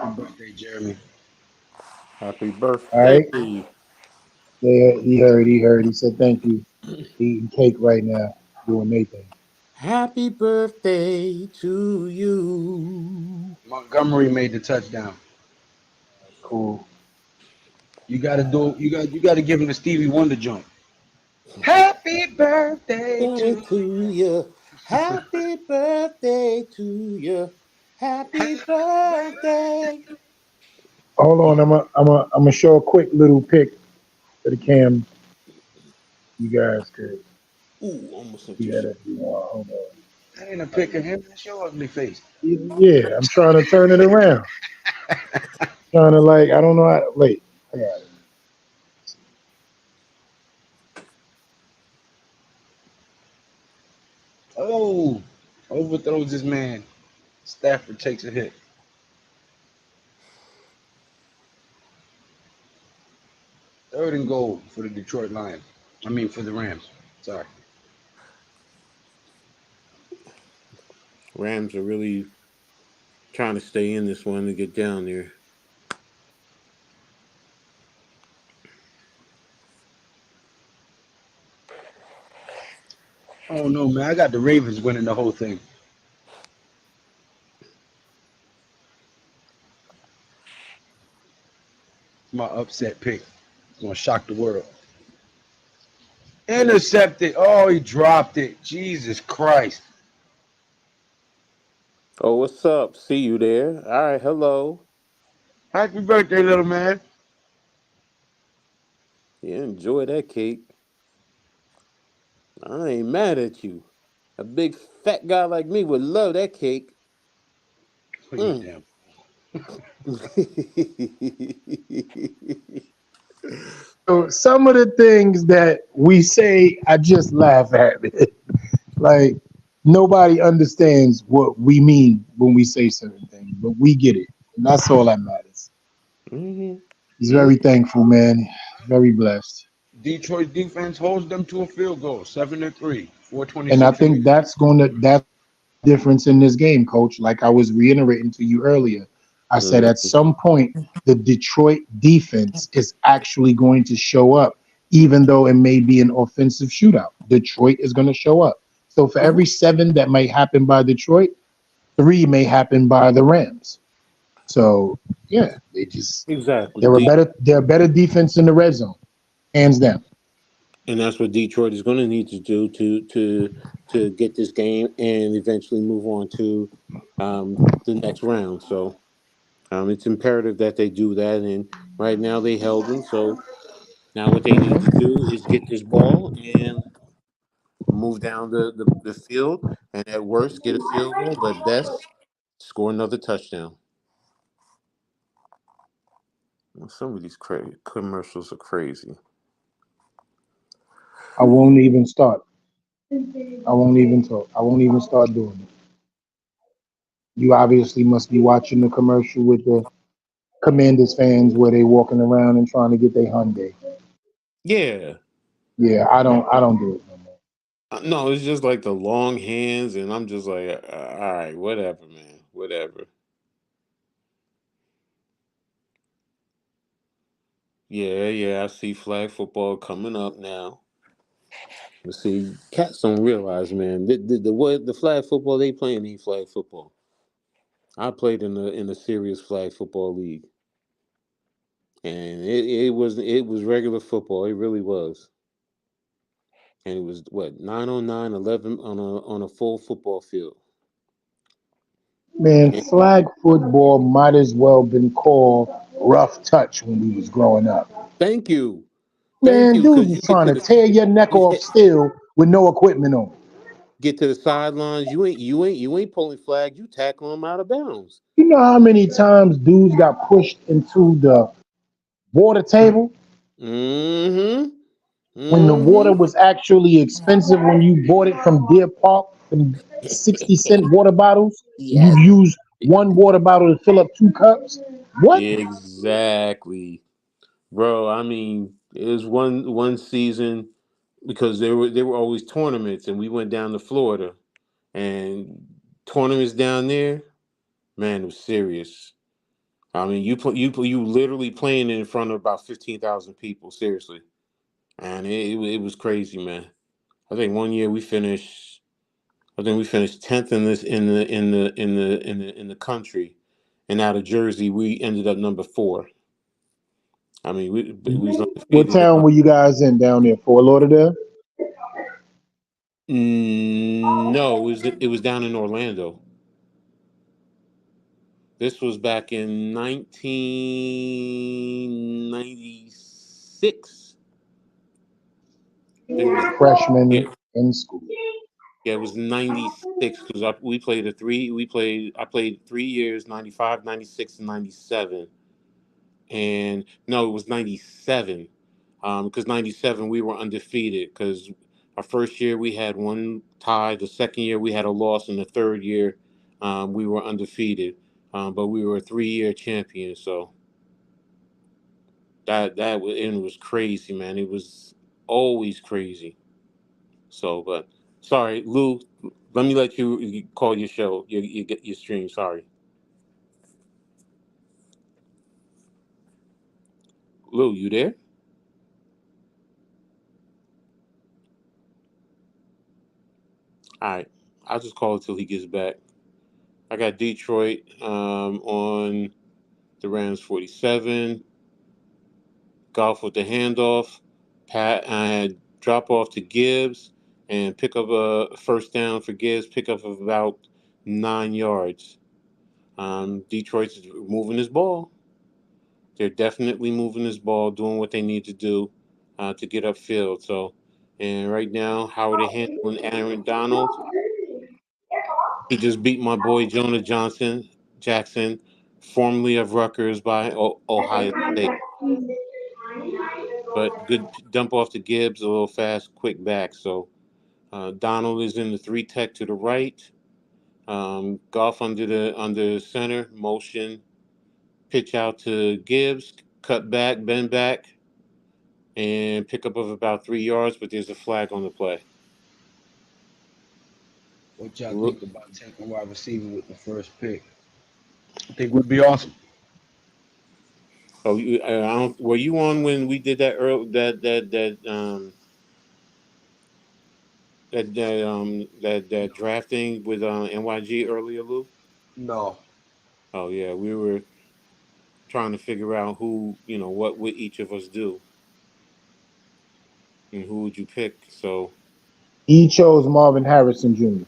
Happy birthday, Jeremy. Happy All right. birthday. Yeah, he heard. He heard. He said thank you. He eating cake right now, doing Nathan. Happy birthday to you. Montgomery made the touchdown. Cool. You gotta do. You gotta give him the Stevie Wonder joint. Happy birthday Birthday to to you. Happy birthday to you. Happy birthday. Hold on. I'm gonna show a quick little pic for the cam. You guys could Ooh, almost sent see you that some. if you want. Hold on. That ain't a pic of him. That's your ugly face. Yeah, I'm trying to turn it around. Trying to like. I don't know how. Wait. I got it. Oh, overthrows his man. Stafford takes a hit. Third and goal for the Detroit Lions. I mean for the Rams. Sorry. Rams are really trying to stay in this one to get down there. Oh no, man! I got the Ravens winning the whole thing. My upset pick. It's gonna shock the world. Intercepted. Oh, he dropped it. Jesus Christ. Oh, what's up? See you there. All right, hello. Happy birthday, little man. Yeah, enjoy that cake. I ain't mad at you. A big fat guy like me would love that cake. Oh, you Mm. damn. So some of the things that we say, I just laugh at it. Like nobody understands what we mean when we say certain things, but we get it, and that's all that matters. Mhm. He's Mm. very thankful, man. Very blessed, Detroit defense holds them to a field goal, 7-3, and I 4:26 think remaining. that's the difference in this game, Coach. Like I was reiterating to you earlier, I said at Mhm. some point the Detroit defense is actually going to show up, even though it may be an offensive shootout. Detroit is going to show up. So for Mhm. every seven that might happen by Detroit, three may happen by the Rams. So yeah, Exactly. they're a better defense in the red zone, hands down. And that's what Detroit is going to need to do to get this game and eventually move on to the next round. So it's imperative that they do that. And right now they held them. So now what they need to do is get this ball and move down the field, and at worst get a field goal, but best score another touchdown. Some of these commercials are crazy. I won't even start. I won't even talk. I won't even start doing it. You obviously must be watching the commercial with the Commanders fans where they walking around and trying to get their Hyundai. Yeah. Yeah, I don't do it no more. No, it's just like the long hands, and I'm just like, all right, whatever, man, whatever. Yeah, yeah, I see flag football coming up now. But see, cats don't realize, man, the what the flag football they playing ain't flag football. I played in a serious flag football league, and it was regular football. It really was, and it was what 9 on 9, 11 on a full football field. Man, And flag football might as well been called rough touch when we was growing up. thank Man, you, dudes because was trying to tear your neck off still with no equipment on. get to the sidelines. You ain't pulling flag. You tackling them out of bounds. You know how many times dudes got pushed into the water table Mm-hmm. when the water Mm-hmm. was actually expensive when you bought it from Deer Park, them 60-cent water bottles? You Yes. use one water bottle to fill up two cups? What? Exactly, bro. I mean, it was one season because there were always tournaments, and we went down to Florida, and tournaments down there, man, it was serious. I mean, you literally playing in front of about 15,000 people. Seriously, and it was crazy, man. I think one year we finished. I think we finished 10th in this in the country, and out of Jersey we ended up number 4. I mean, we was What undefeated. town were you guys in down there? Fort Lauderdale? No, it was down in Orlando. This was back in 1996. It was yeah, Freshman in school. yeah, it was 96 because we played a three. We played. I played 3 years, 95, 96, and 97. And no, it was 97. Because 97 we were undefeated. Because our first year we had one tie. The second year we had a loss, and the third year we were undefeated. But we were a 3-year champion. So it was crazy, man. It was always crazy. So, but sorry, Lou. Let me let you call your show. You get your stream. Sorry, Lou. You there? All right. I'll just call it till he gets back. I got Detroit on the Rams 47. Golf with the handoff. Pat, I had drop off to Gibbs and pick up a first down for Gibbs. Pick up of about 9 yards. Detroit's moving his ball. They're definitely moving this ball, doing what they need to do to get upfield. So, and right now, how are they handling Aaron Donald? He just beat my boy Jonah Jackson, formerly of Rutgers by Ohio State. But good dump off to Gibbs, a little fast, quick back. So Donald is in the 3 tech to the right. Goff under center, motion, pitch out to Gibbs, cut back, bend back, and pick up of about 3 yards, but there's a flag on the play. What y'all think about taking wide receiver with the first pick? I think would be awesome. Oh, were you on when we did that early that drafting with NYG earlier, Lou? No. Oh yeah, we were trying to figure out what would each of us do and who would you pick. So He chose Marvin Harrison Jr.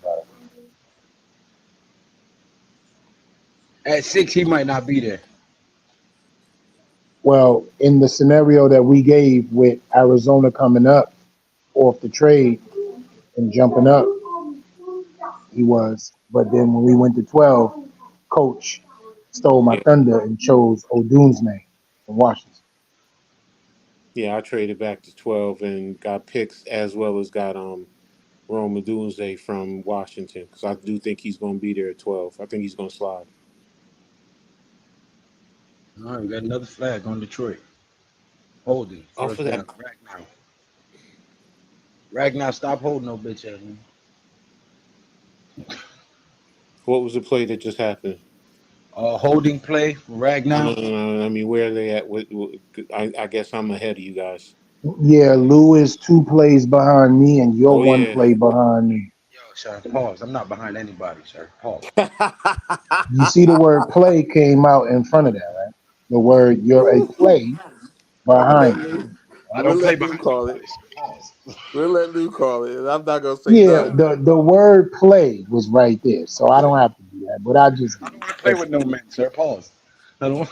At 6, he might not be there. Well, in the scenario that we gave with Arizona coming up off the trade and jumping up, he was. But then when we went to 12, coach stole my yeah, thunder and chose Odunze from Washington. I traded back to 12 and got picks as well as got Rome Odunze from Washington because I do think he's going to be there at 12. I think he's going to slide. All right, we got another flag on Detroit. Holding. Oh, First for that. down. Ragnar, stop holding no bitch ass, man. What was the play that just happened? Holding play for Ragnar. I mean, where are they at? I guess I'm ahead of you guys. Yeah, Lou is 2 plays behind me, and you're Oh 1 yeah. play behind me. Yo, sir, pause. I'm not behind anybody, sir. Pause. You see the word play came out in front of that, right? The word you're a play We'll let behind. Lou. I We'll don't play let Lou behind call it. nobody, sir. Pause. We'll let Lou call it. I'm not gonna say Yeah, nothing. the word play was right there, so I don't have to do that. But I just I don't want to play with no man, sir. Pause. I don't.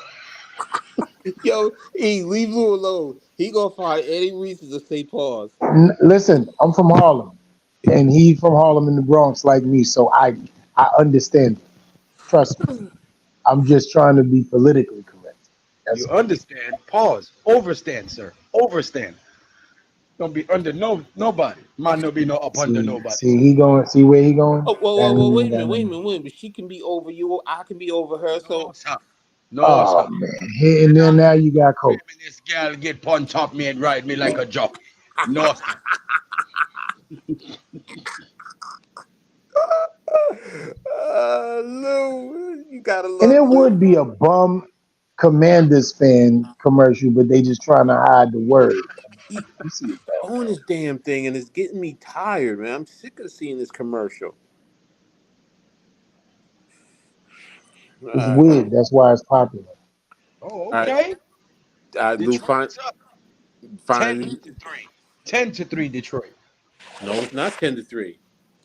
Yo, leave Lou alone. He gonna find any reason to say pause. Listen. I'm from Harlem, and he from Harlem in the Bronx like me, so I understand. Trust me. I'm just trying to be politically correct. That's You understand? Pause. Overstand, sir. Overstand. Don't be under nobody. Might not be no up under nobody. see he going. See where he going? Oh, That whoa, ain't wait even a minute, got wait a nothing. minute, wait a minute. She can be over you. I can be over her. No, So sir. No, Oh sir. man, and then now you got coach. Feminist girl get on top me and ride me like a jockey. No, sir. Lou, you gotta And love it Lou. would be a bum Commanders fan commercial, but they just trying to hide the word. He You see it that on this damn thing, and it's getting me tired, man. I'm sick of seeing this commercial. It's Uh, weird. That's why it's popular. Oh, I, okay. Lou, Detroit is up 10 finally. to 3. 10 to 3, Detroit. No, it's not 10-3.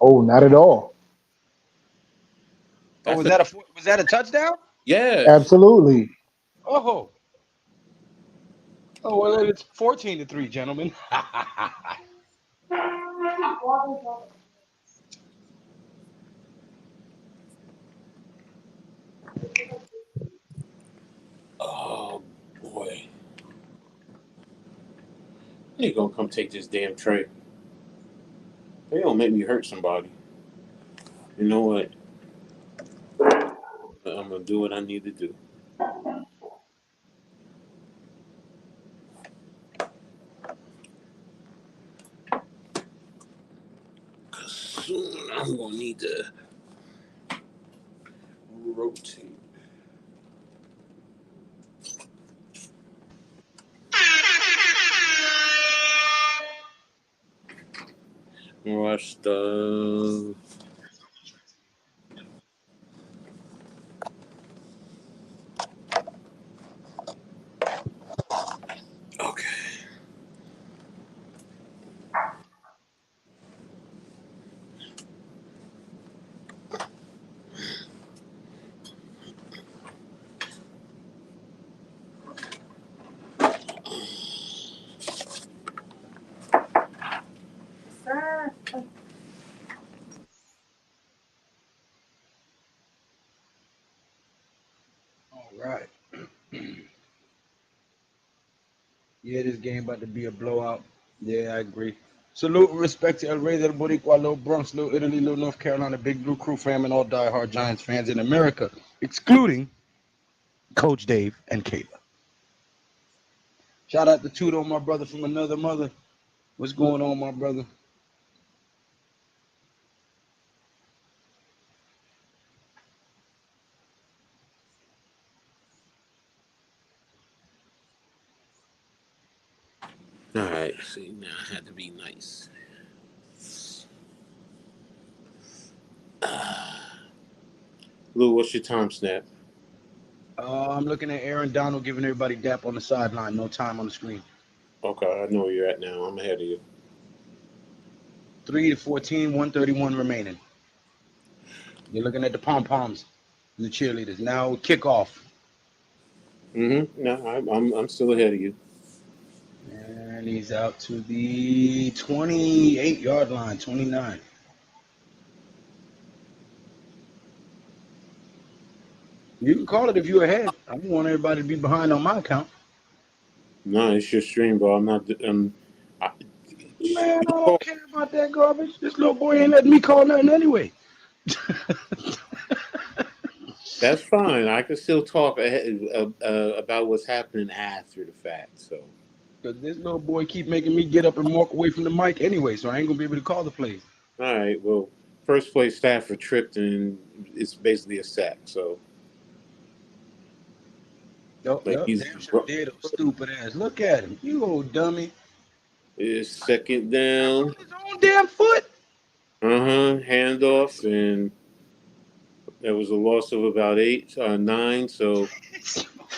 Oh, not at all. Oh, That's was that a touchdown? yes. Absolutely. Oh. Oh, well, it's 14 to 3, gentlemen. Oh boy, they gonna come take this damn tray. They gonna make me hurt somebody. You know what? I'm gonna do what I need to do. Soon I'm gonna need to rotate. Watch the. Okay. All right. Yeah, this game about to be a blowout. Yeah, I agree. Salute and respect to El Rey del Boricua, Little Bronx, Little Italy, Little North Carolina, Big Blue Crew fam, and all diehard Giants fans in America, excluding Coach Dave and Kayla. Shout out to Tudo, my brother from another mother. What's going on, my brother? All right. See, now I had to be nice. Lou, what's your time snap? I'm looking at Aaron Donald giving everybody dap on the sideline. No time on the screen. Okay, I know where you're at now. I'm ahead of you. 3 to 14, 131 remaining. You're looking at the pom poms and the cheerleaders. Now kickoff. Mm-hmm. No, I'm still ahead of you. And he's out to the 28-yard line, 29. You can call it if you're ahead. I don't want everybody to be behind on my account. No, it's your stream, bro. I'm not. I, Man, I don't care about that garbage. This little boy ain't letting me call nothing anyway. That's fine. I can still talk about what's happening after the fact. So, Because this little boy keep making me get up and walk away from the mic anyway, so I ain't going to be able to call the plays. all right. Well, first place Stafford tripped, and it's basically a sack. So, Yep, like he's damn sure did. Stupid ass. Look at him. You old dummy. it's second down. On his own damn foot. Handoff, and there was a loss of about 9. So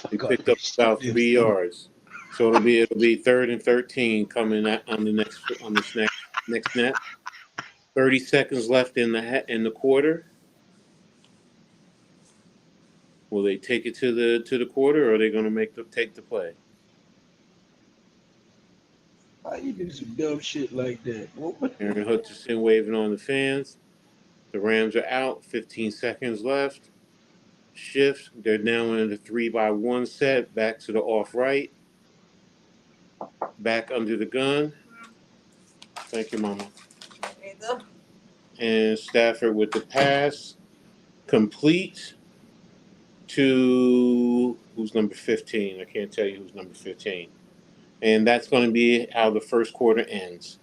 he picked up about 3 yards. So it'll be 3rd and 13 coming on the next snap. 30 seconds left in the quarter. Will they take it to the quarter, or are they going to take the play? How you do some dumb shit like that? Aaron Hutchinson waving on the fans. The Rams are out. 15 seconds left. Shift. They're now in the 3-by-1 set. Back to the off right. Back under the gun. Thank you, Mama. There you go. And Stafford with the pass. Complete to who's number 15. I can't tell you who's number 15. And that's going to be how the first quarter ends.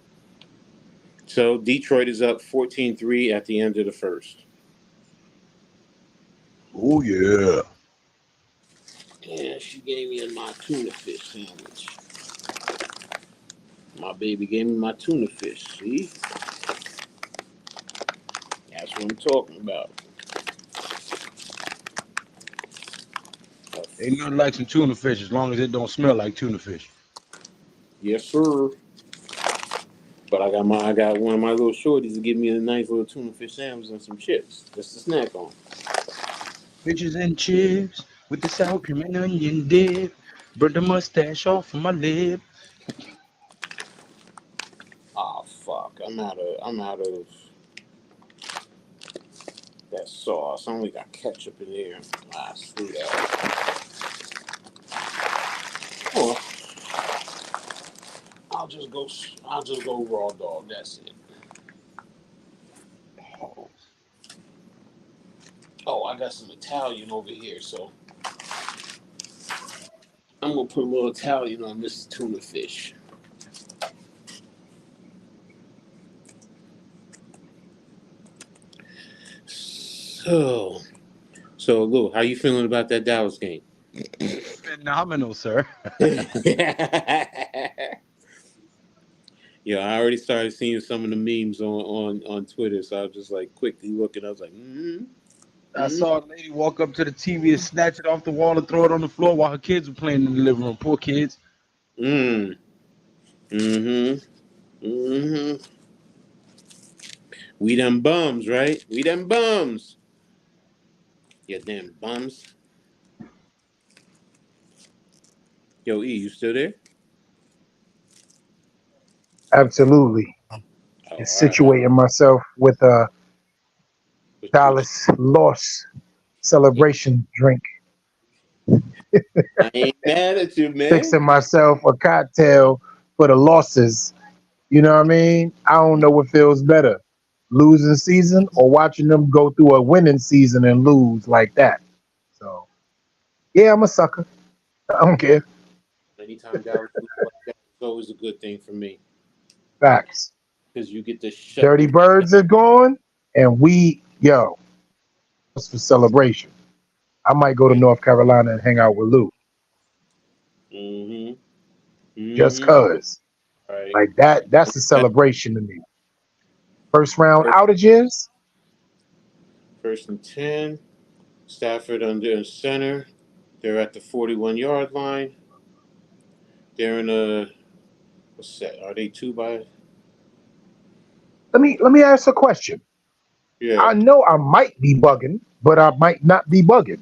So Detroit is up 14-3 at the end of the first. Oh, yeah. Yeah, she gave me my tuna fish sandwich. My baby gave me my tuna fish. See? That's what I'm talking about. Ain't nothing like some tuna fish as long as it don't smell like tuna fish. Yes, sir. But I got one of my little shorties to give me a nice little tuna fish sandwich and some chips just to snack on. Bitches and chips with the sour cream and onion dip. Burn the mustache off of my lip. Oh fuck! I'm out of that sauce. I only got ketchup in there. Ah, screw that. Oh, I'll just go raw dog. That's it. Oh, I got some Italian over here, so I'm gonna put a little Italian on this tuna fish. So Lou, how you feeling about that Dallas game? Phenomenal, sir. Yeah, I already started seeing some of the memes on Twitter, so I was just like quickly looking. I was like, I saw a lady walk up to the TV and snatch it off the wall and throw it on the floor while her kids were playing in the living room. Poor kids. mm, mm-hmm, mm-hmm. We them bums, right? We them bums. Yeah, damn bums. Yo, E, you still there? Absolutely. Oh, And all right. situating myself with a Dallas loss celebration drink. I ain't mad at you, man. Fixing myself a cocktail for the losses. You know what I mean? I don't know what feels better, losing season or watching them go through a winning season and lose like that. So, yeah, I'm a sucker. I don't care. Anytime Dallas loses like that, it's always a good thing for me Facts. because you get to shut Dirty the. Birds are gone, and it's for celebration. I might go to North Carolina and hang out with Lou Mm-hmm. just Mm-hmm. cause. Right. Like that's a celebration to me. First round First, outages. first and 10. Stafford under center. They're at the 41-yard line. They're in a what's that? Are they two by? Let me ask a question. Yeah. I know I might be bugging, but I might not be bugging.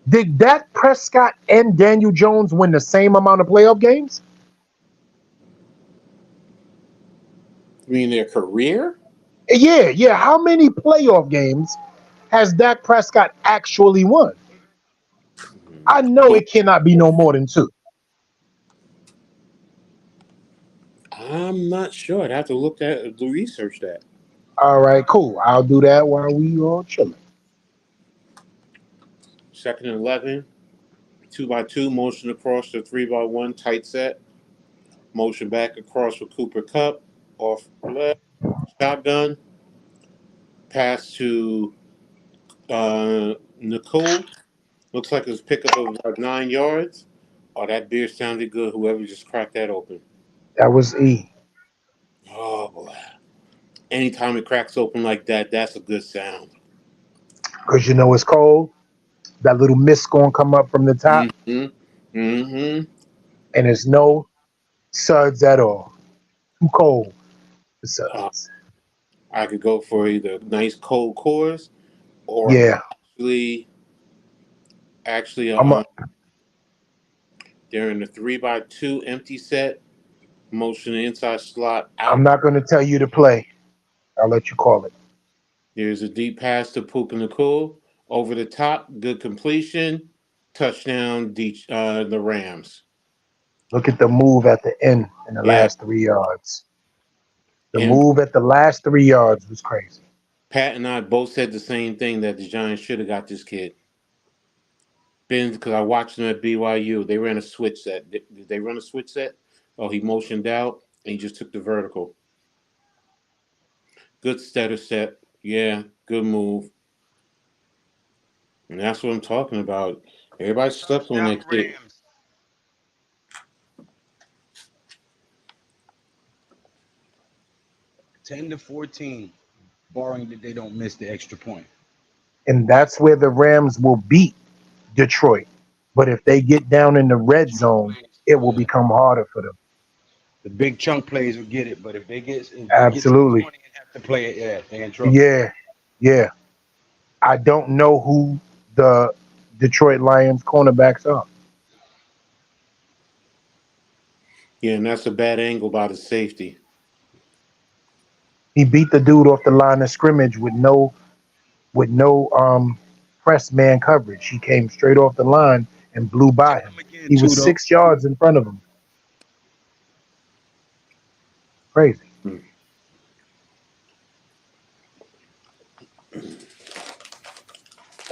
Did Dak Prescott and Daniel Jones win the same amount of playoff games? You mean their career? Yeah. How many playoff games has Dak Prescott actually won? I know Well, it cannot be no more than two. I'm not sure. I'd have to research that. All right, cool. I'll do that while we all chilling. Second and 11, 2 by 2, motion across the 3 by 1 tight set. Motion back across for Cooper Cup. Off left. Shotgun. Pass to Nicole. Looks like it's pickup of about 9 yards. Oh, that beer sounded good. Whoever just cracked that open. That was E. Oh boy. Anytime it cracks open like that, that's a good sound. Because you know it's cold. That little mist gonna come up from the top, Mm-hmm. Mm-hmm. and there's no suds at all. Too cold for Uh, suds. I could go for either nice cold cores or Yeah, actually I'm a, they're in the 3 by 2 empty set. Motion inside slot I'm out. not gonna tell you to play. I'll let you call it. There's a deep pass to Puka Nicole. Over the top. Good completion. Touchdown, the Rams. Look at the move at the end in the Yeah. last 3 yards. The And move at the last 3 yards was crazy. Pat and I both said the same thing that the Giants should have got this kid. Because I watched them at BYU. They ran a switch set. Did they run a switch set? Oh, he motioned out and he just took the vertical. Good stutter set. Yeah, good move. And that's what I'm talking about. Everybody slept on Touchdown that kid. Rams. 10-14, barring that they don't miss the extra point. And that's where the Rams will beat Detroit. But if they get down in the red Chunk zone, plays, it will yeah. become harder for them. The big chunk plays will get it, but if they get to the Absolutely. 20 and have to play it, yeah, they in trouble. Yeah. Yeah. I don't know who the Detroit Lions cornerbacks are. Yeah, and that's a bad angle by the safety. He beat the dude off the line of scrimmage with no press man coverage. He came straight off the line and blew by Check him. them again He too, was though. 6 yards in front of him. Crazy. Mm. That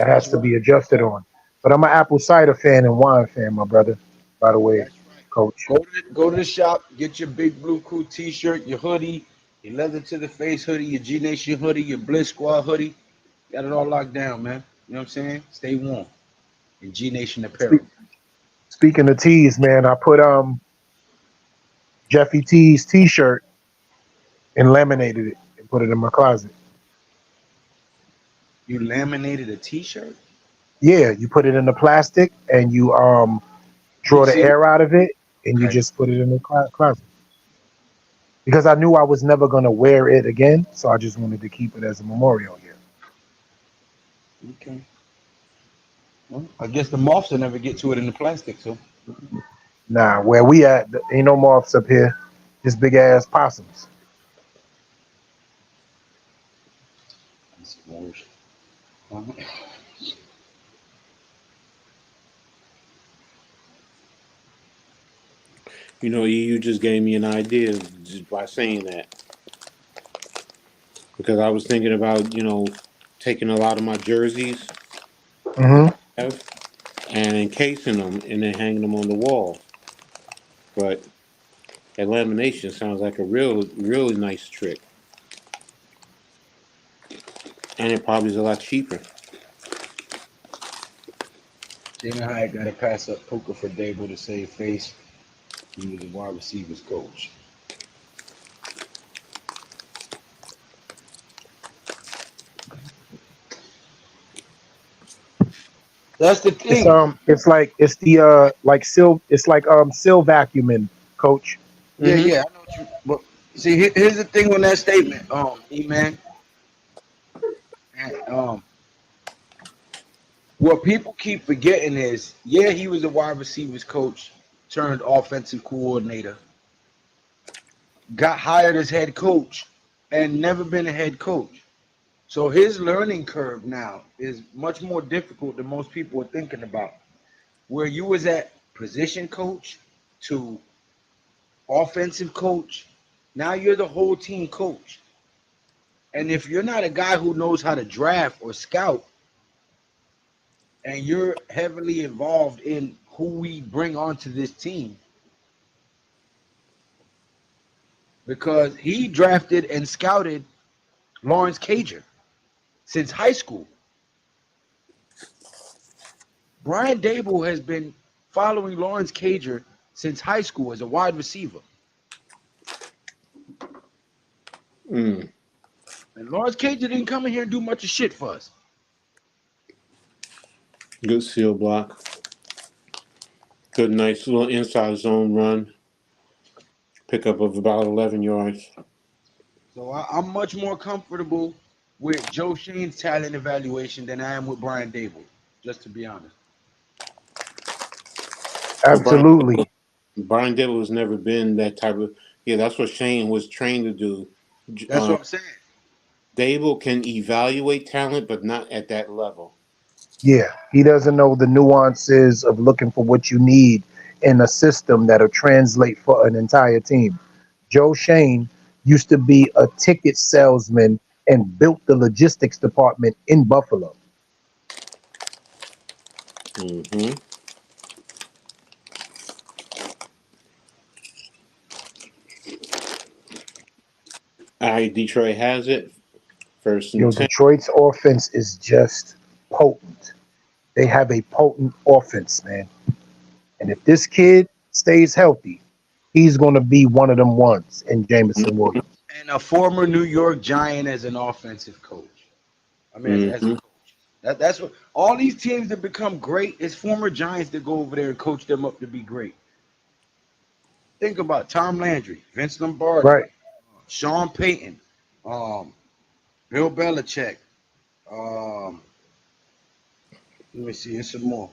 That's has to right. be adjusted on. But I'm an apple cider fan and wine fan, my brother. By the way, That's right. coach. Go to the shop, get your Big Blue Crew T-shirt, your hoodie, your leather to the face hoodie, your G Nation hoodie, your Bliss Squad hoodie. Got it all locked down, man. You know what I'm saying? Stay warm in G Nation apparel. Spe- Speaking of tees, man, I put Jeffy T's T-shirt and laminated it and put it in my closet. You laminated a T-shirt? Yeah, you put it in the plastic and you You draw the see? air out of it and you Okay. just put it in the closet. Because I knew I was never gonna wear it again, so I just wanted to keep it as a memorial here. Okay. Well, I guess the moths will never get to it in the plastic, so. Nah, where we at, ain't no moths up here, just big ass possums. That's worse. Uh-huh. You know, you just gave me an idea just by saying that because I was thinking about taking a lot of my jerseys Hmm. have and encasing them and then hanging them on the wall. But that lamination sounds like a really nice trick, and it probably is a lot cheaper. Jalen Hyatt got to pass up Puka for Dable to save face. He was a wide receivers coach. That's the It's thing. it's the it's like seal vacuuming, coach. Yeah, Mm-hmm. yeah. I know what you. But see, here's the thing on that statement, E-Man. And, what people keep forgetting is, yeah, he was a wide receivers coach turned offensive coordinator, got hired as head coach, and never been a head coach. So his learning curve now is much more difficult than most people are thinking about. Where you was at position coach to offensive coach, now you're the whole team coach. And if you're not a guy who knows how to draft or scout, and you're heavily involved in who we bring onto this team, because he drafted and scouted Lawrence Cager since high school. Brian Dable has been following Lawrence Cager since high school as a wide receiver. Mm. And Lawrence Cager didn't come in here and do much of shit for us. Good seal block. Good, nice little inside zone run. Pickup of about 11 yards. So I'm much more comfortable with Joe Shane's talent evaluation than I am with Brian Dable, just to be honest. But Absolutely. Brian Dable has never been that type of. Yeah, that's what Shane was trained to do. That's what I'm saying. Dable can evaluate talent, but not at that level. Yeah, he doesn't know the nuances of looking for what you need in a system that'll translate for an entire team. Joe Shane used to be a ticket salesman and built the logistics department in Buffalo. Mm-hmm. All right, Detroit has it. First and Yo, 10. Detroit's offense is just potent. They have a potent offense, man. And if this kid stays healthy, he's going to be one of them ones in Jameson Williams. And a former New York Giant as an offensive coach. I mean, as a Mm-hmm. coach. That's what all these teams that become great is former Giants that go over there and coach them up to be great. Think about Tom Landry, Vince Lombardi, Right. Sean Payton, um, Bill Belichick. Um, let me see, and some more.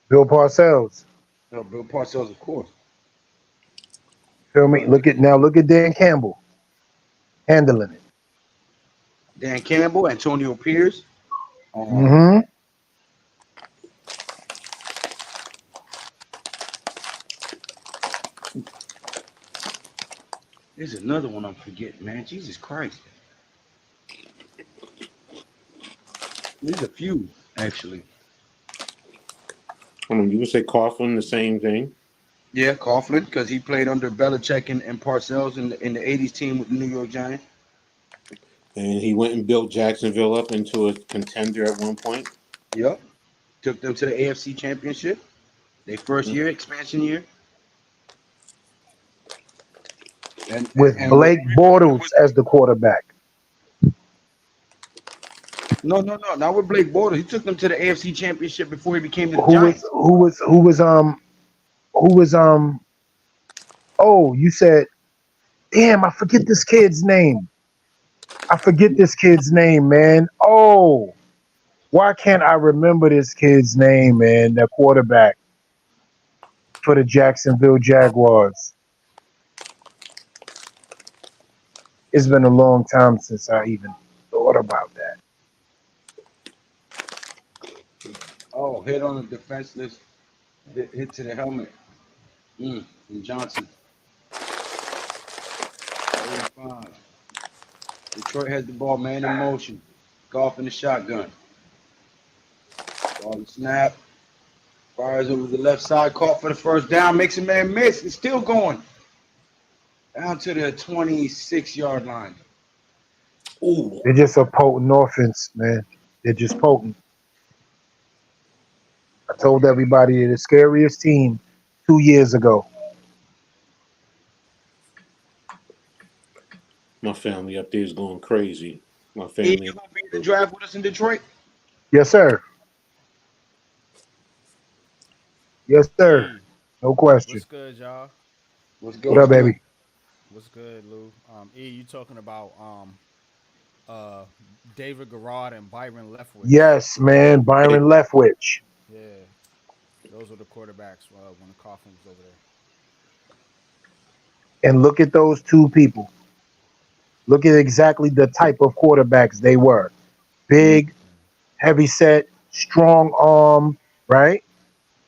Bill Parcells. No, Bill Parcells, of course. Feel me? Look at Dan Campbell handling it. Dan Campbell, Antonio Pierce. Mm-hmm. There's another one I'm forgetting, man. Jesus Christ. There's a few, actually. I mean, you would say Coughlin the same thing. Yeah, Coughlin, because he played under Belichick and Parcells in the 80s team with the New York Giants. And he went and built Jacksonville up into a contender at one point. Yep. Took them to the AFC Championship. Their first year, expansion year. With And Blake Bortles as the quarterback. no, not with Blake Bortles. He took them to the AFC Championship before he became the Who Giants. was oh, you said, damn, I forget this kid's name. Man. Oh, why can't I remember this kid's name, man? The quarterback for the Jacksonville Jaguars. It's been a long time since I even thought about that. Oh, hit on the defenseless, hit to the helmet. From Johnson. 35. Detroit has the ball, man in motion. Goff in the shotgun. Ball the snap. Fires over the left side, caught for the first down, makes a man miss. It's still going. Down to the 26-yard line. Ooh. They're just a potent offense, man. They're just potent. I told everybody they're the scariest team 2 years ago. My family up there is going crazy. My E, family. you gonna be in the draft with us in Detroit? Yes, sir. Yes, sir. No question. What's good, y'all? What's good? What up, baby? What's good, Lou? E, you talking about uh David Garrard and Byron Leftwich? Yes, man. Byron Leftwich. Yeah, those were the quarterbacks when the Coughlin was over there. And look at those two people. Look at exactly the type of quarterbacks they were. Big, heavy set, strong arm, right?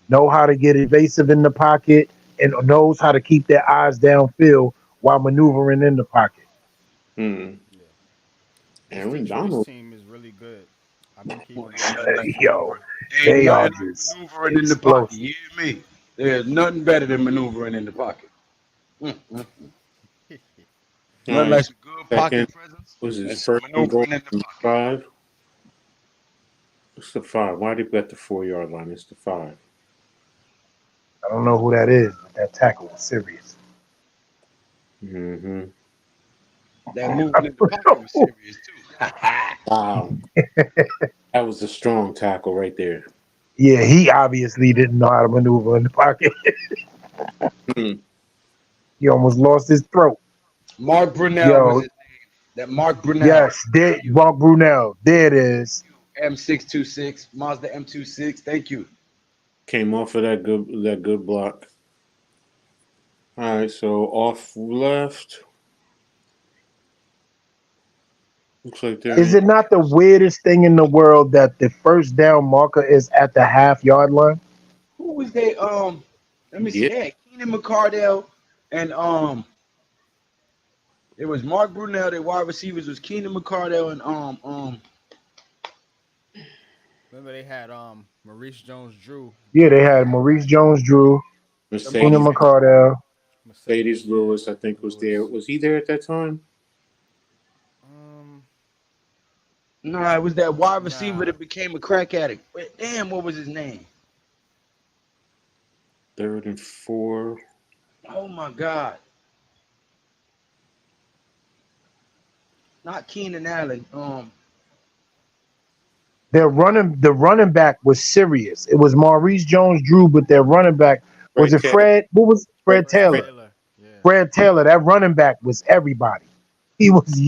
Know how to get evasive in the pocket and knows how to keep their eyes downfield while maneuvering in the pocket. Hmm. Yeah, Aaron Detroit's Donald. team is really good. I've been keeping Ain't watching nothing this like team. Yo, Ain't they are nothing like just maneuvering in the pocket. explosive. You hear me? There's nothing better than maneuvering in the pocket. Nothing All right. like some good Second pocket presence was and his some first and goal maneuvering in the from pocket. 5. What's the 5? Why did he bet the 4-yard line? It's the 5. I don't know who that is, but that tackle was serious. Mm-hmm. That moving in the pocket was serious too. Wow. That was a strong tackle right there. Yeah, he obviously didn't know how to maneuver in the pocket. Hmm. He almost lost his throat. Mark Brunell was Yo, his name. That Mark Brunell. yes, there, Mark Brunell. There it is. M626, Mazda M26. Thank you. Came off of that good block. All right, so off left. Looks like they're Is in. it not the weirdest thing in the world that the first down marker is at the half-yard line? Who was they? Let me see. Yeah. They had Keenan McCardell and it was Mark Brunell. Their wide receivers was Keenan McCardell and Remember they had Maurice Jones-Drew. Yeah, they had Maurice Jones-Drew, Keenan Mercedes McCardell. Lewis, I think, was there. Lewis. Was he there at that time? Um, Nah, it was that wide receiver Nah. that became a crack addict. Wait, damn, what was his name? 3rd and 4. Oh my God. Not Keenan Allen. The running back was serious. It was Maurice Jones-Drew, but their running back was Fred it Taylor. Fred? What was Fred Fred Taylor? Taylor. Yeah. Fred Taylor, that running back was everybody. He was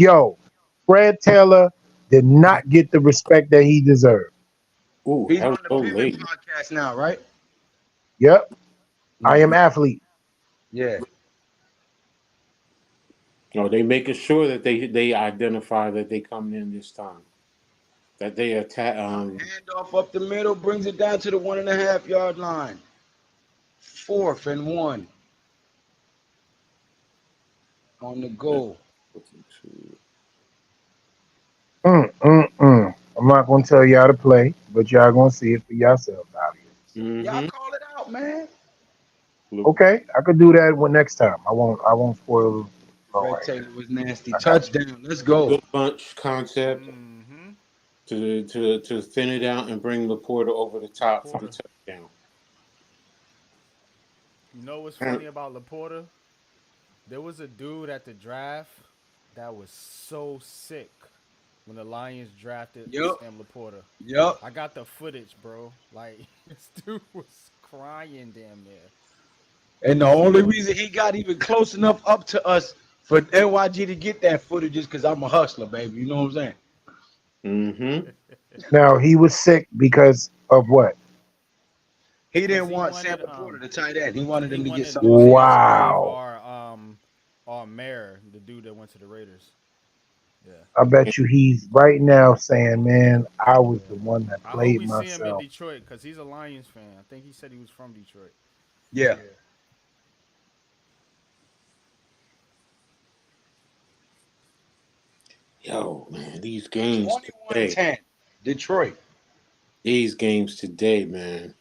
Fred Taylor did not get the respect that he deserved. Ooh, He's that was on the so Pivot late. podcast now, right? Yep, I am Mhm. athlete. Yeah. No, they making sure that they identify that they coming in this time. That they attack. Handoff up the middle brings it down to the 1.5 yard line. 4th and 1 on the goal. I'm not gonna tell y'all to play, but y'all gonna see it for yourselves out here. Y'all Mm-hmm. call it out, man. Okay, I could do that one next time. I won't. I won't spoil the flow Fred right Taylor was nasty. now. I got you. Touchdown. Let's go. Good bunch concept Mm-hmm. to thin it out and bring Laporta over the top for the Laporta. touchdown. You know what's Uh, funny about Laporta? There was a dude at the draft that was so sick when the Lions drafted Yup. Sam Laporta. Yup. I got the footage, bro. Like this dude was crying damn near And the because he only was. reason he got even close enough up to us for NYG to get that footage is because I'm a hustler, baby. You know what I'm saying? mm-hmm. Now he was sick because of what? He Because didn't he want Sam wanted Laporta to tight end. He wanted he him to get wanted something Lucius serious. Grave Wow. or Mayer, the dude that went to the Raiders. Yeah, I bet you he's right now saying, "Man, I was yeah. the one that I hope played we see him in myself." Detroit because he's a Lions fan. I think he said he was from Detroit. Yeah. Yo, man, these games 21 today. 10. Detroit. These games today, man.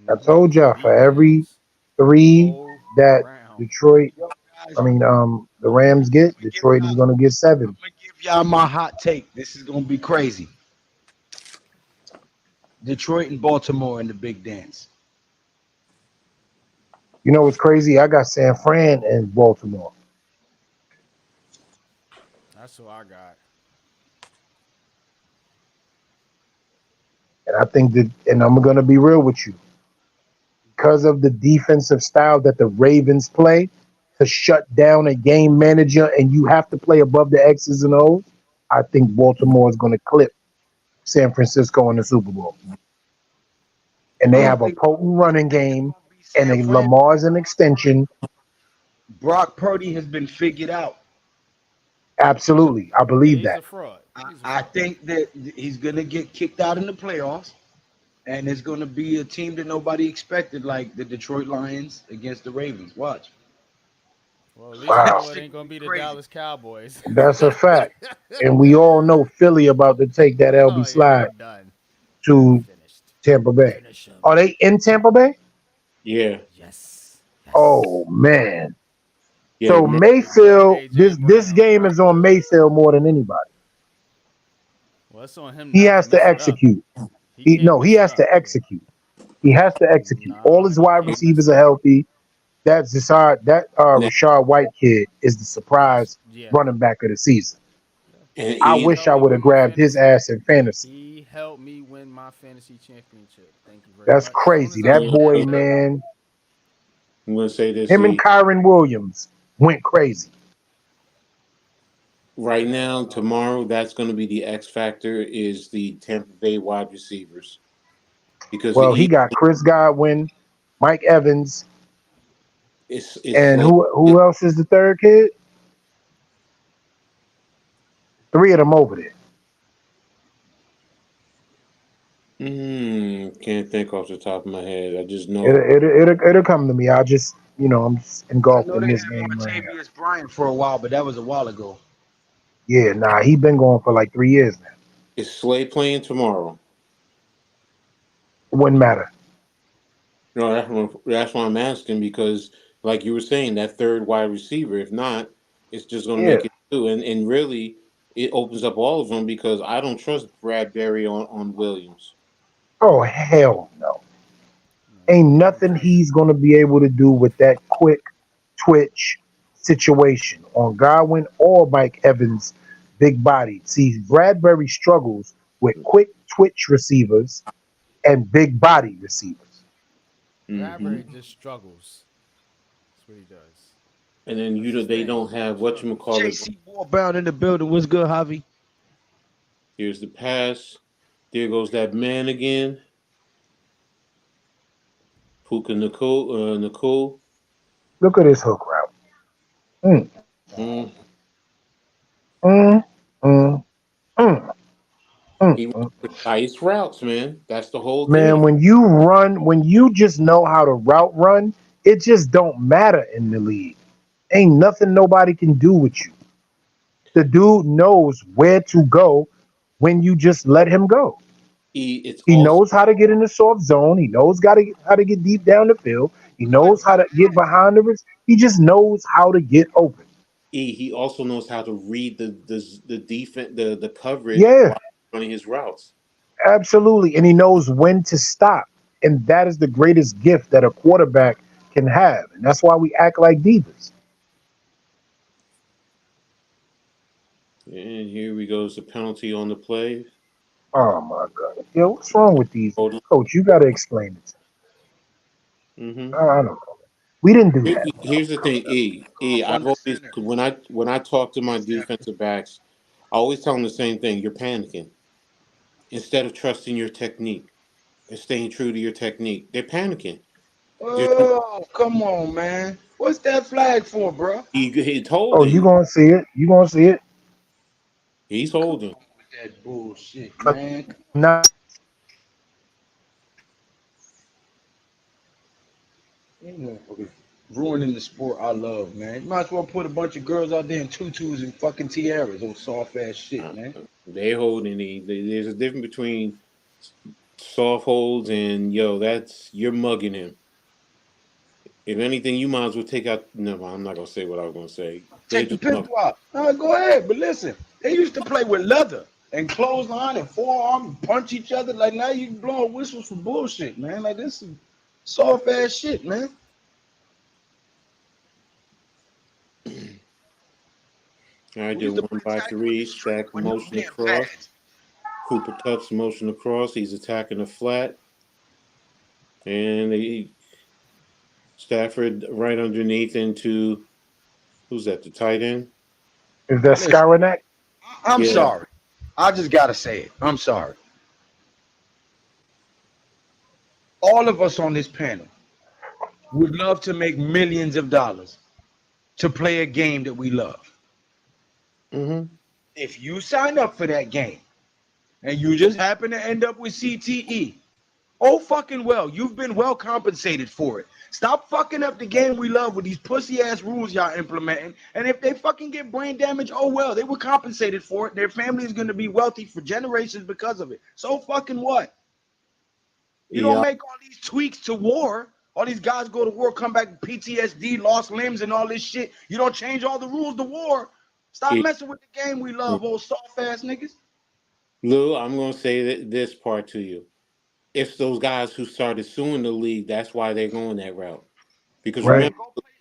I Mm-hmm. told y'all for Deep every games three all that around. Detroit, Yo, I guys, mean, the Rams I'm get, gonna give Detroit is y'all going to get I'm 7. gonna give y'all my hot take. This is gonna be crazy. Detroit and Baltimore in the big dance. You know what's crazy? I got San Fran and Baltimore, That's who I got. and I think that, and I'm going to be real with you, because of the defensive style that the Ravens play to shut down a game manager, and you have to play above the X's and O's. I think Baltimore is going to clip San Francisco in the Super Bowl, and I they don't have a think potent running it's game, gonna be and San a Fran. Lamar's an extension. Brock Purdy has been figured out. Absolutely, I Yeah, believe he's that. a fraud. I, He's a I fraud. think that he's gonna get kicked out in the playoffs, and it's gonna be a team that nobody expected, like the Detroit Lions against the Ravens. Watch. Well, at least we That Wow, know it shit ain't gonna gonna be be the crazy. Dallas Cowboys. that's a fact. And we all know Philly about to take that LB Oh yeah, they slide done. They to finished. Tampa Bay. Finish him. Are they in Tampa Bay? Yeah, Yes. Oh Yes. man. yeah. So They love Mayfield, AJ this Brown. game is on Mayfield more than anybody. Well, it's on him He not to has to mess it up. execute. He can't He mess it has up. to execute. He has to execute. All Nah, his he wide can't mess receivers it are up. healthy. That Now, Rashad White kid is the That's surprise yeah. running back of the season. Yeah. and I He he wish helped I me would win have my grabbed his fantasy. ass in fantasy. He helped me win my fantasy championship. Thank you very That's much. As soon crazy. as I That he, put that boy, he pick, man, I'm gonna say this. him and He Kyron Williams went crazy. right now, tomorrow, that's gonna be the X factor is the Tampa Bay wide receivers because the Well, he East got Chris Godwin, Mike Evans, is and slate. who else is the third kid? Three of them over there. Can't think off the top of my head. I just know. It'll come to me. I just, I'm just I engulfed know in they this had game right here. Martavius Bryant for a while, but that was a while ago. Yeah, nah, he been going for like 3 years now. Is Slay playing tomorrow? It wouldn't matter. No, that's why I'm asking because, like you were saying, that third wide receiver. If not, it's just going to Yeah, make it two. And really, it opens up all of them because I don't trust Bradbury on Williams. Oh hell no! No, Ain't I don't nothing trust. he's gonna be able to do with that quick twitch situation on Godwin or Mike Evans' big body. See, Bradbury struggles with quick twitch receivers and big body receivers. Hmm. Bradbury just struggles. That's what he does. And then That's his they thing. don't have He what you struggles. call it. JC Warbound in the building. What's good, Javi? Here's the pass. There goes that man again. Puka Nicole. Look at this hook route. Mm, Mm. mm, mm, mm, He runs mm. precise routes, man. That's the whole Man, thing. when you run, when you just know how to route run, it just don't matter in the league. Ain't nothing nobody can do with you. The dude knows where to go when you just let him go. It's He also knows how to get in the soft zone. He knows how to get deep down the field. He Good, knows how to get behind the wrist. He just knows how to get open. he also knows how to read the defense the coverage Yeah, while running his routes. absolutely. And he knows when to stop. And that is the greatest gift that a quarterback can have. And that's why we act like divas. And here we go. It's a penalty on the play. Oh my God. Yo, what's wrong with these? Hold on. Coach, you got to explain it. Hmm. I don't know. We didn't do that. Here's the thing, I've under always center. when I talk to my Exactly. defensive backs, I always tell them the same thing. You're panicking instead of trusting your technique and staying true to your technique. They're panicking. There's no, Oh, come on, man. What's that flag for, bro? he's Oh, you holding. going to see it. You going to see it. He's Come holding. on with that bullshit, man. Not You motherfuckers ruining the sport I love, man. You might as well put a bunch of girls out there in tutus and fucking tiaras on soft ass shit, Uh, man. they holding. There's a difference between soft holds and that's you're mugging him. If anything, you might as well take out. No, I'm not gonna say what I was gonna say. They're Take the just mugging. pistol out. Go ahead, but listen, they used to play with leather and clothesline and forearm and punch each other. Like now you blowing whistles for bullshit, man. Like this is soft ass shit, man. I We did used to one play by tag on the three. street Stack with no motion damn across. pads. Cooper Cup's motion across. He's attacking the flat, and Stafford right underneath into who's that? The tight end. is that Listen, Skowronek? I'm Yeah. sorry. I just gotta say it. I'm sorry. All of us on this panel would love to make millions of dollars to play a game that we love. Mm-hmm. If you sign up for that game and you just happen to end up with CTE, oh fucking well, you've been well compensated for it. Stop fucking up the game we love with these pussy ass rules y'all implementing. And if they fucking get brain damage, oh well, they were compensated for it. Their family is gonna be wealthy for generations because of it. So fucking what? You don't Yeah. make all these tweaks to war. All these guys go to war, come back with PTSD, lost limbs, and all this shit. You don't change all the rules to war. Stop yeah. messing with the game we love, old soft ass niggas. Lou, I'm gonna say this part to you. It's those guys who started suing the league. That's why they're going that route. Because Right. remember,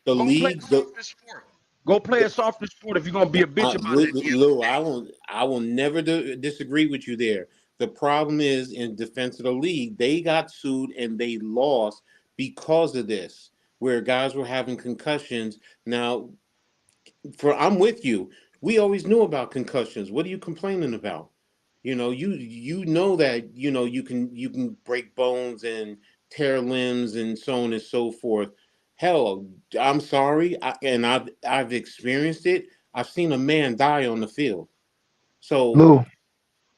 Then the go play a league, softer sport. Go play a softer sport if you're gonna be a bitch about it at the end of Lou, the day. I will never disagree with you there. The problem is, in defense of the league, they got sued and they lost because of this, where guys were having concussions. Now, I'm with you. We always knew about concussions. What are you complaining about? You know that you can break bones and tear limbs and so on and so forth. Hell, I'm sorry, and I've experienced it. I've seen a man die on the field. So Lou,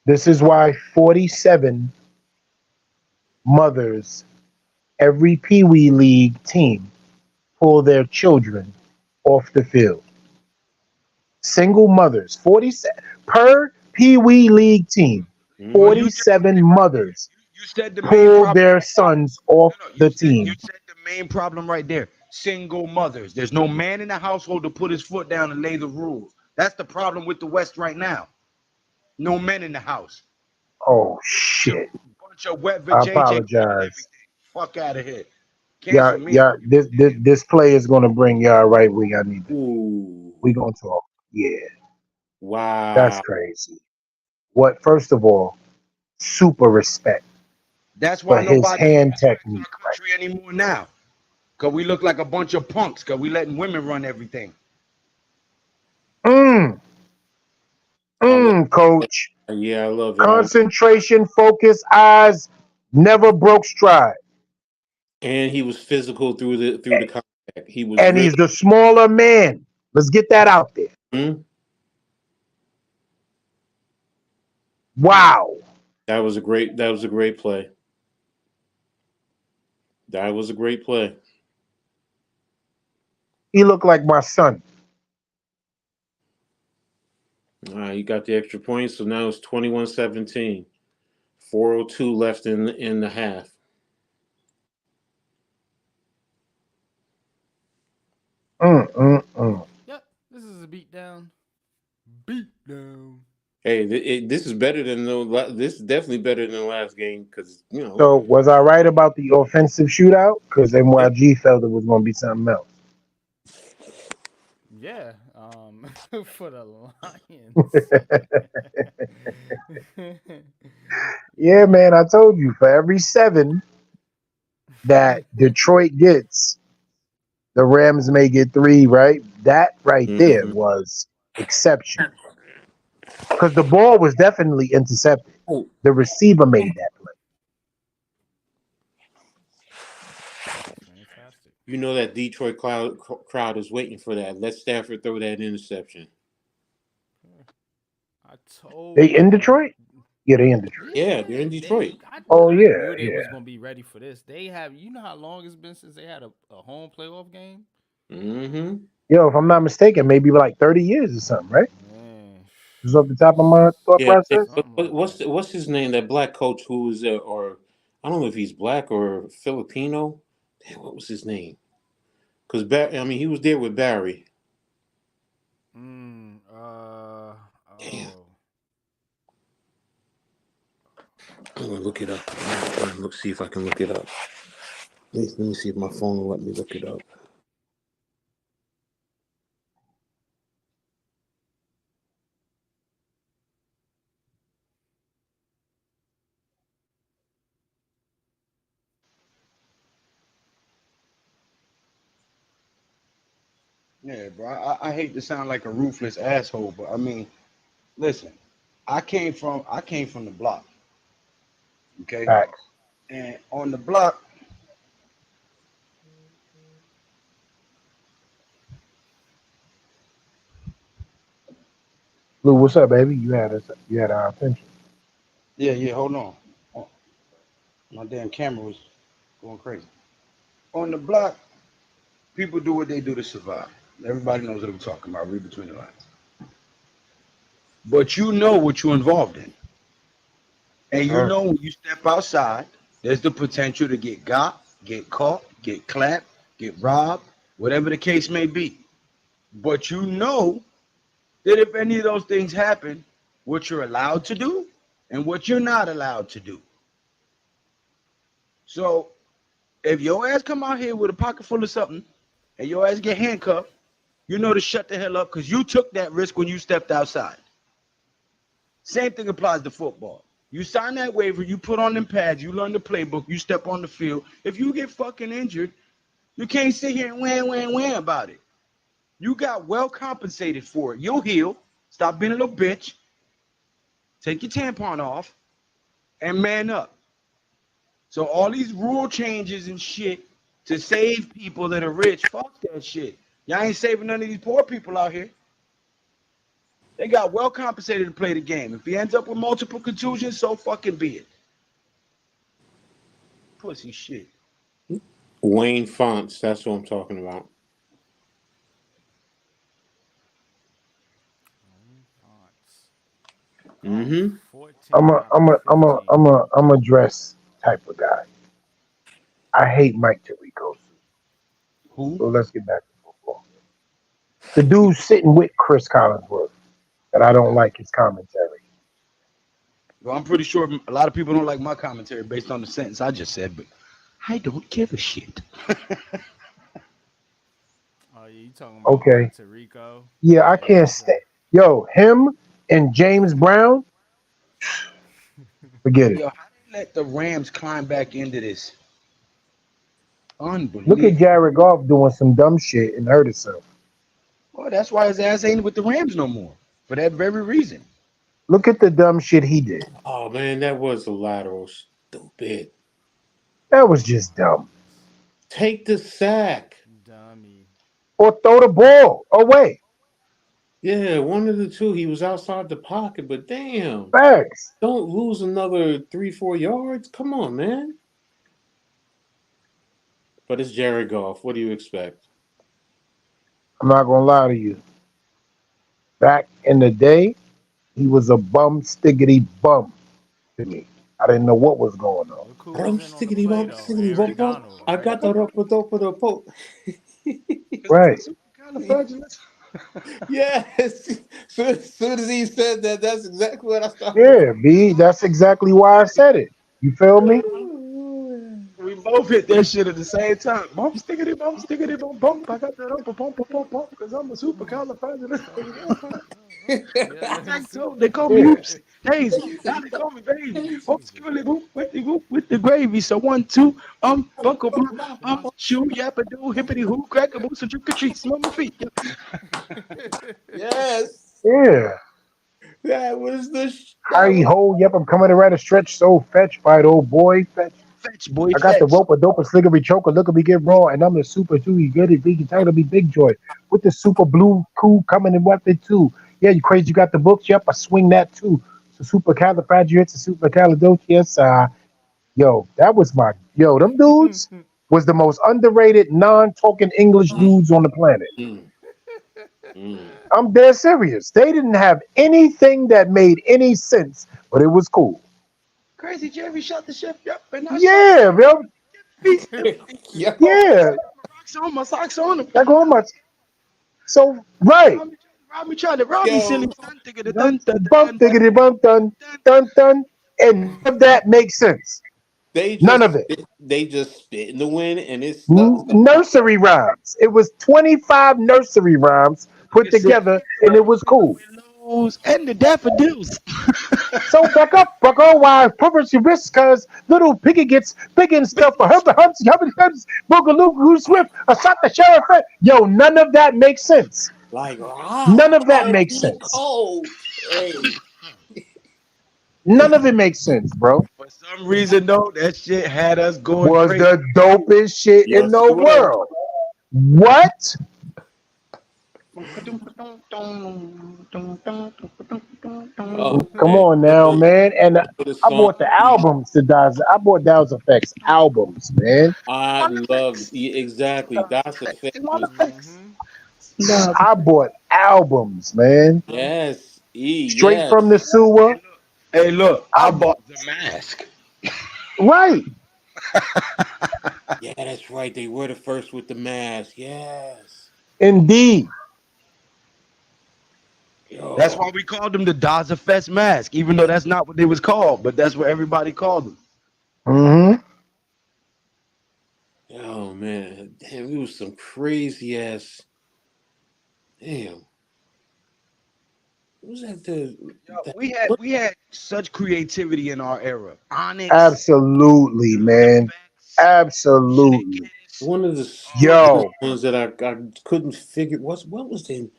this is why 47 mothers, every Pee Wee League team, pull their children off the field. Single mothers, 47 per Pee Wee League team, mhm. Well, you just 47 mothers you said the main pull problem. their sons off No, the you team. said the main problem right there. Single mothers. There's no man in the household to put his foot down and lay the rules. That's the problem with the West right now. No men in the house. Oh shit! Bunch of wet I vajayjay and apologize. everything. Fuck out of here. Yeah, Cancel me. yeah. This play is gonna bring y'all right where y'all need to be. Ooh, We gonna talk. Yeah, that's wow. crazy. What? First of all, super respect That's for why his nobody hand respects technique. our country anymore now. Cause we look like a bunch of punks. Cause we letting women run everything. Right? I love Coach. it. Yeah, I love it. Concentration, focus, eyes, never broke stride. And he was physical through the contact. He was And really. he's the smaller man. Let's get that out there. Mhm. Wow. That was a great. That was a great play. That was a great play. He looked like my son. You got the extra point, so now it's 21-17. 4:02 left in the half. Mm. Yep, this is a beatdown. Beatdown. Hey, this is better than this is definitely better than the last game because So was I right about the offensive shootout? Because yeah. NYG felt it was going to be something else. Yeah, for the Lions. Yeah, man. I told you, for every 7 that Detroit gets, the Rams may get 3. Right? That right there Mhm. was exception. Because the ball was definitely intercepted. Oh, The receiver made that play. Fantastic. you know that Detroit crowd is waiting for that. Let Stafford throw that interception. I told They in you. Detroit? Yeah, they in Detroit. Yeah, they're Yeah, in Detroit. Oh I yeah, knew they yeah. was gonna be ready for this. They have, you know how long it's been since they had a home playoff game? Mm-hmm. Yo, if I'm not mistaken, maybe like 30 years or something, right? Man, Just off the top of my thought Yeah. process. something like that. What's his name? That black coach who was or I don't know if he's black or Filipino. Damn, what was his name? Because he was there with Barry. Mm, Damn, oh, I'm gonna look it up. See if I can look it up. Let me see if my phone will let me look it up. Yeah, bro. I hate to sound like a ruthless asshole, but I mean, listen, I came from the block, okay? Facts. And on the block, Lou, what's up, baby? You had our attention. yeah, hold on. Oh, my damn camera was going crazy. On the block, people do what they do to survive. Everybody knows what I'm talking about. Read between the lines. But you know what you're involved in. And you Mm. know when you step outside, there's the potential to get got, get caught, get clapped, get robbed, whatever the case may be. But you know that if any of those things happen, what you're allowed to do and what you're not allowed to do. So if your ass come out here with a pocket full of something and your ass get handcuffed, you know to shut the hell up because you took that risk when you stepped outside. Same thing applies to football. You sign that waiver, you put on them pads, you learn the playbook, you step on the field. If you get fucking injured, you can't sit here and wham about it. You got well compensated for it. You'll heal. Stop being a little bitch. Take your tampon off and man up. So all these rule changes and shit to save people that are rich, fuck that shit. Y'all ain't saving none of these poor people out here. They got well compensated to play the game. If he ends up with multiple contusions, so fucking be it. Pussy shit. Wayne Fonts. That's what I'm talking about. Fonts. Oh, Mm-hmm. 14 out of 15. I'm a dress type of guy. I hate Mike Tirico. Who? So let's get back to football. The dude sitting with Chris Collinsworth that I don't like his commentary. Well, I'm pretty sure a lot of people don't like my commentary based on the sentence I just said, but I don't give a shit. Oh, yeah, you talking about Okay. Puerto Rico? Yeah, I Yeah, can't that's stand. Yo, him and James Brown. Forget it. Yo, how they let the Rams climb back into this? Look at Unbelievable. Jared Goff doing some dumb shit and hurt himself. Well, that's why his ass ain't with the Rams no more. For that very reason. Look at the dumb shit he did. Oh man, that was a lateral. Stupid. That was just dumb. Take the sack. dummy. Or throw the ball away. Yeah, one of the two. He was outside the pocket, but damn, Facts. don't lose another 3-4 yards. Come on, man. But it's Jared Goff. What do you expect? I'm not gonna lie to you. Back in the day, he was a bum stiggity bum to me. I didn't know what was going on. Look who was Rum in on the stickity play bump, though. stickity Aaron bump bump. Donald, I right? got the rope for the poke. Because Right. it's supercalifragilistic. Yes. Soon as he said that, that's exactly what I started. Yeah, B. That's exactly why I said it. You feel me? We both hit that shit at the same time. Bump, stickity, bump, bump. I got that up, bump, bump, bump, bump, because I'm a supercalifragilistic. Yeah, So they call me Yeah. Hoops Daisy. Now they call me Baby. Hoops skilly whoop with the gravy. So 1, 2, buckle, shoe, yappa doo, hippity hoo, crack a boots, and trick or treat, smell my feet. Yes. Yeah. That was the How that he was hold? Yep, I'm coming around a stretch. So fetch, fight, old boy, fetch. Fetch, boy, I got the fetch. rope, a dope, a slickery choker. Look at me get raw, and I'm the super too. You good? If he title be big joy with the super blue cool coming in weapon too. Yeah, you crazy? You got the books? Yep, I swing that too. So super califragilistic, super calidocious. Yo, that was my yo. Them dudes was the most underrated non-talking English dudes on the planet. mm, mm. I'm dead serious. They didn't have anything that made any sense, but it was cool. Crazy Jerry shot the chef up, and I shot the Yeah, bro. beast. Yo. Yeah, Rocks on my socks on him. like how much? So right. Rob me, silly. Yo. Dun, digga, dun, Dun, dun, bump, dun, dun, diggity, bump, dun, dun. dun, dun, and none of that makes sense. None of it. They just spit in the wind and it stuck. Nursery rhymes. It was 25 nursery rhymes put Nigga said, together, and it was cool. willows and the daffodils. So back up, bucko, why purpose your wrist, cause little piggy gets big and stuff for Herbert Humpsy, Boogaloo, Goose Swift, I shot the sheriff. Yo, none of that makes sense. Like None of that I makes be sense. cold. Hey. None of it makes sense, bro. For some reason, though, that shit had us going Was crazy. the dopest shit in Yes, the it was. world. What? Oh Come man. on now, man. And For the I song. bought the albums to Daz. I bought Daz Effects albums, man. I love exactly. That's a fact was Mm-hmm. I bought albums, man. yes. Straight from the Yes. sewer. Hey, look, I I, bought the mask. right. Yeah, that's right. They were the first with the mask. Yes. Indeed. That's Yo. why we called them the Daza Fest mask, even though that's not what they was called, but that's what everybody called them. Mm-hmm. Oh man. Damn, it was some crazy ass. Damn. What was that the We had such creativity in our era. Onyx, Absolutely, man. Absolutely. one of the Yo. stupidest ones that I couldn't figure what was the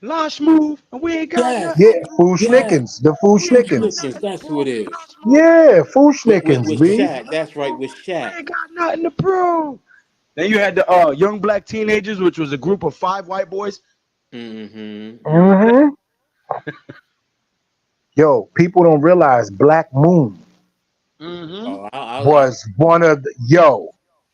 Launch Move, and we ain't got yes, Yeah, nothing. yes, Fushnikins. The Fushnikins. Schnickens, that's who it is. Yeah, With Fushnikins, B. Shaq, that's right, with We Shaq. ain't got nothing to prove. Then you had the Young Black Teenagers, which was a group of 5 white boys. Mm-hmm. You remember that? Mm-hmm. Yo, people don't realize Black Moon Mm-hmm. Oh, I was one of the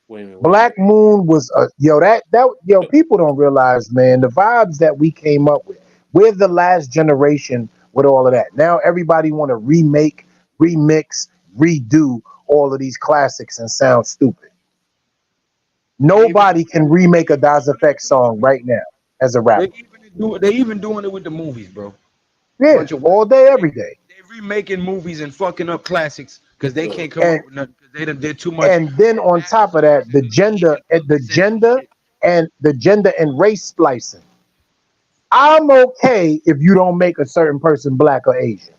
wait a minute, Black Moon was a yo people don't realize, man, the vibes that we came up with. We're the last generation with all of that. Now everybody want to remake, remix, redo all of these classics and sound stupid. They even Nobody can remake a Das Effect song right now as a they rapper. even do they even doing it with the movies, bro. Yeah, bunch of all day, every day. they remaking movies and fucking up classics because they Look, can't come And up with nothing because they done did too much and then on bad top of songs that, and lean and ugly sexual shit. the gender and race splicing. I'm okay if you don't make a certain person black or Asian.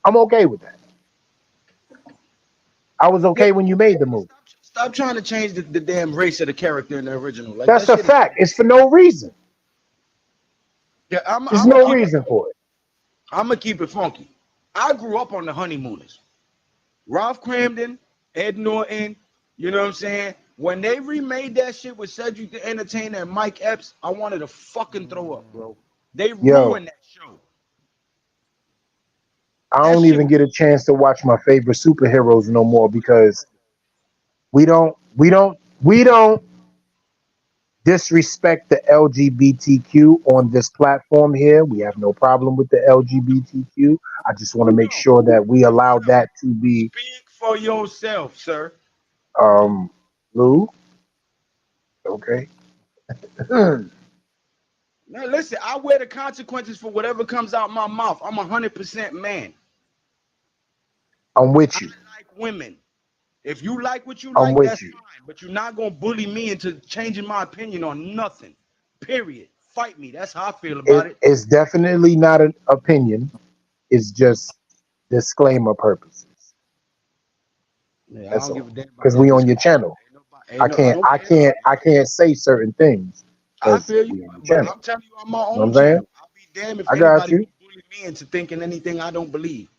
I'm okay with that. I was Yeah, okay when you made the movie. stop trying to change the damn race of the character in the original. Like That's that a shit is. fact. It's for no reason. Yeah, There's I'm gonna no keep it. reason for it. I'm gonna keep it funky. I grew up on the Honeymooners. Ralph Cramden, Ed Norton. You know what I'm saying? When they remade that shit with Cedric the Entertainer and Mike Epps, I wanted to fucking throw up, bro. They Yo, ruined that show. I That don't shit even was get a chance to watch my favorite superheroes no more because we don't disrespect the LGBTQ on this platform here. We have no problem with the LGBTQ. I just want to who make don't? sure that we Who allow don't? that to be Speak for yourself, sir. um Lou. Okay. I'm Now listen, I wear the consequences for whatever comes out my mouth. I'm 100% man. I with you. like women. If you like what you I'm like, with that's you. fine. But you're not gonna bully me into changing my opinion on nothing. Period. Fight me. That's how I feel about it. It's definitely not an opinion. It's just disclaimer purposes. Yeah, I That's don't give a all. damn about Because that we on your disclaimer. channel. Ain't nobody, ain't no, I don't care. I can't say certain things I because feel you, we on your but channel. I'm telling you, I'm my You know what own I'm saying? channel. I'll be damned if I got anybody you. gonna bully me into thinking anything I don't believe.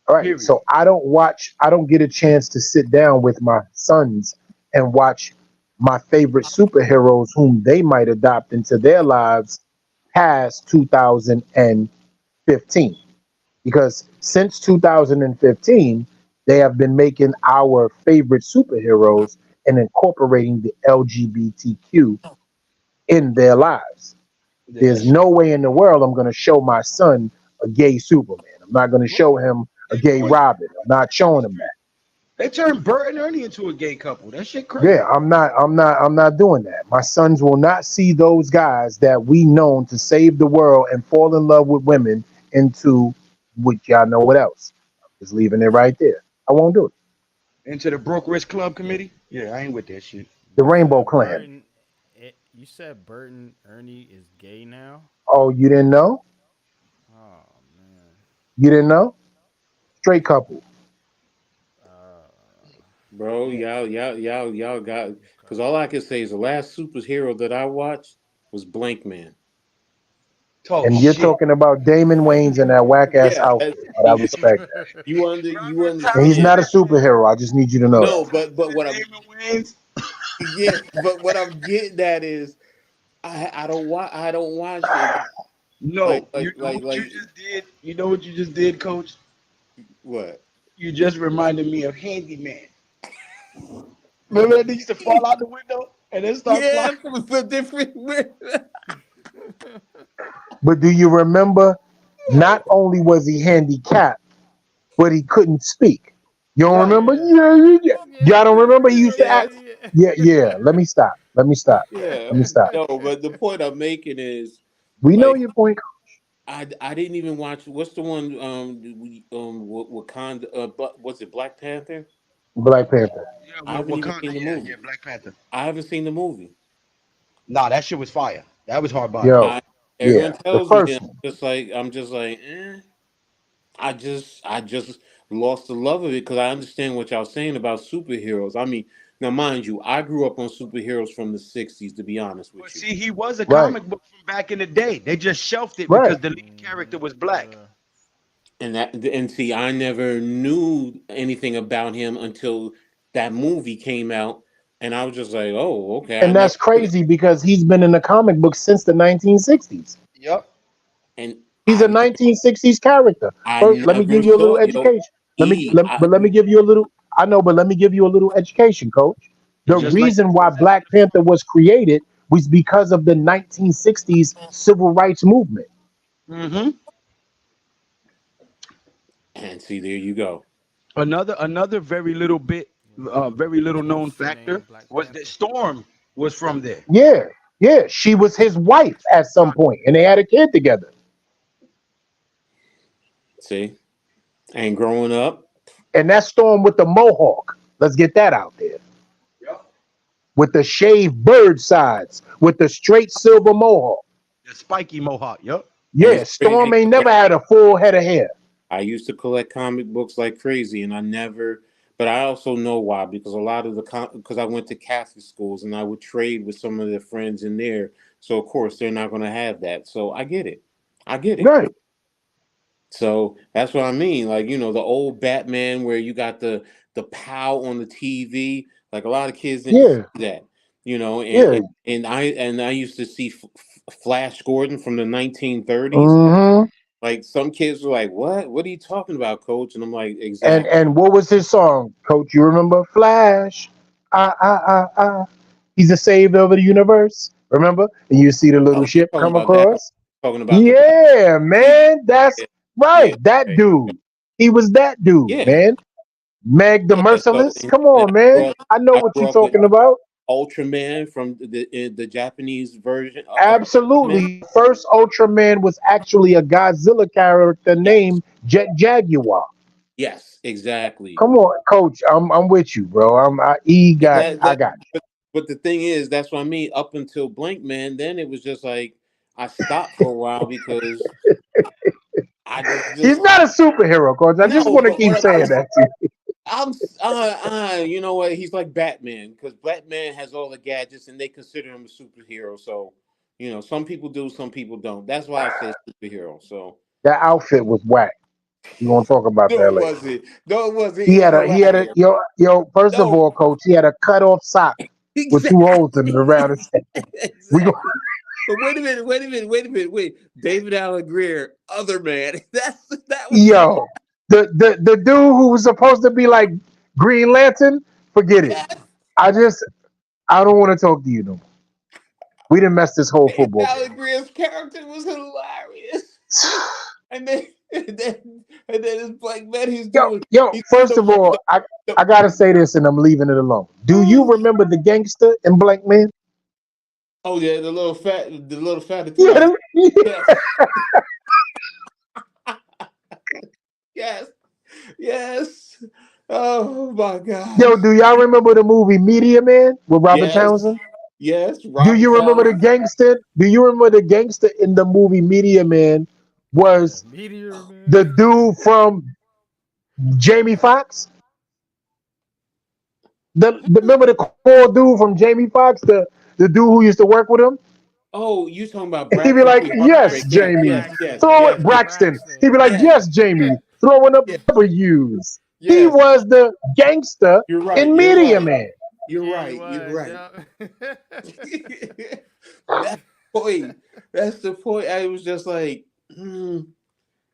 All right. Period. So I don't get a chance to sit down with my sons and watch my favorite superheroes whom they might adopt into their lives past 2015. Because since 2015, they have been making our favorite superheroes and incorporating the LGBTQ in their lives. Yeah, that There's shit. no way in the world I'm going to show my son a gay Superman. I'm not going to Well, show him a they gay do it. Robin. I'm not showing him that. They turned Bert and Ernie into a gay couple. That shit Yeah, crazy. I'm not doing that. My sons will not see those guys that we known to save the world and fall in love with women into which y'all know what else. Just leaving it right there. I won't do it. Into the Broke Rich Club committee? Yeah, I ain't with that shit. The You Rainbow said Clan. Burton. You said Burton Ernie is gay now. Oh, you didn't know? Oh man. You didn't know? Straight couple. bro, Yeah. y'all got because Okay. all I can say is the last superhero that I watched was Blank Man. Talk And you're shit. talking about Damon Wayans in that whack ass Yeah, outfit. But I respect that. you And he's understand? not a superhero. I just need you to know that. No, but what I'm Damon Wayans. yeah, but what I'm getting at is I don't watch it No, like you like know like what you like just did? You know what you just did, coach? what? You just reminded me of Handyman. Remember that they used to fall out the window and then start flying? Yeah, for different. But do you remember? Not only was he handicapped, but he couldn't speak. You don't Right. remember? Yeah. Yeah, yeah, yeah. Y'all don't remember? He used to Yes, act. Yeah. Yeah, yeah. Let me stop. Let me stop. yeah. Let me stop. No, but the point I'm making is We know like your point. I didn't even watch. What's the one? Wakanda. What's it? Black Panther. Black Panther. Yeah, I with haven't even Wakanda. seen the Yeah, yeah, movie. Black Panther. I haven't seen the movie. Nah, that shit was fire. That was hard body. Yo, I yeah. Everyone The tells me, and first one. I'm just like, I just lost the love of it because I understand what y'all saying about superheroes. I mean, now mind you, I grew up on superheroes from the '60s. To be honest But with you, see, he was a Right. comic book from back in the day. They just shelved it Right. because the lead character was black. Yeah. and see, I never knew anything about him until that movie came out, and I was just like, oh, okay, I And never that's crazy because he's been in the comic book since the 1960s. Yep. and He's a 1960s character. I First, let me never give you a little saw education. E. Let me give you a little. I know, but let me give you a little education, Coach. The Just like reason why Black Panther was created was because of the 1960s civil rights movement. mm-hmm. And see, there you go. Another very little bit, very little known What's the factor name? Black was that Panther. Storm was from there. Yeah, yeah. She was his wife at some point, and they had a kid together. See, and growing up, And that Storm with the mohawk. Let's get that out there. Yep. With the shaved bird sides, with the straight silver mohawk. The spiky mohawk. Yep. and Yeah, it's crazy. Storm ain't never had a full head of hair. I used to collect comic books like crazy, and I never. But I also know why, because a lot of because I went to Catholic schools and I would trade with some of their friends in there. So of course they're not going to have that. So I get it. I get it. Right. So that's what I mean. Like, the old Batman where you got the POW on the TV. Like a lot of kids didn't see Yeah. that. Yeah. And I used to see Flash Gordon from the 1930s. Mm-hmm. Like some kids were like, "What? What are you talking about, Coach?" And I'm like, And "Exactly." and what was his song, Coach? You remember Flash? Ah. He's the savior of the universe. Remember? And you see the little Oh, you're ship talking come about that. across. Talking about the Black. Yeah, man. That's Yeah, yeah, right. That okay. dude. He was that dude, Yeah, man. Meg the yeah. So Merciless. and Come I on, man. grew up, I know I what grew you're up with talking about. Ultraman from the Japanese version of Ultraman. Absolutely. First Ultraman was actually a Godzilla character Yes, named Jet Jaguar. yes, exactly. Come on, Coach. I'm with you, bro. And that I that got but the thing is, that's what I mean. Up until Blink, man, then it was just like I stopped for a while because I just you. He's just not a superhero, Coach. I just no. want to But keep what saying that to you. you know what? He's like Batman because Batman has all the gadgets and they consider him a superhero. So, some people do, some people don't. That's why I say superhero. So, That outfit was whack. We're gonna talk about no, that it later. wasn't. No, it wasn't. He had no He had a hair. yo. First of No, all, Coach, he had a cut off sock with two exactly. holes in it around his head. We go, Exactly. But wait a minute, wait. David Allen Greer, other man. That was the yo, the dude who was supposed to be like Green Lantern. Forget it. yes. I don't want to talk to you no more. We didn't mess this whole David football Allen game. Greer's character was hilarious. And then and then it's like, man, Yo. he's doing First of all, I gotta say this, and I'm leaving it alone. Do you remember the gangster in Blank Man? oh yeah, the little fat Yeah. Italian. Yes, yes, yes. Oh my Yo, gosh. do y'all remember the movie Media Man with Robert Yes, Townsend? yes. Do Robert you remember the Townsend. gangster? Do you remember the gangster in the movie Media Man Yeah, was Meteor the Man. dude from Jamie Foxx? Remember the core dude from Jamie Foxx, the dude who used to work with him? Oh, you talking about He'd be Braxton like, P. "Yes, Heartbreak Kid? Braxton, Jamie, Yes, yes, Braxton, throw it, yes, yes, Braxton." Braxton. He'd be like, yes, "Yes, Jamie, throwing up yes, W's." He yes. was the gangster You're right. in You're Media right. Man. You're Yeah, he right. You're was. right. Yeah. That's the point. That's the point. I was just like, and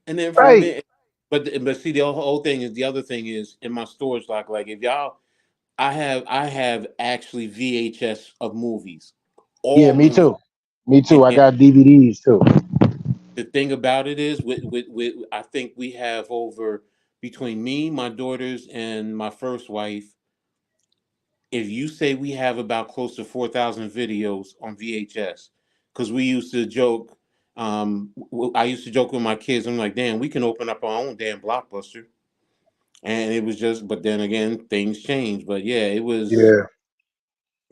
then from Right? there, but see, the whole thing is the other thing is in my storage like if y'all, I have actually VHS of movies, Yeah, all me movies, too. Me and, too. I and got DVDs too. the thing about it is, with I think we have over between me, my daughters, and my first wife. If you say we have about close to 4,000 videos on VHS, because we used to joke, I used to joke with my kids. I'm like, damn, we can open up our own damn Blockbuster, and it was just. But then again, things change. But yeah, it was. Yeah.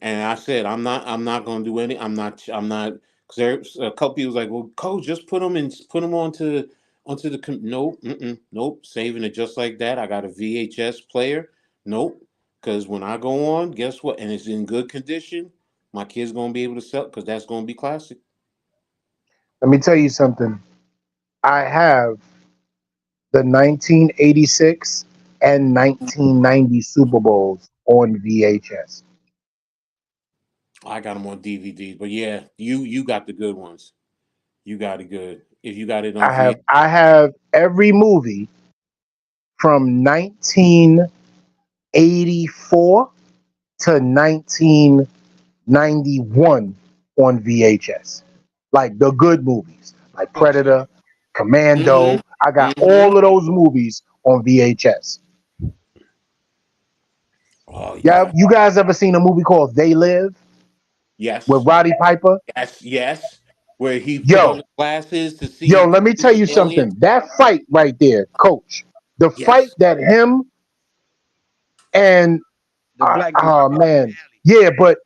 And I said, I'm not going to do any. I'm not. Because there's a couple people was like, well, coach, just put them onto the. Nope, nope, saving it just like that. I got a VHS player. Nope, because when I go on, guess what? And it's in good condition. My kid's going to be able to sell because that's going to be classic. Let me tell you something. I have the 1986 and 1990 Super Bowls on VHS. I got them on DVDs, but yeah, you got the good ones. You got it good. If you got it on VHS, I have every movie from 1984 to 1991 on VHS. Like the good movies, like okay. Predator, Commando. I got Mm-hmm. all of those movies on VHS. Oh Yeah, yeah. you guys ever seen a movie called They Live Yes. with Roddy Piper? Yes. Yes. where he put on Yo, the glasses to yo, see let me tell the you aliens. something. That fight right there, coach, the fight Yes. that him and The black dude. oh man, yeah, but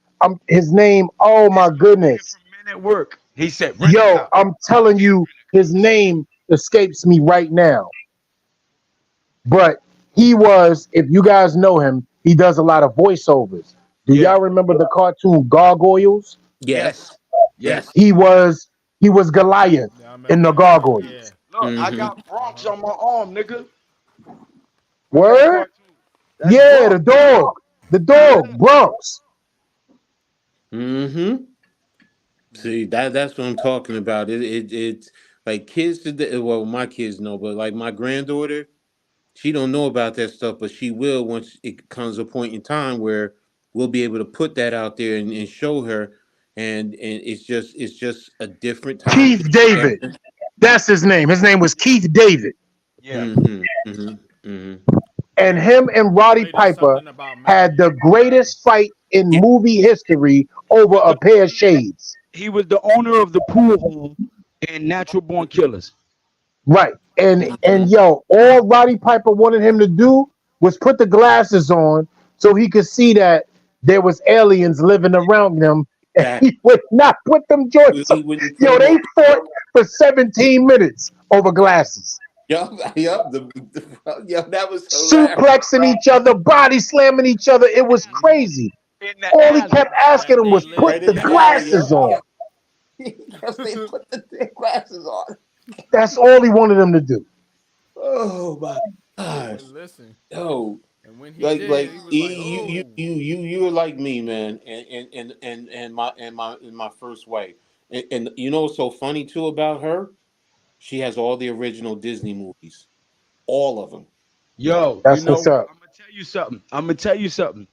his name. Oh my goodness, From Men at Work. He said, "Rent it yo, out." I'm telling you, his name escapes me right now. But he was, if you guys know him, he does a lot of voiceovers. Do Yeah. y'all remember the cartoon Gargoyles? Yes. Yes. Yes. Yes. He was Goliath Yeah, I in the remember that. Yeah. Gargoyles. Look, I Mm-hmm. got Bronx on my arm, nigga. From that Word? cartoon. That's Yeah, Bronx. the dog, Bronx. Mm-hmm. See, that's what I'm talking about. It's like kids today. Well, my kids know, but like my granddaughter, she don't know about that stuff, but she will once it comes a point in time where we'll be able to put that out there and show her. And it's just a different time. Keith David. That's his name. His name was Keith David. Yeah. Mm-hmm. Mm-hmm. Mm-hmm. And him and The Roddy lady Piper something about had Mary. the greatest fight in Yeah. movie history He over was a the pair of owner. shades. He was the owner of the pool hall in Natural Born Killers. Right. And Mm-hmm. yo, all Roddy Piper wanted him to do was put the glasses on so he could see that there was aliens living around him. And That he would not put them joints on. he wouldn't put Yo, them they on. fought for 17 minutes over glasses, Yup. Yup. Yo, that was hilarious. suplexing each other, body slamming each other. It was crazy. In the All he alley. kept asking That him they was put Right lived in the the next alley. to. glasses Yup. on. Yup. Yes, they put the glasses on. That's all he wanted him to do. Oh my gosh. And listen, Yo, and when he like did, he was like, you "Oh, you're like me, man, and my first wife, and you know what's so funny too about her? She has all the original Disney movies, all of them. Yo, you That's know what's what? up. I'm gonna tell you something. I'm gonna tell you something.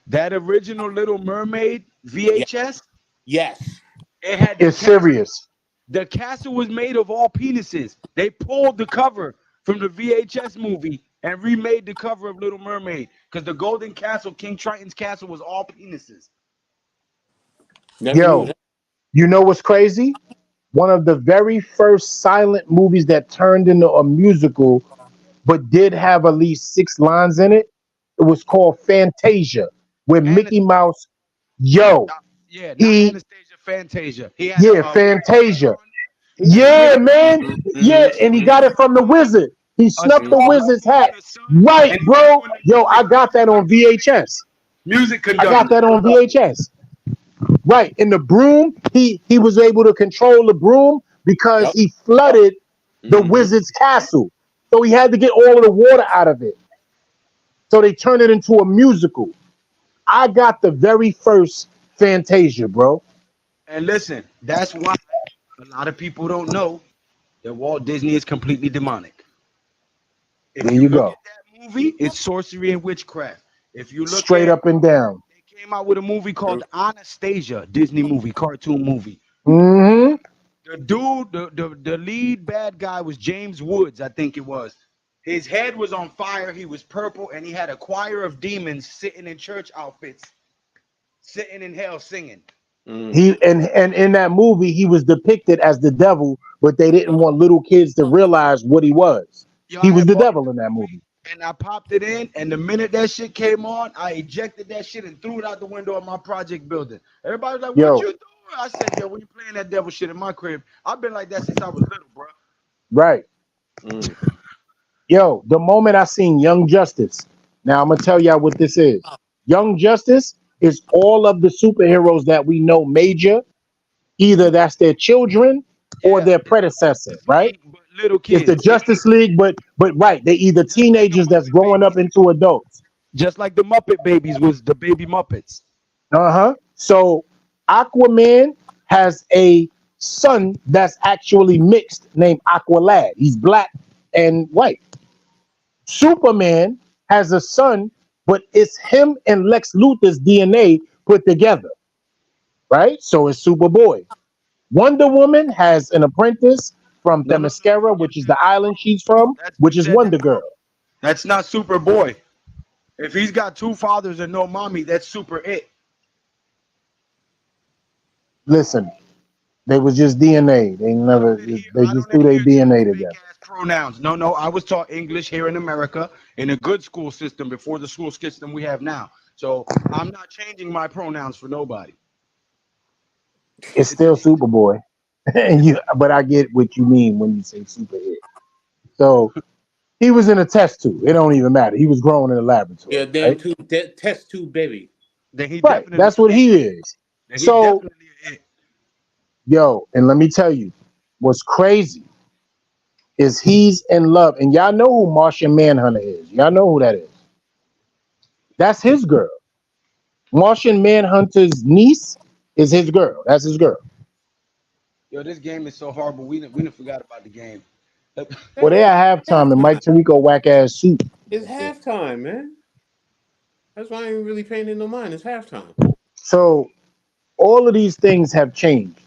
That original Little Mermaid Yeah. VHS, Yes. it had the It's castle. serious. The castle was made of all penises. They pulled the cover from the VHS movie and remade the cover of Little Mermaid because the Golden Castle, King Triton's castle, was all penises. Never knew Yo, that. you know what's crazy? One of the very first silent movies that turned into a musical, but did have at least 6 lines in it. It was called Fantasia, where Mickey Anastasia, Mouse, yo, yeah, not he, Anastasia, Fantasia. He had yeah, a wizard Fantasia. on. He had a Yeah, wizard on. man. Yeah, and he Mm-hmm. got it from the wizard. He snuffed the Snuff wizard's hat. on the sun, Right, and he was bro. doing the Yo, music, I got that on VHS. music I got conductor. that on VHS. Right. In the broom, he was able to control the broom because Yep. he flooded the Mm-hmm. wizard's castle. So he had to get all of the water out of it. So they turned it into a musical. I got the very first Fantasia, bro. And listen, that's why a lot of people don't know that Walt Disney is completely demonic. If There you you look go. at that movie, it's sorcery and witchcraft. If you look Straight at, up and down. they came out with a movie called Anastasia, Disney movie, cartoon movie. Hmm. The dude, the lead bad guy was James Woods, I think it was. His head was on fire. He was purple, and he had a choir of demons sitting in church outfits, sitting in hell singing. Mm. And in that movie, he was depicted as the devil, but they didn't want little kids to realize what he was. Yo, He I was had the bought devil in that movie. and I popped it in, and the minute that shit came on, I ejected that shit and threw it out the window of my project building. Everybody was like, "What Yo, you doing?" I said, "Yo, when you playing that devil shit in my crib, I've been like that since I was little, bro." right. Mm. Yo, the moment I seen Young Justice, now I'm gonna tell y'all what this is. Young Justice is all of the superheroes that we know major. Either that's their children or Yeah, their it's predecessor, Justice right? League, but little It's the kids, Justice League, but right, they either just like the teenagers that's Muppet growing up Babies. into adults. Just like the Muppet Babies was the baby Muppets. Uh-huh. So Aquaman has a son that's actually mixed named Aqualad. He's black and white. Superman has a son, but it's him and Lex Luthor's DNA put together, right? So it's Superboy. Wonder Woman has an apprentice from No, no, no, Themyscira, you which is said the that island wrong. she's from, You which is said that Wonder Girl. wrong. That's not Superboy. If he's got two fathers and no mommy, that's Super It. Listen, They was just DNA. They never. They I just don't threw their adhere to DNA these fake together. ass pronouns. No, I was taught English here in America in a good school system before the school system we have now. So I'm not changing my pronouns for nobody. It's It's still Superboy, and you. But I get what you mean when you say super hit. So he was in a test tube. It don't even matter. He was growing in a Yeah, laboratory, damn right? test tube baby. then he Right. definitely That's what he is. then he So definitely it. yo, and let me tell you, what's crazy is he's in love, and y'all know who Martian Manhunter is. Y'all know who that is. That's his girl. Martian Manhunter's niece is his girl. That's his girl. Yo, this game is so horrible. We didn't forgot about the game. Well, they at halftime, and Mike Tirico whack ass suit. It's halftime, man. That's why I ain't really paying it no mind. It's halftime. So all of these things have changed,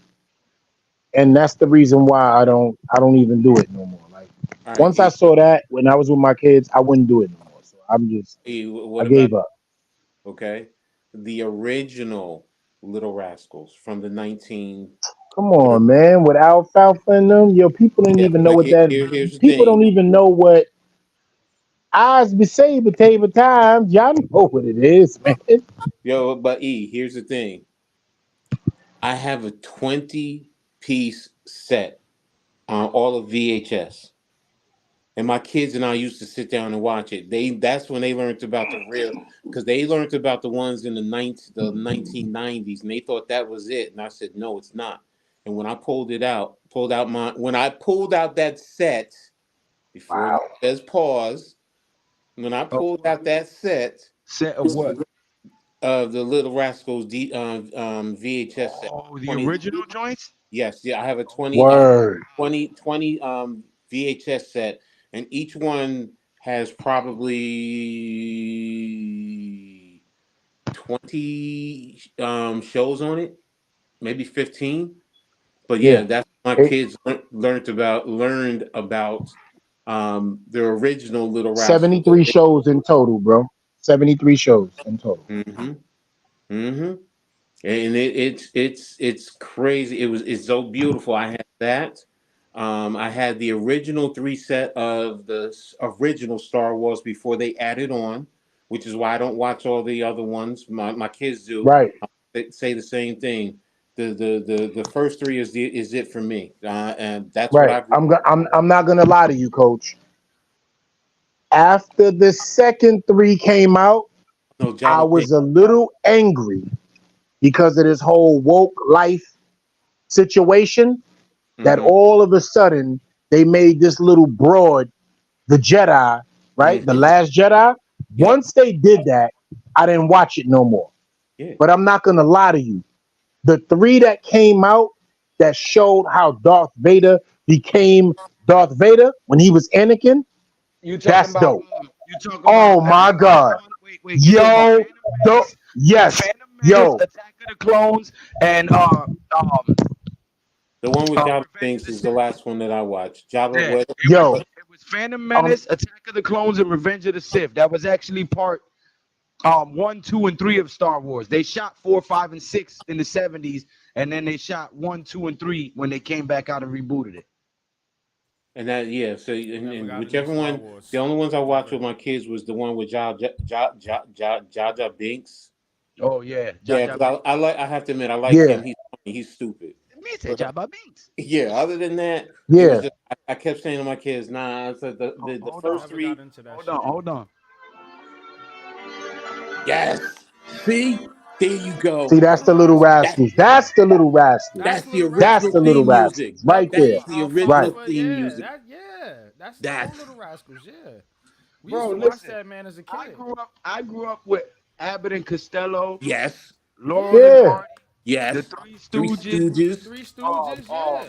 and that's the reason why I don't even do it no more. Like All right, once I saw that when I was with my kids, I wouldn't do it no more. So I what about, gave up. okay, the original Little Rascals from the 19. Come on, man. With alfalfa in them, yo, people don't Yeah, even know but what that. here's the People thing. don't even know what Eyes be saved table times. Y'all know what it is, man. Yo, but here's the thing. I have a 20-piece set on all of VHS. And my kids and I used to sit down and watch it. That's when they learned about the real, because they learned about the ones in the 1990s, and they thought that was it. And I said, no, it's not. And when I when I pulled out that set, before Wow. it says pause, when I Oh, pulled out that set set of what? of the Little Rascals VHS set, Oh, the 20, original joints? yes, yeah, I have a 20 Word. 20 VHS set, and each one has probably 20 shows on it, maybe 15. But yeah, Yeah. that's my It, kids learned about the original Little Rascals. 73 shows in total, bro. 73 shows in total. Mm-hmm. Mm-hmm. And it's crazy. It's so beautiful. I had that. I had the original three set of original Star Wars before they added on, which is why I don't watch all the other ones. My kids do. Right. They say the same thing. The first three is it for me, and that's what Right. I grew. I'm not gonna lie to you, coach. After the second three came out, No, I Jabba Pink. was a little angry because of this whole woke life situation that Mm-hmm. all of a sudden they made this little broad the Jedi, right? The Mm-hmm. Last Jedi. Yep. Once they did that, I didn't watch it no more. Yeah. But I'm not gonna lie to you. The three that came out that showed how Darth Vader became Darth Vader when he was Anakin, You talking that's about dope. you talking about Oh my Which god. one? Wait, you talking about Yo, yes. Phantom Menace, Yo, Attack of the Clones, and The one with Jabba Revenge of Binks the is the Sith? last one that I watched. Jabba, Yeah, what? yo, it was Phantom um, Menace, Attack of the Clones, and Revenge of the Sith. That was actually part 1, 2, and 3 of Star Wars. They shot 4, 5, and 6 in the 70s, and then they shot 1, 2, and 3 when they came back out and rebooted it. And that, yeah. So Never and got into whichever Star one, the Wars. only ones I watched Never. with my kids was the one with Jar Jar Binks. Oh yeah, Jar Yeah, Jar because Binks. I have to admit I like yeah, him. He's funny. He's stupid. Me said But Jar Jar Binks. yeah, other than that, it was yeah. just I kept saying to my kids, nah. I said the Hold on, first Never got three, into that hold on, shit. hold on. yes. See, there you See, go. that's the little That rascals. That's the little rascals. That's that's the Little That's original the Rascals. little theme music. rascals. Right there. That's the Right. original Alfalfa, theme yeah, music. that's the That's old Little Rascals, yeah. We used Bro, to watch listen. that man as a kid. I grew up with Abbott and Costello, yes, Laurel and Yeah. Hardy, the yes. Three Three Stooges. The Stooges. Three Um, Stooges, um, yeah.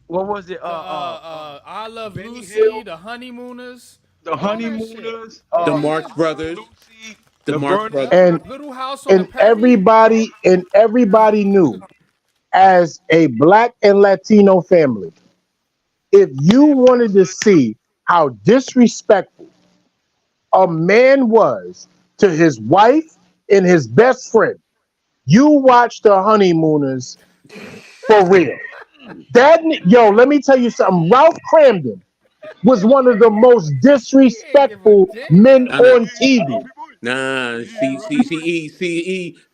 what was it? I Love Benny Lucy, Hill, the Honeymooners, the all that shit. Honeymooners, The Yeah, Marx Little Brothers. Lucy, The the Marx Burnett Brothers. And Brothers. Little House on the and Prairie. everybody knew as a black and Latino family, if you wanted to see how disrespectful a man was to his wife and his best friend, you watch the honeymooners For real. Yo, let me tell you something. Ralph Cramden was one of the most He ain't give a disrespectful men I know. on TV. Nah,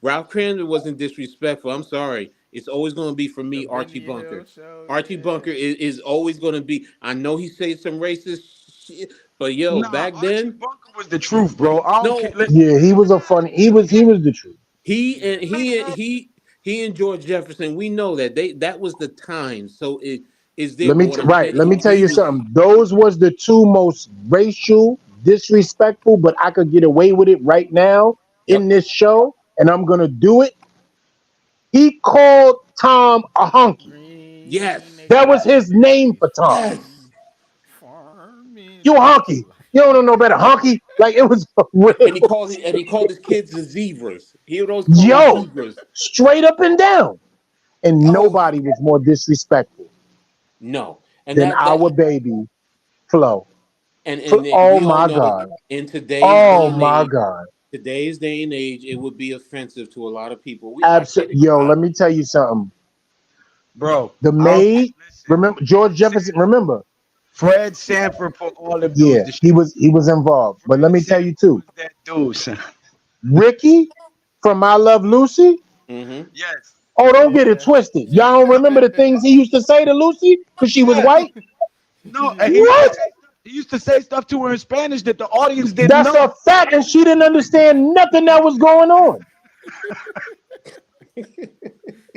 Ralph Cramden wasn't disrespectful. I'm sorry. It's always going to be for The me, Archie Benny Hill Bunker. show, Archie yeah. Bunker is always going to be. I know he says some racist shit, but yo, Nah, back Archie then, Bunker was the truth, bro. I don't care. no, Listen, Yeah, he was a funny. He was the truth. he and George Jefferson. We know that was the time. So it is there. But what I'm Right. saying, Let me tell he you was something. Those was the two most racial, disrespectful, but I could get away with it right now in yep. this show, and I'm gonna do it. He called Tom a honky. Green Yes, That was his name acres, for Tom. yes. farming, You farming. a honky. You don't know no better, honky. Like it was real. And he called his kids the zebras. He would always call them Yo, zebras. straight up and down. And Oh nobody was more disrespectful no, and than that our baby Flo. and Oh we all my know God. in today's Oh day and my age, God. it would be offensive to a lot of people. I get Absolutely. it. Yo, let me tell you something. bro. The I don't maid, listen. remember George Jefferson, remember? Fred Sanford for all of those. Yeah, he was involved. But let Fred me tell you Sanford too, was that dude, son. Ricky from I Love Lucy. Hmm. Yes. Oh, don't get it Yeah. twisted. Y'all don't remember the things he used to say to Lucy because she was Yes. white? No, and What? he used to say stuff to her in Spanish that the audience didn't That's know. a fact, and she didn't understand nothing that was going on.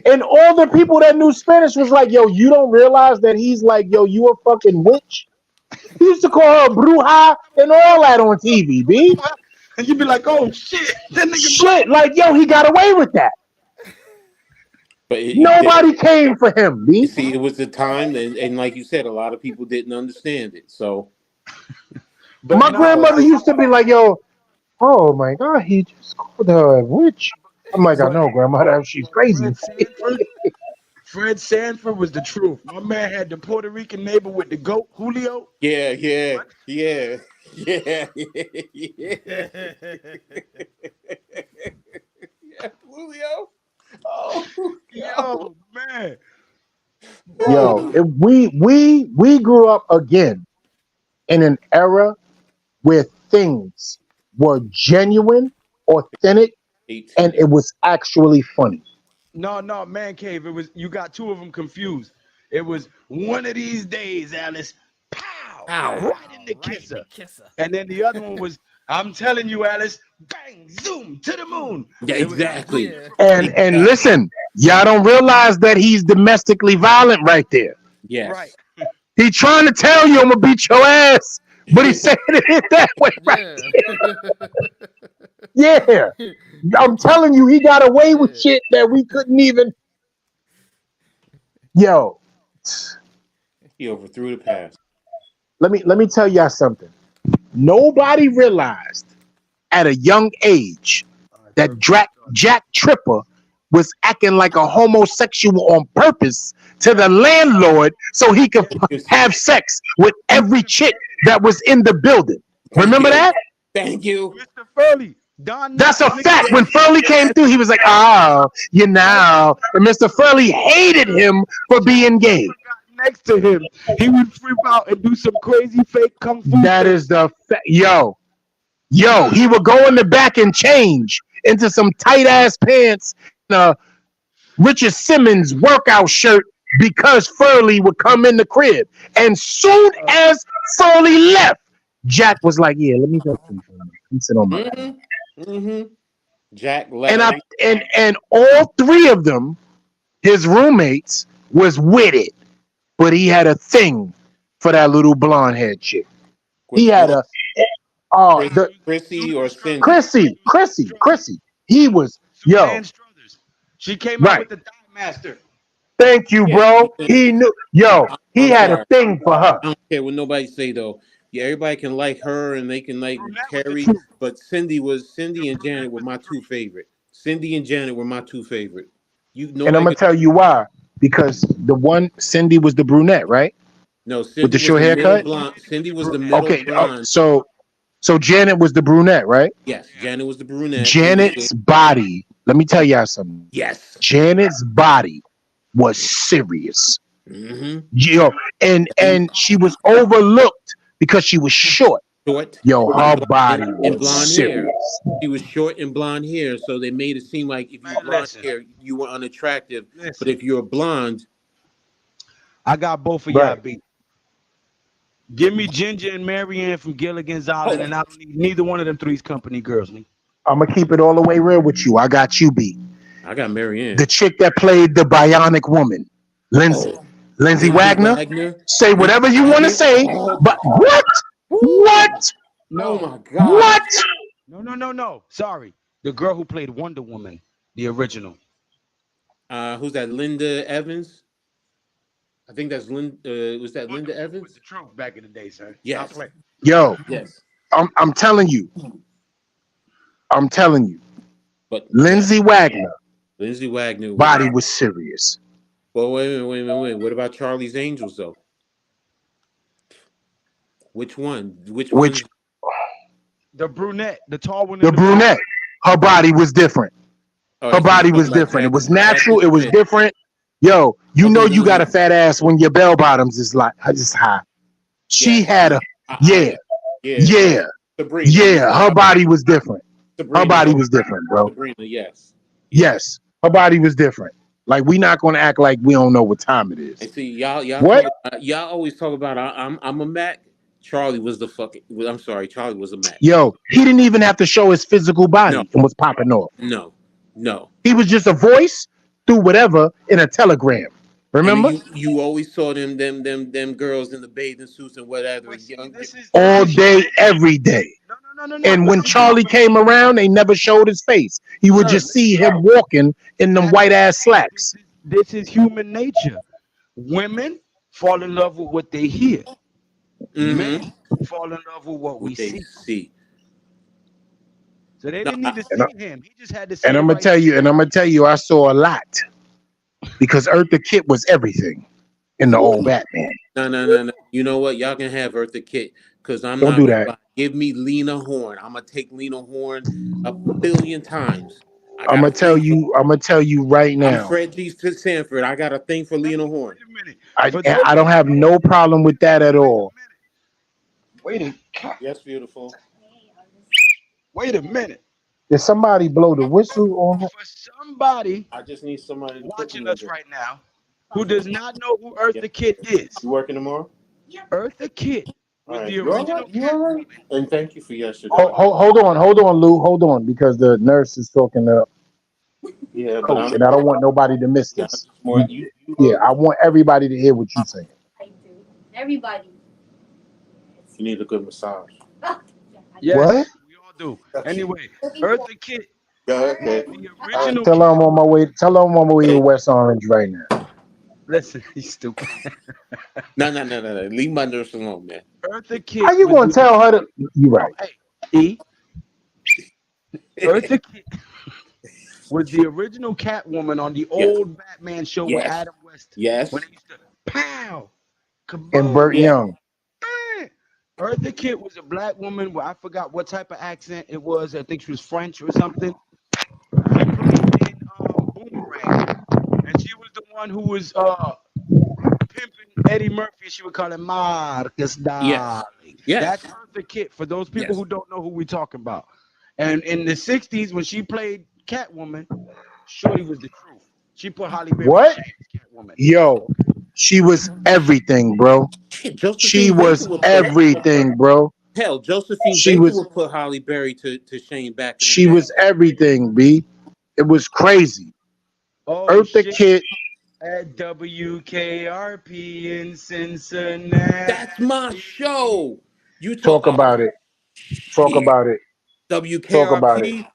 And all the people that knew Spanish was like, yo, you don't realize that he's like, yo, you a fucking witch? He used to call her bruja and all that on TV, B. And you'd be like, oh shit, that nigga black. Shit, like, yo, he got away with that. But Nobody came for him, you B. see, it was the time, and like you said, a lot of people didn't understand it. So But My no, grandmother used to be like, yo, oh my God, he just called her a witch. I'm like, I but, know, grandma, she's crazy. Fred Sanford was the truth. My man had the Puerto Rican neighbor with the goat, Julio. yeah, yeah, yeah, yeah, yeah. Yeah, Julio. Oh God. Yo, man. Yo, Oh, we grew up again in an era where things were genuine, authentic, eight. and it was actually funny. No, man cave. It was you got two of them confused. It was one of these days, Alice. Pow! Ow. Right in Wow, the right in the kisser. kisser. And then the other one was, I'm telling you, Alice, bang, zoom to the moon. Yeah, It was exactly. Yeah. And Exactly. listen, y'all don't realize that he's domestically violent right there. right. Yes. He trying to tell you I'm gonna beat your ass, but he's saying it that way, right? Yeah. Yeah. I'm telling you, he got away with Yeah. shit that we couldn't even. Yo, He overthrew the pass. let me tell y'all something. Nobody realized at a young age that Jack Tripper was acting like a homosexual on purpose to the landlord so he could have sex with every chick that was in the building. Thank Remember you. that? Thank you. Mr. Furley, Don That's a Knotts, nigga fact. When Furley came through, he was like, oh, you know. And Mr. Furley hated him for being gay. next to him. He would flip out and do some crazy fake kung fu That stuff. is the yo, he would go in the back and change into some tight ass pants, Richard Simmons workout shirt because Furley would come in the crib. And soon as Furley left, Jack was like, yeah, let me go to him. Sit on my lap. Mm-hmm. Mm-hmm. Jack And I Larry. and all three of them, his roommates, was with it. But he had a thing for that little blonde head chick. He Which had one? the Chrissy or Cindy? Chrissy. He was, yo, Suzanne Struthers. She came out right. with the Thigh Master. Thank you, Yeah. bro. He knew, yo, he I'm had a sorry. thing for her. I don't care what nobody say though. Yeah, everybody can like her and they can like Brunette was the Carrie, truth. but Cindy and Janet Brunette were was my the two truth. favorite. Cindy and Janet were my two favorite. You And I'm nobody gonna could tell you why. Because the one Cindy was the brunette, right? no. With Cindy the was short the middle haircut. blonde. Cindy was Cindy the was the brunette. middle Okay, blonde. so Janet was the brunette, right? Yes, Janet was the brunette in the Janet's body. Let me tell y'all something. yes. Janet's body was serious. Mm-hmm. Yo, and she was overlooked because she was short. Short Yo, her body and blonde was hair. serious. She was short and blonde hair, so they made it seem like if you Man, blonde hair, you were unattractive. But listen. if you're blonde, I got both of y'all Right. beat. Give me Ginger and Marianne from Gilligan's Island, oh, and I don't need neither one of them three's company girls. Nigga. I'm gonna keep it all the way real with you. I got you beat. I got Marianne. The chick that played the bionic woman, Lindsay Oh, Lindsay Lindsay Wagner. Wagner. Say Lindsay whatever you want to Wagner. say, Oh but my! what? Woo! What? Oh No, my God! What? no. Sorry, the girl who played Wonder Woman, the original. Who's that? Linda Evans. I think that's Linda. Was that Wonder Linda Woman was Evans? the truth back in the day, son. Stop Yes. playing. Yo, Yes. I'm telling you. I'm telling you. But yeah, Lindsay Wagner Lindsay Wagner was. body was serious. Well, wait. What about Charlie's Angels though? Which one? Which Which one's? The brunette, the tall one the in the blue. brunette, her body was different. All Her right, so you body talking was about different. It was Jackie natural. It was Smith. different. Yo, you know Okay, you got a fat ass when your bell bottoms is like just high. She Yes. had a Yeah. yeah. Sabrina. Yeah, her body was different. Sabrina. Her body was different, bro. Sabrina. Yes. Yes, her body was different. Like we not gonna act like we don't know what time it is. And see, y'all What? talk. Y'all always talk about I'm a Mac. Charlie was the fucking. Well, I'm sorry, Charlie was a Mac. Yo, he didn't even have to show his physical body No. and was popping off. No. He was just a voice through whatever in a telegram. Remember? And you always saw them girls in the bathing suits and whatever. Wait, see, Young, All day, every day. No. And but when see, Charlie came around, they never showed his face. You would just see him walking in them white ass slacks. this is human nature. Women fall in love with what they hear. Men fall in love with what we what they see. see. So they No, didn't need to and I- see him. He just had to say. And it I'm gonna right. tell you, I saw a lot because Eartha Kitt was everything in the old Batman. No. You know what? Y'all can have Eartha Kitt because I'm Don't not do gonna that. lie. Give me Lena Horne. I'm gonna take Lena Horne a billion times. I I'm got a gonna thing tell you right I'm now. Fred G. Sanford. I got a thing for Lena Horne. Wait a minute. For those- I don't have no problem with that at all. Wait a Yes, beautiful. wait a minute. Did somebody blow the whistle on her? For somebody I just need somebody to put watching me in us there. right now who does not know who Eartha Kitt is, You working tomorrow? Eartha Kitt was All right. the You all original right? You all right? And thank you for yesterday. Hold on, Lou. Hold on, because the nurse is talking to Yeah, but Coach, and I don't want nobody to miss yeah, this. more. You Yeah, I want everybody to hear what you're saying. I do. Everybody. You need a good massage. Yes, What? we all do. Anyway, Eartha Kitt, Okay. the original. Tell her I'm on my way. Tell her I'm on my way to West Orange right now. Listen, he's stupid. No. Leave my nurse alone, man. Eartha Kitt. How you was gonna the- tell her to? You right. Hey, Eartha Kitt was the original Catwoman on the old Batman show with Yes. Adam West. Yes. When they used to pow, kaboom. And Burt Yeah. Young. Eartha Kitt was a black woman. Well, I forgot what type of accent it was. I think she was French or something. She played in Boomerang, and she was the one who was pimping Eddie Murphy. She would call him Marcus Darling. Yes. That's Eartha Kitt for those people Yes. who don't know who we're talking about. And in the 60s, when she played Catwoman, Shorty was the truth. She put Holly Berry What? to shame as Catwoman. Yo, she was everything, bro. Shit, Josephine She Baker was would put- everything, bro. Hell, Josephine She Baker was- would put Holly Berry to shame back. In the She day. was everything, B. It was crazy. Oh, Eartha shit. Kitt. At WKRP in Cincinnati. That's my show. You Talk about it. Talk Shit. about it. WKRP. Talk about it.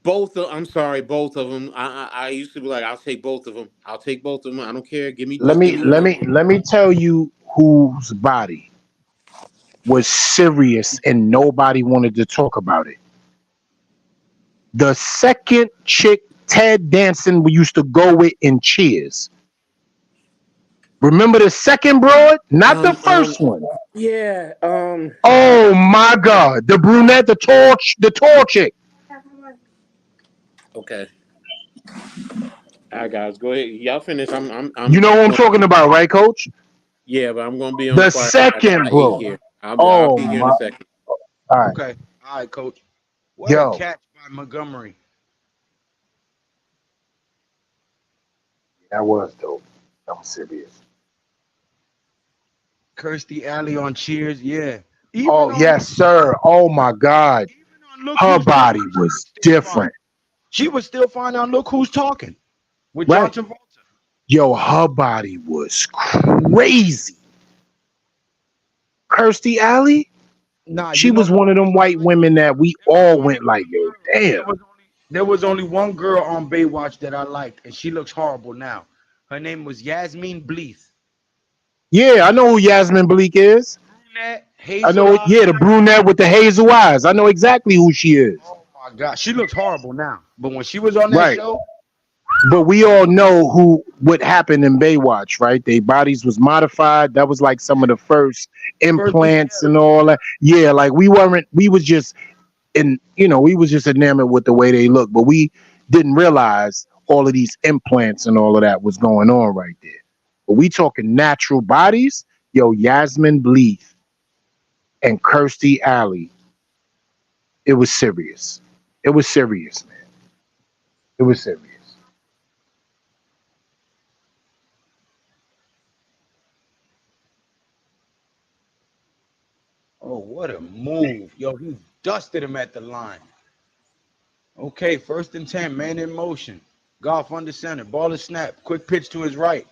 Both of I'm sorry, both of them. I used to be like, I'll take both of them. I'll take both of them. I don't care. Give me. Let me tell you whose body was serious and nobody wanted to talk about it. The second chick Ted Danson we used to go with in Cheers. Remember the second broad? Not the first one. Yeah. Oh my God. The brunette, the tall chick. Okay. All right, guys, go ahead. Y'all finish. You know what I'm talking about, right, Coach? Yeah, but I'm gonna be on The fire. second, I bro. eat here. I'll Oh be here in my. a second. All right, Okay. All right, coach. What a yo, catch by Montgomery. that was dope. I'm serious. Kirstie Alley on Cheers. Yeah. Oh Even on yes, sir. Oh my God, even on Look her Who's body Talking, was still fine. different. She was still fine on Look Who's Talking with Right. John Travolta. Yo, her body was crazy. Kirstie Alley, Nah, she was one of them white women that we there was all only went like, yo, one girl. damn. There was only one girl on Baywatch that I liked, and she looks horrible now. Her name was Yasmin Bleeth. Yeah, I know who Yasmin Bleak is. Brunette, I hazel know, eyes. yeah, the brunette with the hazel eyes. I know exactly who she is. Oh my God, she looks horrible now. But when she was on that Right. show, But we all know what happened in Baywatch, right? Their bodies was modified. That was like some of the first first implants and all that. Yeah, like we was just we was just enamored with the way they look, but we didn't realize all of these implants and all of that was going on right there. But we talking natural bodies, yo, Yasmin Bleeth and Kirstie Alley. It was serious. It was serious, man. It was serious. oh, what a move. Yo, he dusted him at the line. Okay, 1st and 10, man in motion. Golf under center, ball is snapped, quick pitch to his right.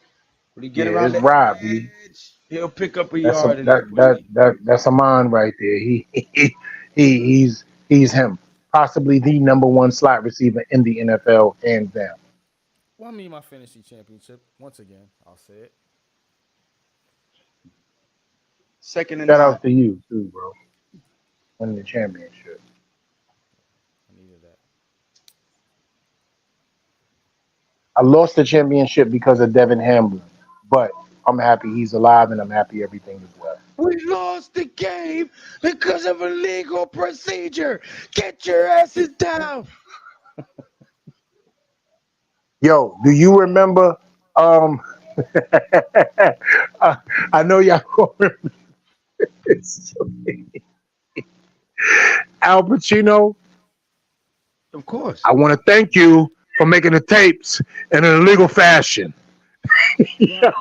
When he get Yeah, around it's the Rob. B. edge, he'll pick up a That's a yard and then push it. that's a man right there. He's him. Possibly the number one slot receiver in the NFL, hands down. Won me my fantasy championship once again. I'll say it. 2nd and Shout 9. out to you too, bro. Winning the championship. I needed that. I lost the championship because of Devin Hamlin, but I'm happy he's alive and I'm happy everything is well. We lost the game because of a legal procedure. Get your asses down. Yo, do you remember? I know y'all remember this. Al Pacino. Of course. I want to thank you for making the tapes in an illegal fashion. No,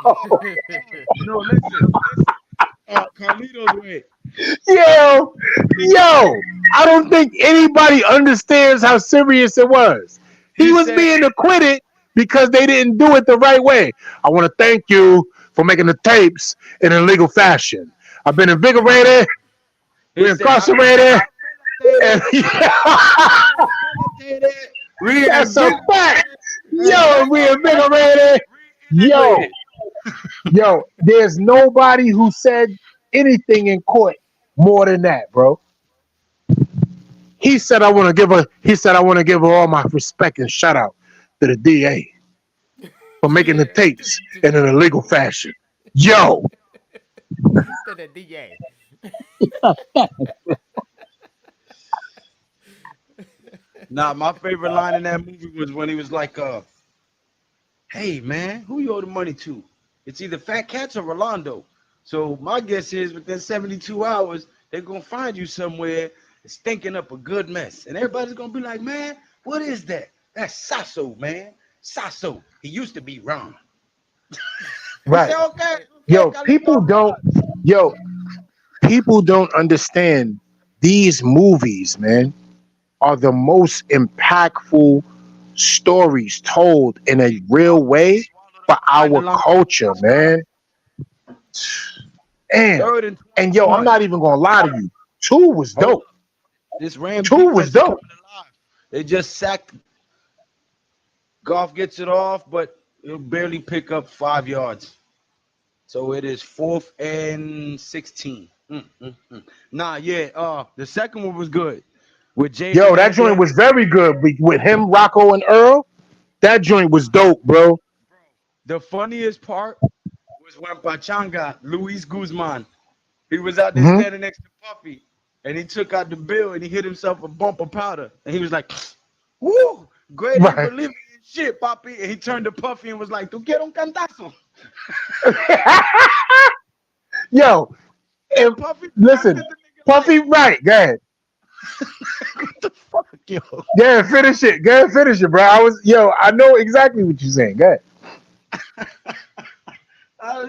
listen. Carlito's way. Yo, I don't think anybody understands how serious it was. He was said- being acquitted because they didn't do it the right way. I want to thank you for making the tapes in an illegal fashion. I've been invigorated, He said, incarcerated, and that's a fact. Yo, reinvigorated. Yo, there's nobody who said anything in court more than that, bro. He said I want to give her all my respect and shout out to the DA for making the tapes in an illegal fashion. Yo, To the DA. Nah, my favorite line in that movie was when he was like, hey man, who you owe the money to? It's either Fat Cats or Rolando. So my guess is within 72 hours, they're gonna find you somewhere stinking up a good mess. And everybody's gonna be like, man, what is that? That's Sasso, man. Sasso. He used to be Ron. right. Say, okay, Yo, Carlito. people don't understand these movies, man, are the most impactful stories told in a real way for our culture, man. And yo, I'm not even gonna lie to you. 2 was dope. This Ram 2 was defense is dope. coming alive. They just sacked. Goff gets it off, but he'll barely pick up 5 yards. So it is 4th and 16. Nah, yeah. The second one was good. With Jay. Yo, that joint was very good with him, Rocco, and Earl. That joint was dope, bro. The funniest part was when Pachanga, Luis Guzman, he was out there standing next to Puffy, and he took out the bill and he hit himself a bump of powder, and he was like, "Woo, great Bolivian shit, Papi. And he turned to Puffy and was like, "Tu quiero un cantazo." Yo, And and Puffy listen, looked at the nigga Puffy, right? Go ahead. like, "What the fuck, yo?" Go ahead, finish it. Go ahead, finish it, bro. I know exactly what you're saying. Go ahead.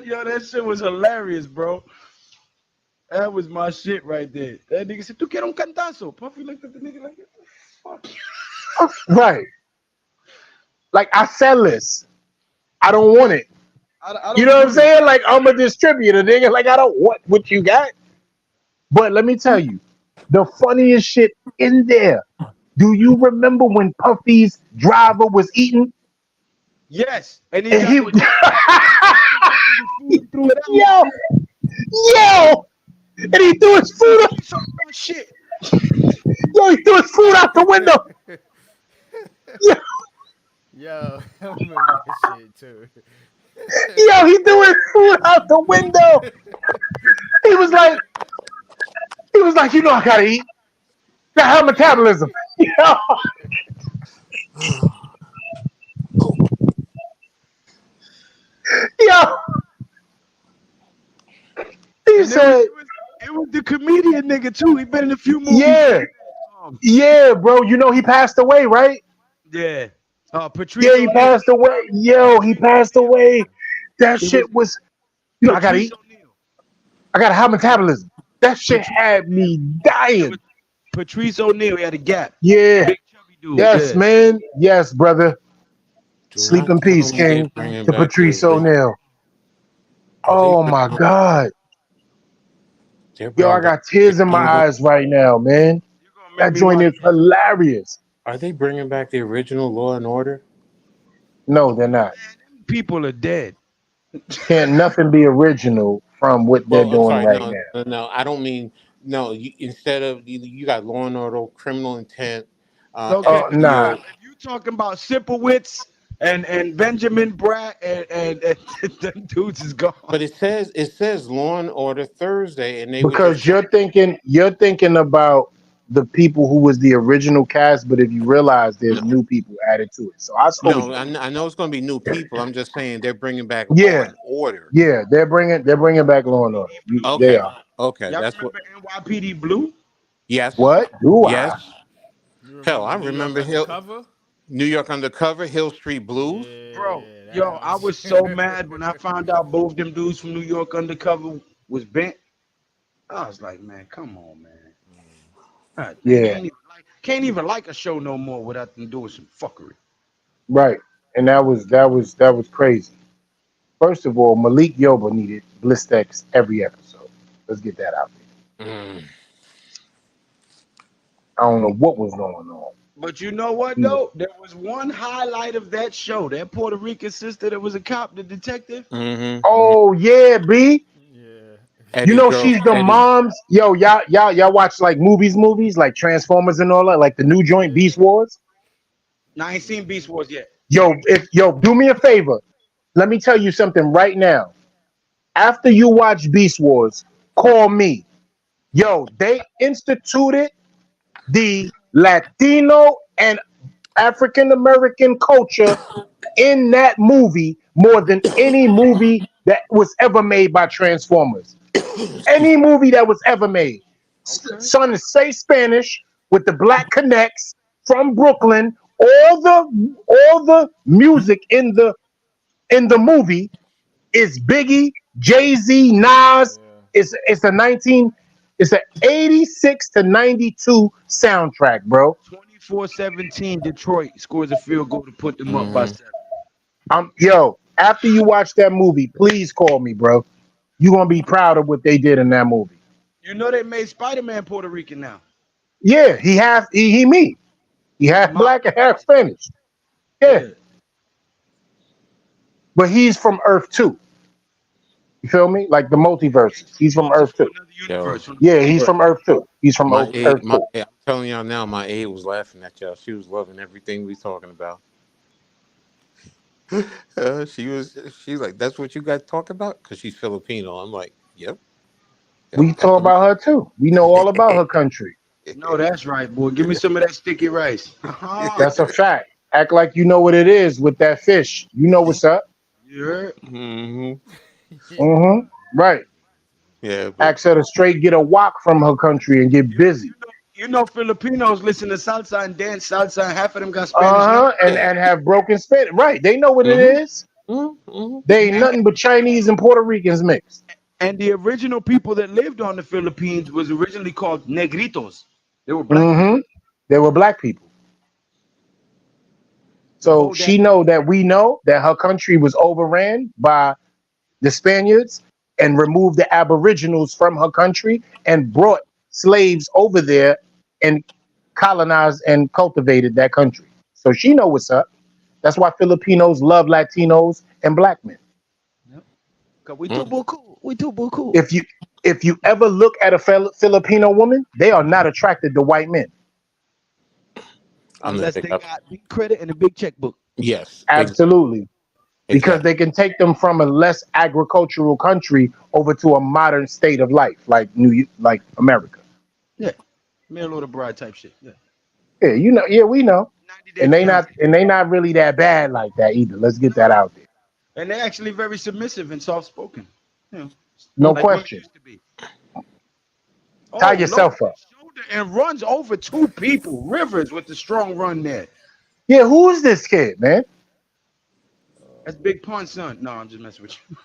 Yo, that shit was hilarious, bro. That was my shit right there. That nigga said, "Tu quiero un cantazo." Puffy looked at the nigga like, "What the fuck?" Right. Like, I sell this. I don't want it. I You don't know what do I'm this. saying? Like, I'm a distributor, nigga. Like, I don't want what you got. But let me tell you, the funniest shit in there. Do you remember when Puffy's driver was eating? Yes, and he And got he, the food and threw it out. yo, and he threw his food, He saw that shit. he threw his food out the window. Yo, Yo, I remember that shit too. he threw his food out the window. He was like, you know, I gotta eat. Got high metabolism. Yo, yo. He And said, it was the comedian nigga too. He been in a few movies. yeah, yeah, bro. You know he passed away, right? Yeah. Patrice Yeah, he O'Neal. passed away. Yo, he passed away. That It was shit was, you know, I gotta Patrice eat. O'Neal. I got a high metabolism. That shit Patrice had O'Neal. me It dying. was Patrice O'Neal. He had a gap. Yeah. Big chubby dude. Yes, Yeah. man. Yes, brother. Do Sleep not in tell peace, me they're King. bringing To back the Patrice original. O'Neal. Are they Oh my God. They're Yo, I bringing back got tears the in my original. eyes right now, man. You gonna make That me joint watch is hilarious. Are they bringing back the original Law and Order? No, they're not. that. People are dead. Can't nothing be original from what they're Well, I'm doing sorry. right No, now. no, no. I don't mean no. Instead of you got Law and Order, Criminal Intent, Okay, Oh, but now nah. FBO. if you talking about Sipowicz and Benjamin Bratt and them dudes is gone. But it says Law and Order Thursday, and they were just Because you're thinking about the people who was the original cast, but if you realize there's no, new people added to it. So I saw what no. you I, did. I know it's going to be new people. I'm just saying they're bringing back Law Yeah, and Order. yeah, they're bringing back Law and Order. They Okay, are. okay. Y'all That's what. remember NYPD Blue? Yes, What do I? yes. You Hell, remember I New York remember Undercover? New York Undercover, Hill Street Blues. Bro, Yeah, yo, that I was. was so mad when I found out both them dudes from New York Undercover was bent. I was like, man, come on, man. God dang, Yeah, can't even like a show no more without them doing some fuckery. right. And that was crazy. First of all, Malik Yoba needed Blistex every episode. Let's get that out there. Mm. I don't know what was going on. But you know what He was- though? There was one highlight of that show. That Puerto Rican sister that was a cop, the detective. Mm-hmm. Oh yeah, B. Yeah. You Eddie know girl, she's the Eddie. mom's. Yo, y'all watch like movies like Transformers and all that, like the new joint Yeah. Beast Wars. Now I ain't seen Beast Wars yet. Yo, do me a favor. Let me tell you something right now. After you watch Beast Wars, call me. Yo, they instituted the Latino and African American culture in that movie more than any movie that was ever made by Transformers. Excuse Any movie that was ever made. Okay. Son is say Spanish with the black connects from Brooklyn. All the music in the movie is Biggie, Jay-Z, Nas. Yeah. It's a 86 to 92 soundtrack, bro. 24-17, Detroit scores a field goal to put them up by me. 7. Yo, after you watch that movie, please call me, bro. You're gonna be proud of what they did in that movie. You know they made Spider-Man Puerto Rican now. Yeah, he me. He half Miles black and half Morales. Spanish. Yeah, Yeah. but he's from Earth 2. You feel me? Like the multiverse. He's from Earth 2. Another Yo, universe. Yeah, he's from Earth 2. He's from my Earth aide, 2. I'm telling y'all now, my aide was laughing at y'all. She was loving everything we talking about. She's like, that's what you guys talk about? Because she's Filipino. I'm like, yep. We That's talk about her too. We know all about her country. No, that's right, boy. Give me some of that sticky rice. That's a fact. Act like you know what it is with that fish. You know what's up. Yeah. Hmm. Mm-hmm. Right. Yeah, but Ask her to straight get a wok from her country and get busy. You know Filipinos listen to salsa and dance salsa, and half of them got Spanish names. Uh-huh. And yeah. have broken Spanish. Right. They know what it Hmm. is. Hmm. They ain't nothing but Chinese and Puerto Ricans mixed. And the original people that lived on the Philippines was originally called negritos. They were black people. Mm-hmm. They were black people. To So hold that. she know that we know that her country was overran by the Spaniards and removed the Aboriginals from her country and brought slaves over there and colonized and cultivated that country. So she know what's up. That's why Filipinos love Latinos and black men. Yep. 'Cause we too buku. We too buku. If you ever look at a Filipino woman, they are not attracted to white men. Unless Unless they they got, got big credit and a big checkbook. yes, Absolutely. Because exactly. they can take them from a less agricultural country over to a modern state of life like like America. Yeah. Mail order bride type shit. Yeah. Yeah, you know, yeah, we know. 90 Day And Fiance. they not really that bad like that either. Let's get that out there. And they're actually very submissive and soft spoken. You know, No like women question. used to be. Tie Oh, low yourself up. shoulder and runs over two people. Rivers with the strong run there. Yeah, who is this kid, man? That's Big Pun's son. No, I'm just messing with you.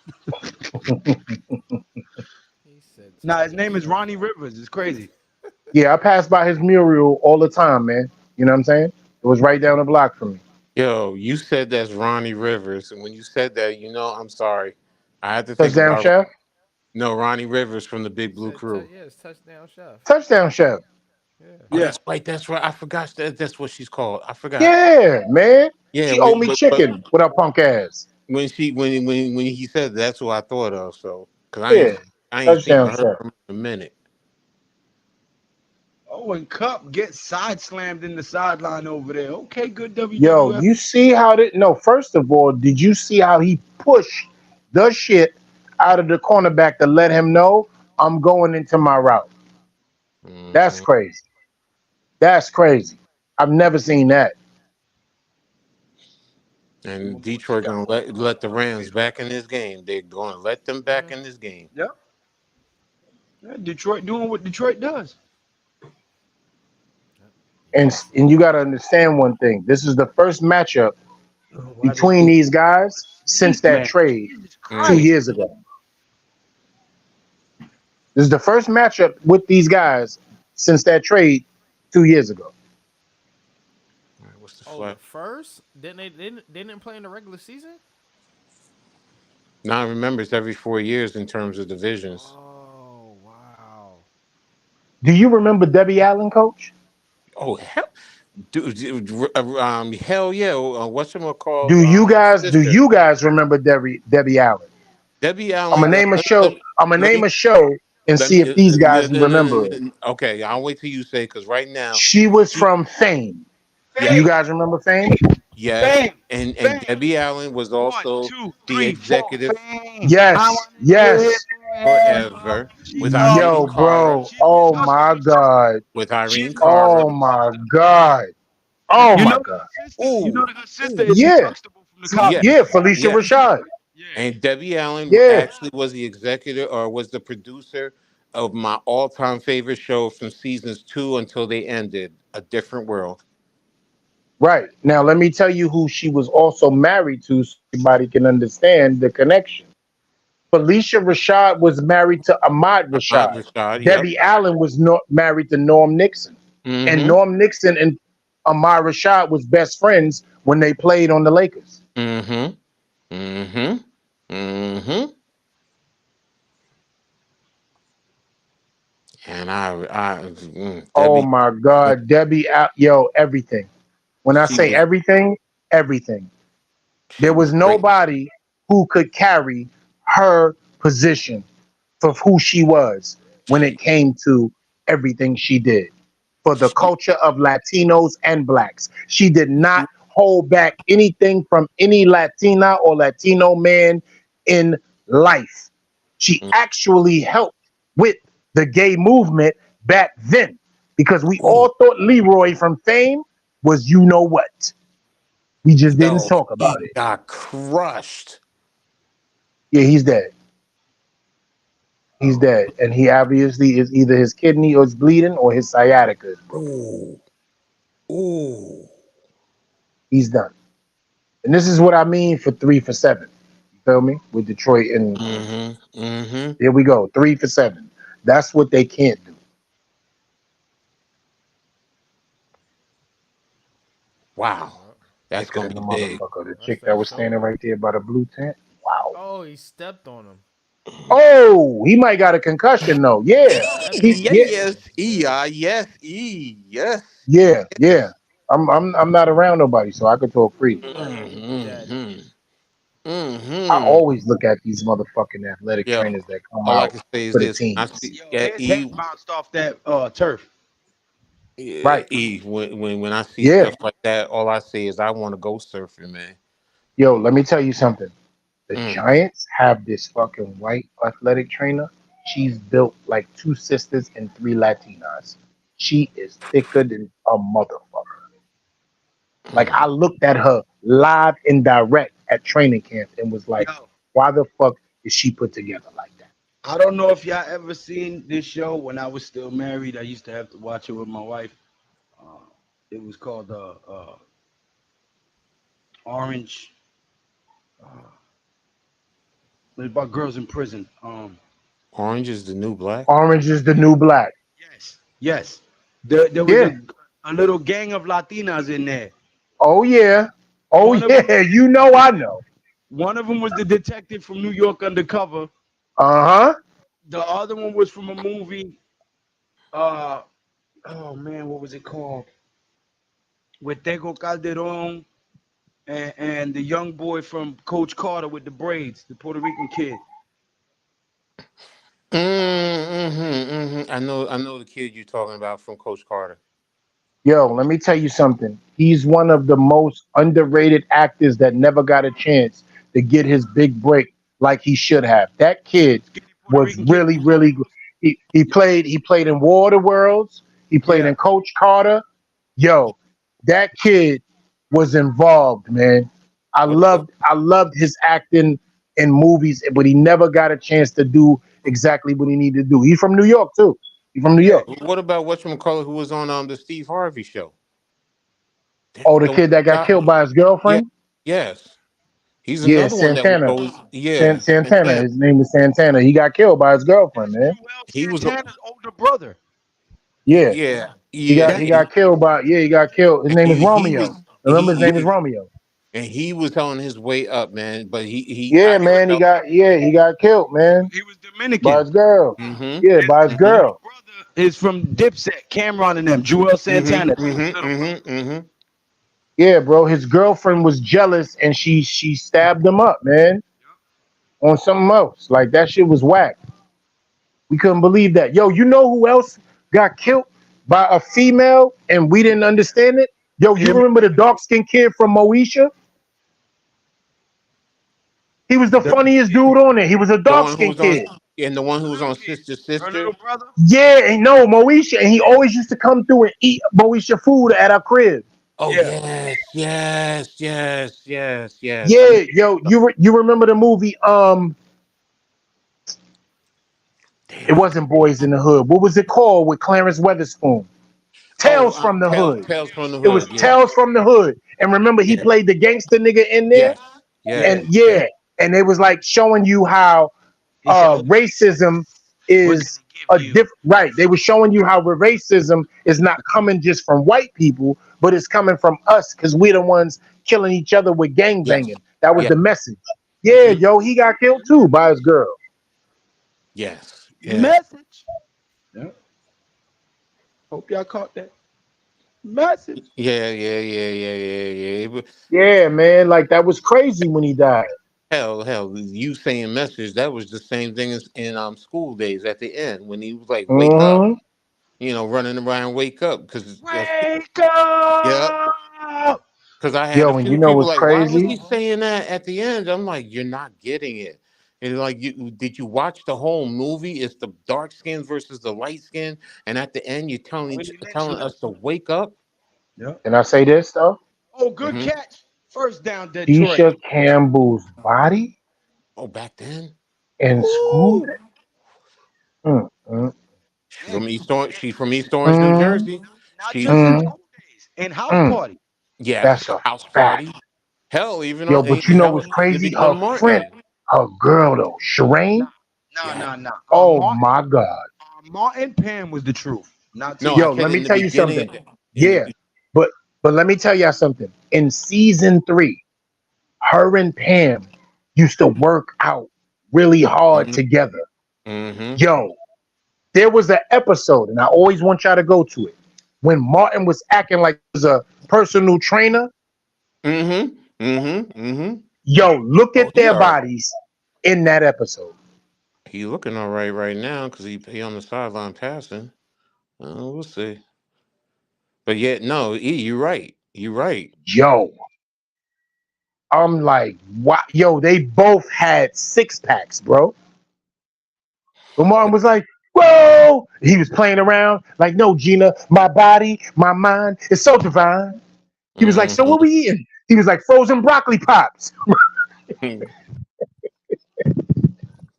He said, Nah, "Tie his name is yourself Ronnie up." Rivers. It's crazy. Yeah, I pass by his mural all the time, man. You know what I'm saying? It was right down the block from me. Yo, you said that's Ronnie Rivers, and when you said that, I'm sorry. I had to think Touchdown about chef. no Ronnie Rivers from the Big He Blue said, Crew. "Yeah, it's touchdown chef." Touchdown chef. Yeah. Oh, Yeah. that's right. That's right. I forgot that's what she's called. I forgot. Yeah, man. Yeah, She owed me but chicken with her punk ass. when he said that's who I thought of. So because Yeah. I ain't seen Touchdown or heard chef. from him in a minute. Oh, and Cup gets side slammed in the sideline over there. Okay, good Yo, WWF. you see how that? No, first of all, did you see how he pushed the shit out of the cornerback to let him know I'm going into my route? That's Hmm. crazy. That's crazy. I've never seen that. And My boy, he Detroit got gonna more let the Rams motivated. back in this game. They're gonna let them back Yeah. in this game. Yeah. Yeah, Detroit doing what Detroit does. And you got to understand one thing. This is the first matchup Oh, why this between dude these guys since sleep, that man? trade Jesus two Mm. Christ. years ago. This is the first matchup with these guys since that trade 2 years ago. All right, what's the Oh, the flag? first? Didn't play in the regular season? Now remember, it's every 4 years in terms of divisions. Oh, wow. Do you remember Debbie Allen, coach? Oh hell, hell yeah. What's him called? Do Sister you guys remember Debbie Allen? Debbie I'm Allen. gonna name a show. I'm gonna Let name me a show and let see me. if these guys remember it. Okay, I'll wait till you say because right now, She was she from Fame. Do you yes, Fame, guys remember Fame? yes, fame, and fame. Debbie Allen was One, also two, the three, four. executive Fame. I Yes, want to live yes. forever. forever She with loves Irene Yo, me. Cara. bro. She Oh misses my me. God. With She's Irene Cara. Oh my God. Oh You my know that God. her sister. You know Ooh, that her sister ooh, is Miss Yeah. Huxtable from the Cosby Yeah. Show. Felicia yes. Rashad. Yeah. And Debbie Allen Yeah. actually was the executive or was the producer of my all-time favorite show from seasons 2 until they ended, A Different World. Right. Now, let me tell you who she was also married to so everybody can understand the connection. Felicia Rashad was married to Ahmad Ahmad Rashad. Rashad, yep. Debbie Allen was married to Norm Nixon. And Mm-hmm. Norm Nixon and Ahmad Rashad was best friends when they played on the Lakers. Mm-hmm. Mm-hmm. Mm-hmm. And Oh Debbie, my God. Yo, everything. When I she say was everything, everything. she There was was great. nobody who could carry her position for who she was when it She came to everything she did for the she culture of Latinos and blacks. She did she not hold back anything from any Latina or Latino man in life. She mm, actually helped with the gay movement back then because we ooh, all thought Leroy from Fame was you know what. We just didn't Yo, talk about he it. got crushed. Yeah, he's dead. He's dead, and he obviously is either his kidney or is bleeding or his sciatica is broken. Ooh, ooh. He's done. And this is what I mean for 3 for 7. You feel me? With Detroit, and Mm-hmm. Mm-hmm. here we go, 3 for 7. That's what they can't do. Wow, that's Thicker gonna than the be big. motherfucker. The That's chick that that was standing shoulder. right there by the blue tent. Wow. Oh, he stepped on him. Oh, he might got a concussion though. Yeah. Stepped He on Yeah, yeah, both of yes, them. E, Yeah. yes, E, yes, yeah, yeah. yes. I'm not around nobody, so I could talk free. Dead. Mm-hmm. I Mm-hmm. always look at these motherfucking athletic Yo, trainers that come all I out can say is for the this: when I teams. see, Yo, yeah, his head E, bounced off that turf. yeah, Right. E. When I see Yeah. stuff like that, all I say is I want to go surfing, man. Yo, let me tell you something. The Mm. Giants have this fucking white athletic trainer. She's built like 2 sisters and 3 Latinas. She is thicker than a motherfucker. Like Mm. I looked at her live and direct at training camp and was like, Yo, why the fuck is she put together like that? I don't know if y'all ever seen this show when I was still married. I used to have to watch it with my wife. Uh, it was called Orange. Uh, it was about girls in prison. Orange is the new black. Orange is the new black. Yes, yes. There was Yeah. a little gang of Latinas in there. Oh yeah. Oh One of them, yeah. You know I know. one of them was the detective from New York Undercover. Uh-huh. The other one was from a movie. Uh, oh man, what was it called? With Tego Calderon and the young boy from Coach Carter with the braids, the Puerto Rican kid. Mm-hmm, mm-hmm. I know the kid you're talking about from Coach Carter. Yo, let me tell you something. He's one of the most underrated actors that never got a chance to get his big break like he should have. That kid Skinny Puerto was Rican kid. really, really good. He played in War of the Worlds. He played Yeah. in Coach Carter. Yo, that kid was involved, man. I What about loved I loved his acting in movies, but he never got a chance to do exactly what he needed to do. He's from New York too. He's from New Yeah. York. what about whatchamacallit who was on the Steve Harvey show? Oh, the The one kid that got guy, killed by his yeah, girlfriend? yes. He's Yeah, another one that was Santana. always yeah, Santana. Santana. His name is Santana. He got killed by his girlfriend, That's man. Joel He was a Santana's older brother. Yeah. yeah, He yeah, got That's he got killed by he got killed. His name is he was Romeo. Remember his name is Romeo. and he was on his way up, man. But he Yeah, I man. felt He got killed, man. he was By Dominican. his girl. mm-hmm, Yeah, His by his mm-hmm, older girl. brother is from Dipset, Cameron and them, Joel mm-hmm, Santana. That's his mm-hmm, little brother. mm-hmm, mm-hmm. Yeah, bro. His girlfriend was jealous and she stabbed him up, man. On something else. Like that shit was whack. We couldn't believe that. Yo, you know who else got killed by a female and we didn't understand it? Yo, you Him, remember the dark skinned kid from Moesha? He was the the funniest dude on it. He was a The dark one who skinned was on kid. and the one who was little on kid, Sister her Sister. little brother. Yeah, and no, Moesha, and he always used to come through and eat Moesha food at our crib. Oh Yeah. yes, yes, yes, yes, yes. I know. Yeah, yo, you remember the movie? It Damn, I wasn't Boys in the Hood. What was it called with Clarence Weatherspoon? oh, Tales from the Tales Hood. Tales from the It was Hood. Yeah, Tales from the Hood. And remember, he yeah, played the gangster nigga in there. yes, yes, Yeah. And yes. yeah, and it was like showing you how He said, okay, racism we're gonna is give a you. right. They were showing you how racism is not coming just from white people, but it's coming from us because we're the ones killing each other with gang Yes. banging. That was Yes. the message. Yeah, Hmm. yo, he got killed too by his girl. Yes. Yes. Message. Yeah. Hope y'all caught that message. Yeah. Yeah. Yeah. Yeah. Yeah. Yeah. But Yeah, man, like that was crazy when he died. hell, you saying message, that was the same thing as in school days at the end when he was like, wake up, Hmm. running around, wake up. Because, Wake yep. up. Because I had a Yo, and you few know people what's like, why was crazy? he saying that at the end? I'm like, you're not getting it. And like, did you watch the whole movie? It's the dark skin versus the light skin, and at the end, you're telling Willie Lynch telling left. us to wake up. Yeah. Can I say this though? Oh, good Hmm. catch. First down, Detroit. Keisha Campbell's body Oh, back then. in school. Ooh. Mm. She's Yeah, from you East Orange. can't She's from forget. East Orange, New Mm, Jersey. Not She, just in mm, school days, in house mm. party. yes, That's a house fact. party. Hell, even Yo, on but you know hell, what's even crazy? Her on friend, Martin. her girl though, Nah, Shireen. Yeah. nah. Oh my God. Martin Pam was the truth, not No, I Yo, Tia. said let me in the tell you something. beginning. In Yeah, the but let me tell y'all something. In season 3, her and Pam used to work out really hard together. mm-hmm, Yo, there was an episode, and I always want y'all to go to it, when Martin was acting like he was a personal trainer. mm-hmm. Yo, look Oh, at their bodies in that episode. he looking all right now because he on the sideline passing. We'll see. But yet, no, you're right. You're right. Yo, I'm like, wow. Yo, they both had 6 packs, bro. But Martin was like, whoa. He was playing around. Like, no, Gina, my body, my mind is so divine. He was like, so Mm-hmm. what we eating? He was like, frozen broccoli pops.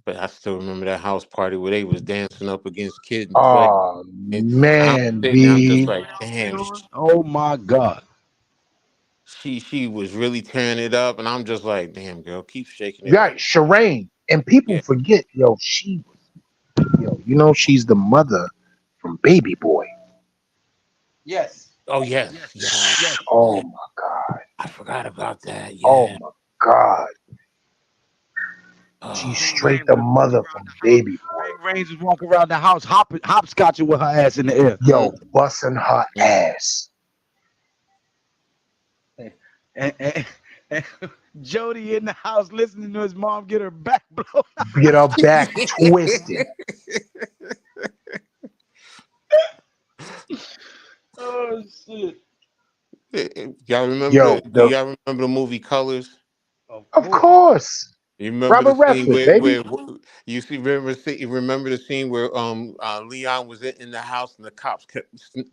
But I still remember that house party where they was dancing up against kids and play. Oh, And I'm man, sitting there, I'm just B. like, damn, Oh my God. she was really tearing it up, and I'm just like, damn, girl, keep shaking it. Right, Shireen. And people Yeah. forget, yo, she's the mother from Baby Boy. Yes. Oh yes, Yes. yeah. Yes. Oh, my God. I forgot about that. Oh, Yeah. my God. She's Oh, Big straight Rain the was walking mother around from the house. Baby Boy. Big Rains was walking around the house, hopscotching with her ass in the air. Yo, busting her ass. And Jody in the house listening to his mom get her back blown. Get her back twisted. Oh shit. y'all remember? Yo, Do y'all remember the movie Colors? Of of course. course. You remember the Robert scene Redford, where baby. you remember the scene where Leon was in the house and the cops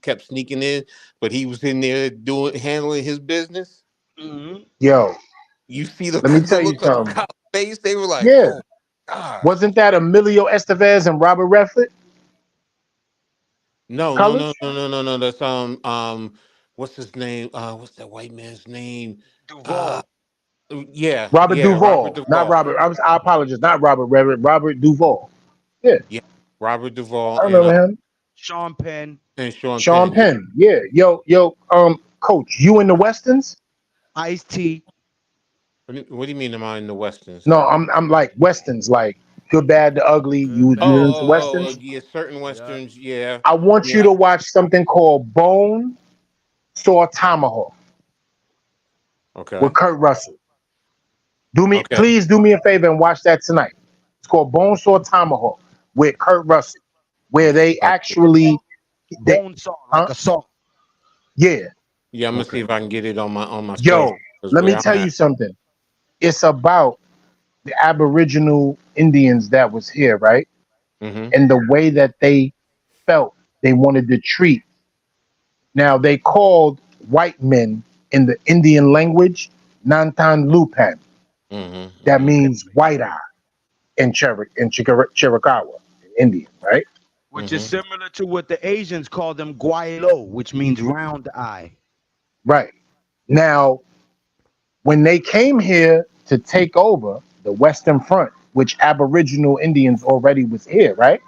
kept sneaking in, but he was in there handling his business. Hmm. You Yo, see the let me the tell you look on the something. cop's face. They were like, Yeah. "Oh gosh." Wasn't that Emilio Estevez and Robert Redford? Colors? No. That's what's his name? What's that white man's name? Uh, Duvall. Robert yeah, Robert Duvall. Not Duvall. Robert. I apologize. Not Robert Redford. Robert Duvall. Yeah, Yeah, Robert Duvall I remember him. Sean Penn. and Sean Sean Penn. Yeah. Penn. Yeah. Yo, coach, you in the Westerns? Ice T. What do you mean? Am I in the westerns? No, I'm like Westerns, like Good, Bad, the Ugly. Good, You bad, into the Westerns? ugly. Yeah, certain Yeah. westerns. Yeah, I want you yeah. to watch something called Bone Saw Tomahawk with Okay, Kurt Russell. okay, Please do me a favor and watch that tonight. It's called Bone Saw Tomahawk with Kurt Russell, where okay. they actually, they, Bone saw, huh? like a saw. Yeah. Yeah, I'm gonna see Okay. if I can get it on my schedule. Yo, Because let me where I'm tell you at. something. It's about the Aboriginal Indians that was here, right? Mm-hmm. And the way that they felt they wanted to treat. Now they called white men in the Indian language Nantan Lupan. Mm-hmm. That Mm-hmm. means white eye in Chiricahua, in Indian, right? Which is Mm-hmm. similar to what the Asians call them guaylo, which means round eye. Right. Now, when they came here to take over the Western Front, which Aboriginal Indians already was here, right?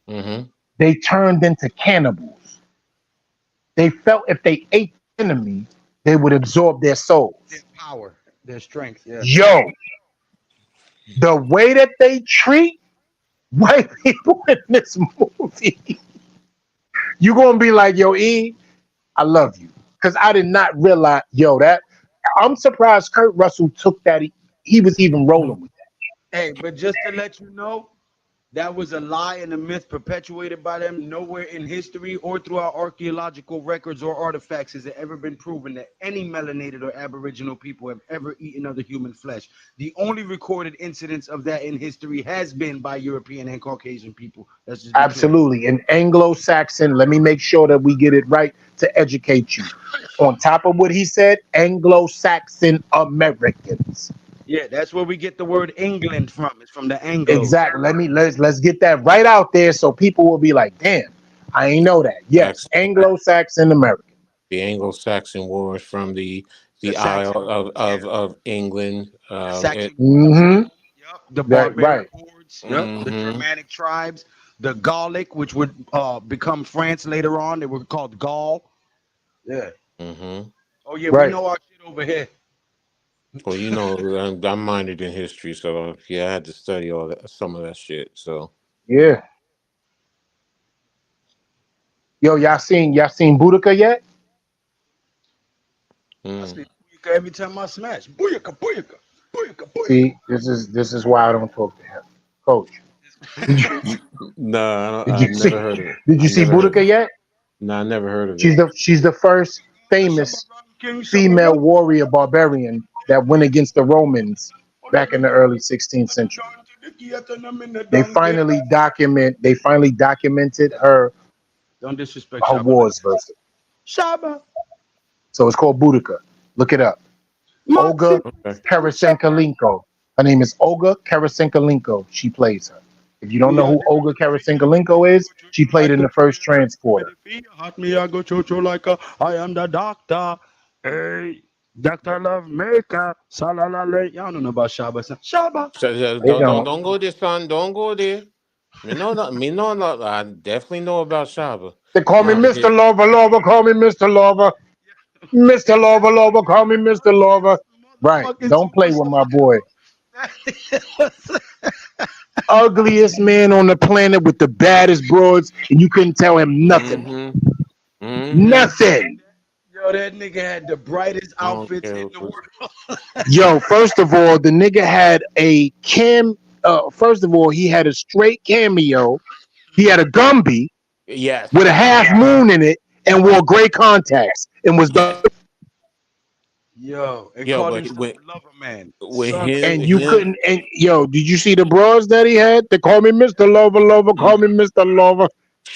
Mm-hmm. They turned into cannibals. They felt if they ate the enemy, they would absorb their souls. Their power, their strength. Yeah. Yo, the way that they treat white people in this movie, you're gonna be like, yo, E, I love you. Because I did not realize, yo, that I'm surprised Kurt Russell took that. He was even rolling with that. Hey, but just to let you know, That was a lie and a myth perpetuated by them. Nowhere in history or through our archaeological records or artifacts has it ever been proven that any melanated or aboriginal people have ever eaten other human flesh. The only recorded incidence of that in history has been by European and Caucasian people. That's just the truth. Absolutely. In Anglo-Saxon, let me make sure that we get it right to educate you. On top of what he said, Anglo-Saxon Americans. Yeah, that's where we get the word England from. It's from the Anglos. Exactly. Let's get that right out there so people will be like, damn, I ain't know that. Yes, Anglo-Saxon American. The Anglo-Saxon wars from the The Isle Saxon, of England. Saxon, Mm-hmm. yep, the That barbarian right. hordes, yep, the Germanic tribes, the Gallic, which would become France later on. They were called Gaul. Yeah. Oh yeah, Right. we know our shit over here. Well, you know, I'm minored in history, so yeah, I had to study all that, some of that shit. So Yeah. Yo, y'all seen Boudica yet? I see Booyaka every time I smash. Booyaka, booyaka, booyaka, booyaka. See, this is why I don't talk to him. Coach. no, Did I've you see never heard of it. did you I've see never heard Boudica yet? No, I never heard of She's it. the first famous King female warrior barbarian that went against the Romans back in the early 16th century. They finally documented her Don't disrespect her Shabba. wars versus. Shabba. So it's called Boudica. Look it up. Olga Okay. Karasenkolenko. Her name is Olga Karasenkolenko. She plays her. If you don't know who Olga Karasenkolenko is, she played in the first Transporter. Hot me, I go cho like I am the doctor. Hey, Dr. Love Maker. Salalale. Y'all don't know about Shabba. Shabba. So, They don't. don't go there, son. Don't go there. Me know that. Me know that. I definitely know about Shaba. They call me Mr. Lover, call me Mr. Lover. Mr. Lover, call me Mr. Lover. Right. Don't play with my boy. Ugliest man on the planet with the baddest broads, and you couldn't tell him nothing. Nothing. Yo, that nigga had the brightest outfits in the world. Yo, first of all, the nigga had a first of all, he had a straight cameo. He had a Gumby Yes. with a half moon in it and wore gray contacts and was done. Yo, and Yo, called but himself Lover Man. with Son, him, And you couldn't. And yo, did you see the bras that he had? They call me Mr. Lover, call me Mr. Lover.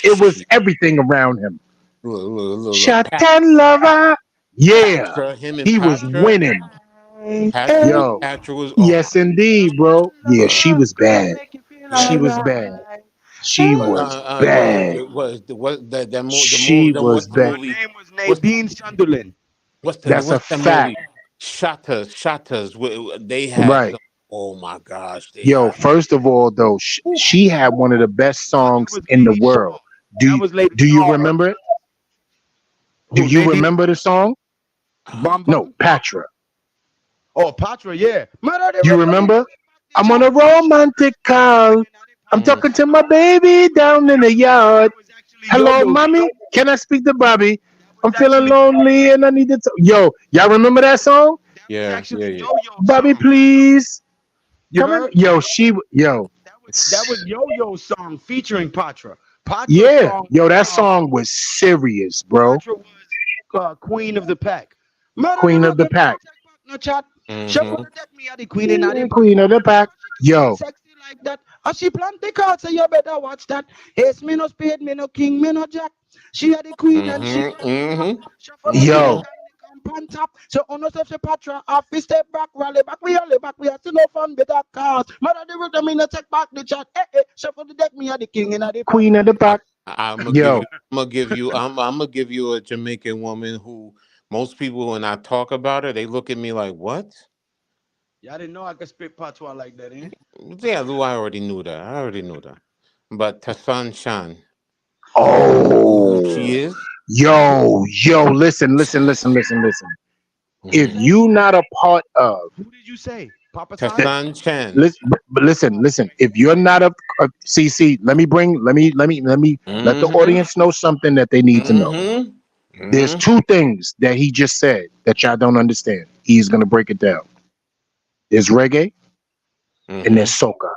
It was everything around him. look. Shut that lover. Yeah, Patra, him and he was Patra, winning. Yo, Patra was yes, indeed, bro. Yeah, she was bad. She was bad. She was bad. What that She was what's the bad. her movie? name was Nadine Sunderland. That's a fact. Movie? Shatters. They had Right. some. Oh my gosh. Yo, first of all, though, she had one of the best songs in the world. Do you remember it? Do you remember the song? No, Patra. Oh, Patra, yeah. You remember? I'm on a romantic call. I'm talking to my baby down in the yard. Hello, mommy. Can I speak to Bobby? I'm feeling lonely and I need to. Yo, y'all remember that song? Yeah. Bobby, please. Come on. Yo, that was Yo-Yo song featuring Patra. Yeah, yo, that song was serious, bro. Patra was Queen of the Pack. Queen of the Pack. Queen of the Pack. Yo. Sexy like that. As she plant the cards, so you better watch that. Ace me no spade, me no king, me no jack. She had the queen and she. Yo. On top. So on us of the Patra, off we step back, rally back, we have to know fun with that cars. Mother the rhythm in the take back the chat. Shuffle the deck, me are the king and the Queen of the Pack. I'm gonna give you a Jamaican woman who most people when I talk about her, they look at me like, what? Y'all didn't know I could spit patois like that, eh? Yeah, Lou, I already knew that. But Tassan Shan. Oh, she is. Yo, listen. If you not a part of, who did you say, Papa Tassan Chan? Listen. If you're not a CC, let me let the audience know something that they need to know. There's two things that he just said that y'all don't understand. He's gonna break it down. There's reggae and there's soca.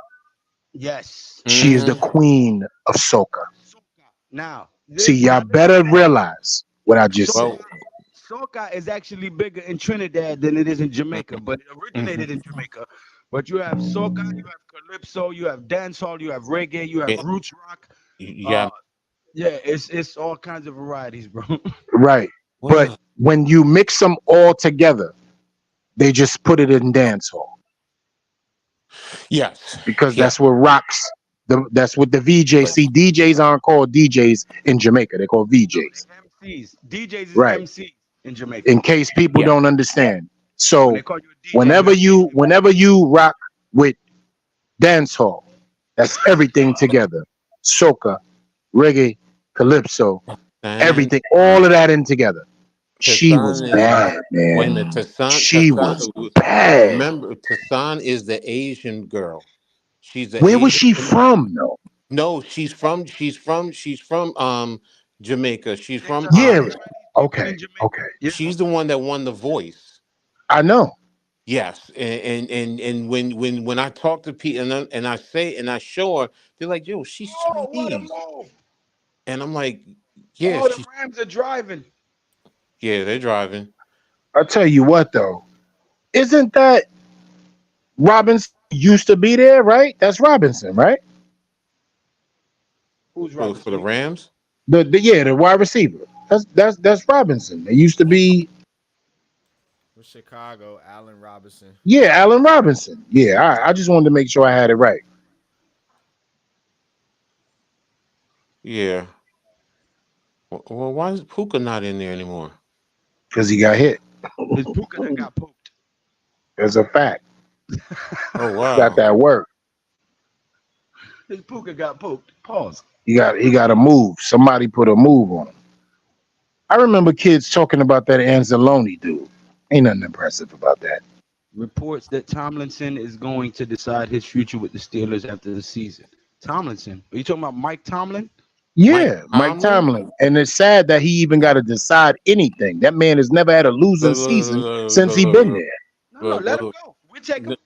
Yes. She is the Mhm. queen of soca. Now, See, y'all better realize what I just said. Well, soca is actually bigger in Trinidad than it is in Jamaica, mhm, but it originated in Jamaica. But you have soca, you have calypso, you have dancehall, you have reggae, you have yeah, roots rock. yeah. Uh, yeah, it's all kinds of varieties, bro. Right. But Well, when you mix them all together, they just put it in dancehall yes, because yes. that's what rocks. That's what the VJ But see. DJs aren't called DJs in Jamaica. They're called No, VJs. they MCs. DJs is Right. MC in Jamaica. In case people yeah, don't understand. When they So call you a DJ, you whenever have you rock with dancehall, that's everything together. Soca, reggae, calypso, and everything, all of that in together. She was Tassan is bad, wait a man. minute. Tassan, She was bad. remember, Tassan is the Asian girl. She's the Where was Asian. she from, though? No, she's from Jamaica. She's there's from a lot Yeah. of Chinese people Okay. in Jamaica. Okay. Yeah. she's the one that won The Voice. I know. Yes, and when I talk to people and I say and I show her, they're like, "Yo, she's Oh, what a Chinese," move! and I'm like, "Yeah, Oh, the she's Rams are driving. yeah, they're driving." I'll tell you what, though. Isn't that Robinson used to be there, right? That's Robinson, right? Who's For the Robinson? Rams. The wide receiver. That's Robinson. They used to be With Chicago, Allen Robinson. Allen Robinson. Yeah, I just wanted to make sure I had it right. Yeah. Well, why is Puka not in there anymore? Because he got hit. His Puka that got poked. There's a fact. Oh Got wow. that work. His Puka got poked. Pause. He got to move. Somebody put a move on him. I remember kids talking about that Anzalone dude. Ain't nothing impressive about that. Reports that Tomlinson is going to decide his future with the Steelers after the season. Tomlinson? Are you talking about Mike Tomlin? Yeah, Mike Tomlin? Tomlin. And it's sad that he even got to decide anything. That man has never had a losing Look, look, season look, since he look, been look, there. No, look, let him look, go. We take him. look.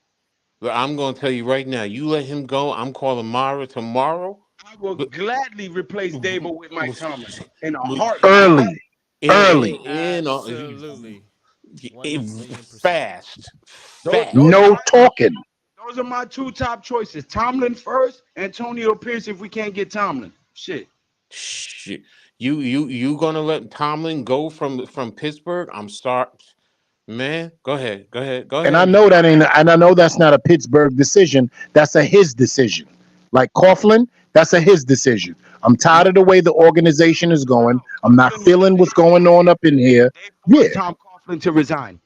I'm gonna tell you right now. You let him go. I'm calling Mara tomorrow. I will But gladly replace Dable with Mike Tomlin in a Look, heartbeat. Early. Early. Absolutely. 1,000,000%. Fast, Those, fast. those, are No my, talking. those are my two top choices. Tomlin first, Antonio Pierce if we can't get Tomlin. Shit. Shit. You gonna let Tomlin go from Pittsburgh? I'm sorry, man. Go ahead. Go ahead. Go And I ahead. know that ain't, and I know that's not a Pittsburgh decision. That's a his decision. Like Coughlin, that's a his decision. I'm tired of the way the organization is going. I'm not feeling what's going on up in here. They Yeah. forced Tom Coughlin to resign.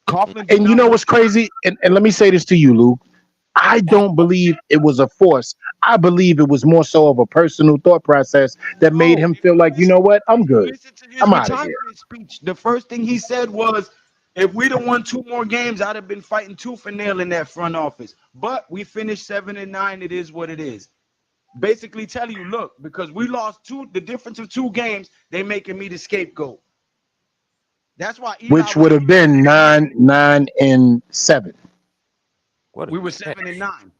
Coughlin did And you not know want what's crazy? And let me say this to you, Luke. I don't believe it was a force. I believe it was more so of a personal thought process that made him feel like, you know what? I'm good. listen to his I'm out of here. retirement speech. The first thing he said was, if we'd have won 2 more games, I'd have been fighting tooth and nail in that front office. But we finished 7-9. It is what it is. Basically telling you, look, because we lost the difference of 2 games, they making me the scapegoat. That's why Eli Which would have been 9-9-7. What? we were 7-9.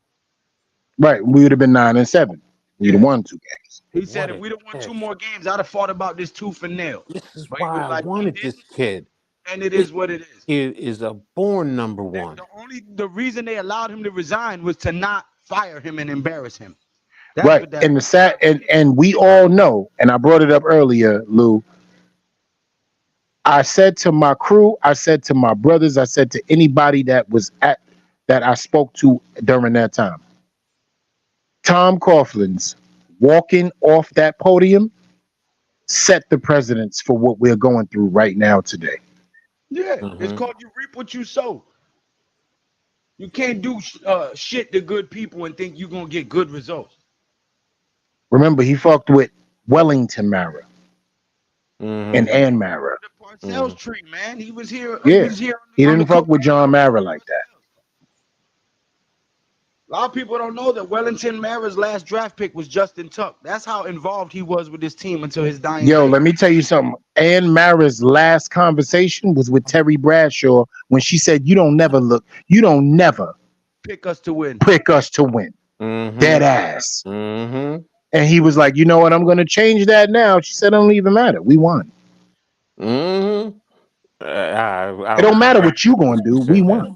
Right. We would have been 9-7. We'd have won 2 games. He said What if a we'd have won catch. 2 more games, I'd have fought about this tooth and nail. This is But he why was I like, we wanted this didn't, kid. and it This is what it is. kid is a born number one. The reason they allowed him to resign was to not fire him and embarrass him. That's Right. what that And the sad and we all know, and I brought it up earlier, Lou. I said to my crew, I said to my brothers, I said to anybody that I spoke to during that time. Tom Coughlin's walking off that podium set the precedence for what we're going through right now today. Yeah, it's Mhm. called you reap what you sow. You can't do shit to good people and think you're gonna get good results. Remember, he fucked with Wellington Mara Mhm. and Ann Mara. The Parcells tree, man. He was here. Yeah. He was here. He on didn't the fuck with John Mara like that. A lot of people don't know that Wellington Mara's last draft pick was Justin Tuck. That's how involved he was with this team until his dying Yo, day. let me tell you something. Ann Mara's last conversation was with Terry Bradshaw when she said, you don't never Pick us to win. pick us to win. Dead Mm-hmm. ass. Mm-hmm. And he was like, you know what? I'm going to change that now. She said, it don't even matter. We won. Mm-hmm. I It don't don't care matter what what you going to who do. We said that. won.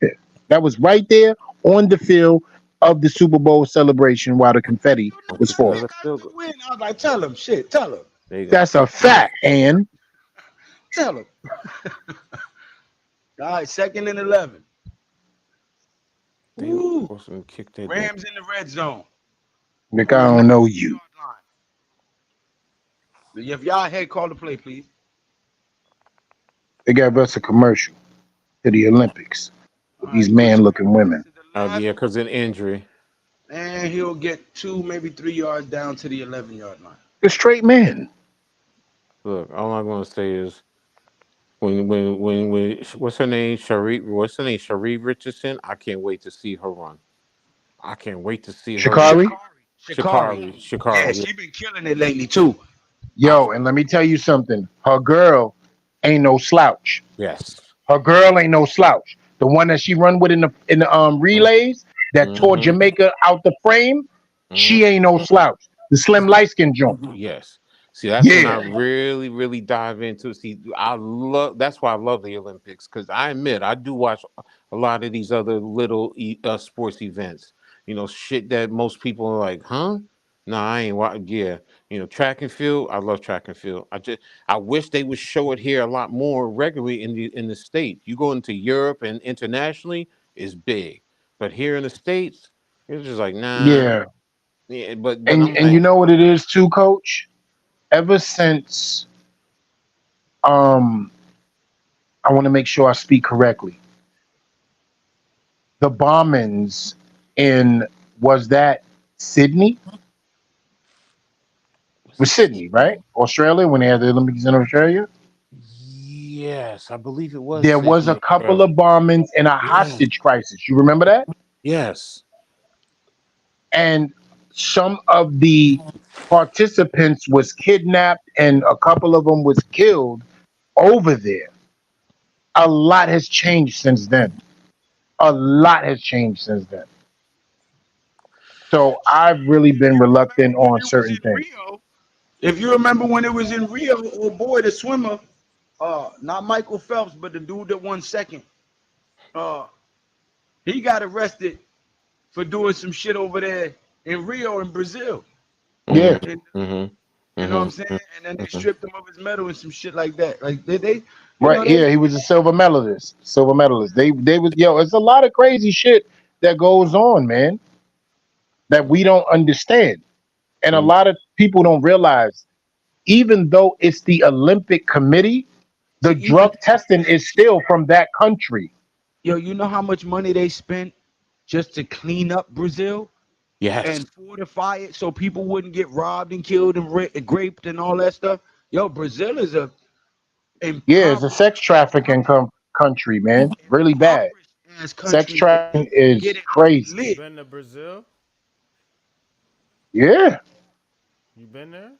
Yeah. That was right there on the field of the Super Bowl celebration while the confetti You was know falling. that Another guy field to goal. win. I was like, tell him, shit, tell him, There you go. That's a fact, and tell him. All right, 2nd and 11. They Woo! Wilson kicked that down. Rams in the red zone. Nick, On I the don't know you. 19-yard line. If y'all head, call the play, please. They gave us a commercial to the Olympics with All right, these push man it looking women. to the left, Yeah, because an injury. and he'll get 2, maybe 3 yards down to the 11-yard line. The straight men. Look, all I'm gonna say is when what's her name? Sharif Richardson. I can't wait to see her run. I can't wait to see her run. Shakari? Shikari. Yeah, Shikari. she been killing it lately too. Yo, and let me tell you something. Her girl ain't no slouch. Yes. Her girl ain't no slouch. The one that she run with in the relays that tore Mm-hmm. Jamaica out the frame, Hmm. she ain't no slouch. The slim light skin joint. Yes. See, that's when I Yeah. really, really dive into. See, I love. That's why I love the Olympics because I admit I do watch a lot of these other little sports events. Shit that most people are like, huh? No, I ain't. Yeah, track and field. I love track and field. I wish they would show it here a lot more regularly in the states. You go into Europe and internationally, it's big, but here in the states, it's just like nah. Yeah. Yeah, but And I'm and you like, know what it is too, coach? Ever since um I want to make sure I speak correctly. The bombings in was that Sydney? It was Sydney, right? Australia when they had the Olympics in Australia. yes, I believe it was There was a Sydney, couple Australia. of bombings and a Yeah. hostage crisis. You remember that? Yes. And some of the participants was kidnapped and a couple of them was killed over there. A lot has changed since then. A lot has changed since then. So I've really If been you reluctant remember when on it was certain in things. Rio, if you remember when it was in Rio, oh boy, the swimmer, not Michael Phelps, but the dude that won second, uh, he got arrested for doing some shit over there in Rio in Brazil. Yeah, Mm-hmm. And Mm-hmm. you know what I'm saying? Mm-hmm. And then they stripped him of his medal and some shit like that. Like they right. they Yeah, he was a silver medalist. Silver medalist. They was yo. It's a lot of crazy shit that goes on, man, that we don't understand, and a Mm-hmm. lot of people don't realize. Even though it's the Olympic Committee, the see even drug testing is still from that country. yo, you know how much money they spent just to clean up Brazil Yes. and fortify it so people wouldn't get robbed and killed and raped and all that stuff. Yo, Brazil is a Yeah, it's a impoverished sex ass trafficking country. country, man. Really bad. Impoverished ass Sex country, but they trafficking is get it crazy. You lit. been to Brazil? Yeah, You been there?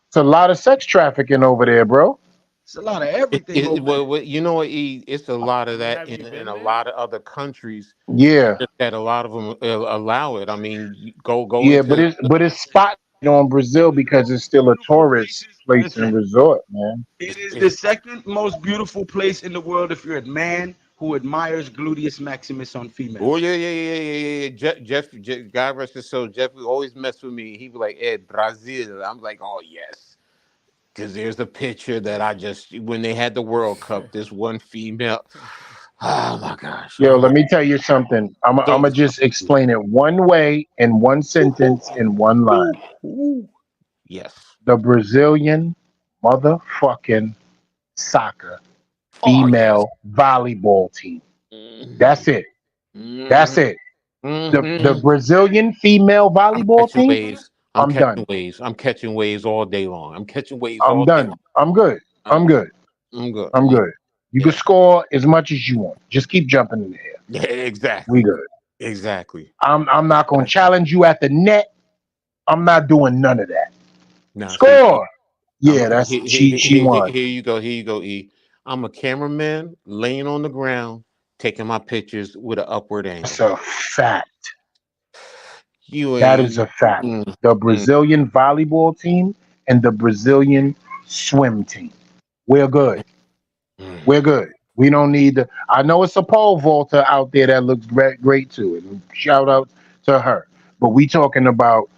it's a lot of sex trafficking over there, bro. It's a lot of everything over there. Well, you know what? It's a lot I of mean, that have you in been a there? lot of other countries. It's Yeah, just that a lot of them allow it. I mean, you go yeah, but into. it's spotlight on Brazil The because it's most still a beautiful tourist places. place and Listen, resort, man. it It's, is the it's, second most beautiful place in the world if you're a man who admires gluteus maximus on oh females. yeah, yeah, yeah, yeah, yeah, yeah. God rest his soul. Jeff would always mess with me. He be like, "Ed, Brazil." I'm like, "Oh yes," because there's a picture that I just when they had the World Cup. This one female. Oh my gosh. Yo, Oh let my. me tell you something. I'm So, gonna just explain it one way in one sentence in one line. ooh, yes. The Brazilian motherfucking soccer Oh yes. female volleyball team. Hmm. That's it. That's Hmm. it. The Hmm. Brazilian female I'm volleyball catching team. waves. I'm I'm catching done. waves. I'm catching waves all day long. I'm catching waves I'm all day done. long. I'm good. I'm I'm good. good. I'm good. I'm Yeah. good. You can Yeah. score as much as you want. Just keep jumping in the air. Yeah. We Exactly. good. Exactly. I'm not gonna Exactly. challenge you at the net. I'm not doing none of that. Now, see, Score. Yeah, that's she won. here you go. Here you go. E. I'm a cameraman laying on the ground, taking my pictures with an upward That's angle. a fact. You That is a ain't. fact. Mm, The mm, Brazilian volleyball team and the Brazilian swim team. We're good. mm. We're good. We don't need the. I know it's a pole vaulter out there that looks great too. And shout out to her. But we talking about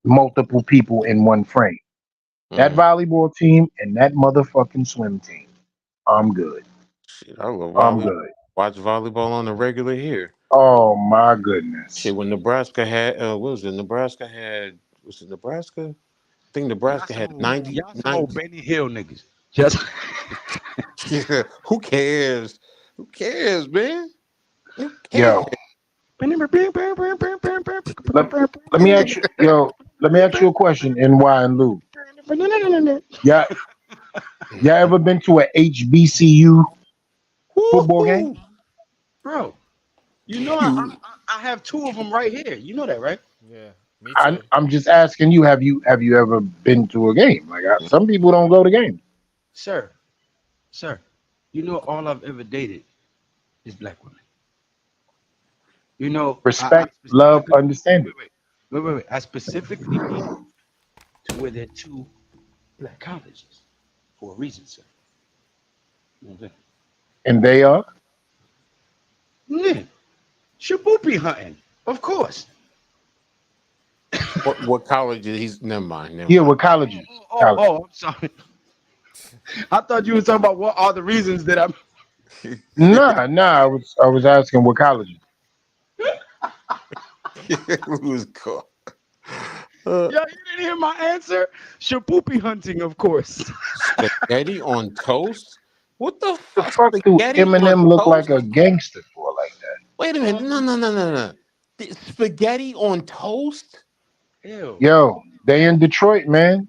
multiple people in one frame. That Mm. volleyball team and that motherfucking swim team. I'm good. Shit, I love I'm volleyball. good. Watch volleyball on the regular here. Oh my Shit, goodness. when Nebraska had, what was it? Nebraska had, was it Nebraska? I think Y'all Nebraska some had old, 90, y'all some old 90. Benny Hill niggas. Just Yeah, who cares? Who cares, man? Who cares? Yo, let, let me ask you, yo, let me ask you a question, NY and Lou. Yeah, y'all ever been to a HBCU football game? Woohoo! bro, you know You, I have two of them right here. You know that, right? Yeah, me I, too. I'm just asking you, have you ever been to a game? Like some people don't go to games. Sir, sir, you know all I've ever dated is black women. You know, I Respect, love, specifically understanding. wait. I specifically moved to where there are two black colleges for a reason, sir. You know what And they are? I'm saying? Yeah, shaboopy hunting, of course. what college is he's? Never mind, never Yeah, mind. what colleges? College. I'm sorry. I thought you were talking about what are the reasons that I'm. Nah, I was asking what colleges. Who's called? Uh, Yeah, you didn't hear my answer. Shaboopy hunting, of course. spaghetti on toast? What the The fuck? fuck do Spaghetti on Eminem look like a toast? gangster for like that? Wait a minute. No, no, no, no, no. Spaghetti on toast? Ew. Yo, they in Detroit, man.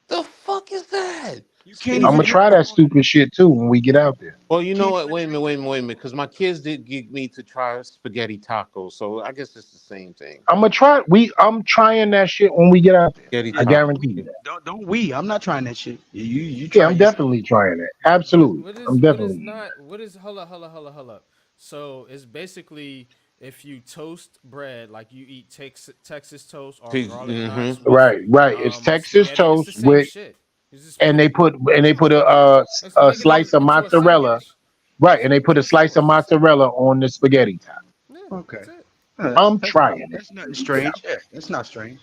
The fuck is that? You can't I'm Is gonna even it? have try the that stupid shit too when we get out there. Well, you know can't what? even Wait a minute, wait a minute, wait a minute. Because my kids did get me to try spaghetti tacos, so I guess it's the same thing. I'm gonna try. I'm trying that shit when we get out there. Spaghetti I yeah, tacos. guarantee you that. don't we. I'm not trying that shit. You Yeah, try I'm yourself. definitely trying that. What Absolutely, what I'm is what is definitely. not what is hold up. So it's basically if you toast bread like you eat Texas toast or garlic Mm-hmm. knots with Right. It's Texas spaghetti, it's the toast same with, shit. It's just and spaghetti. they put Let's a make it slice of into a mozzarella. sandwich. Right, Let's and they make it put a into a slice of sandwich. mozzarella on the spaghetti top. Yeah, Okay. that's it. No, I'm that's trying it that's nothing when we get out strange. Yeah, that's not strange.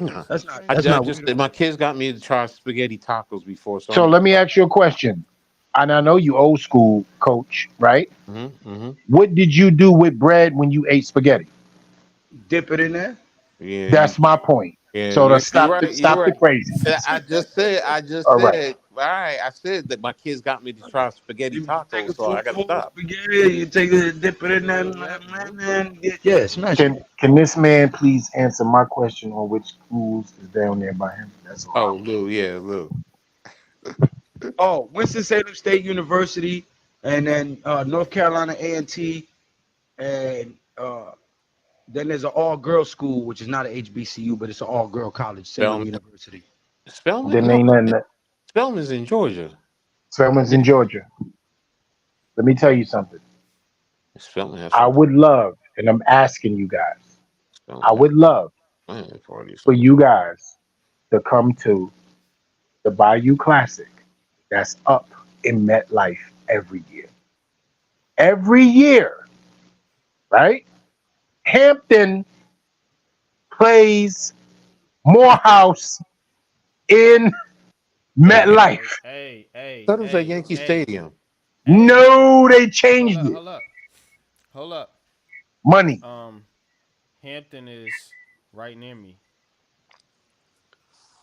No. That's That's not I, strange. that's I not just weird at my all. kids got me to try spaghetti tacos before, so So I'm. let me ask you a question. And I know you old school, coach, right? Mm-hmm, mm-hmm. What did you do with bread when you ate spaghetti? Dip it in there. Yeah, That's my point. yeah, So to you're stop the right. You're stop the right. craziness. I just All right. said, all right. I said that my kids got me to try spaghetti You take a tacos, so I got to spoonful of stop. spaghetti, you take it, dip it in there, Yep. man. Yeah, smash it. Can this man please answer my question on which schools is down there by him? That's all Oh, I'm. Lou, yeah, Lou. Oh, Winston-Salem State University, and then North Carolina A&T, and then there's an all-girl school, which is not an HBCU, but it's an all-girl college, Salem Spelman, University. Spelman, Then no, ain't nothing. Spelman's in Georgia. Spelman's in Georgia. Let me tell you something. Spelman has I some. would love, and I'm asking you guys, I Spelman has would love plenty of parties. for you guys to come to the Bayou Classic that's up in MetLife every year. Every year, right? Hampton plays Morehouse in MetLife. Thought it was at Yankee Stadium. Hey. No, they changed it. Hold up. Money. Hampton is right near me.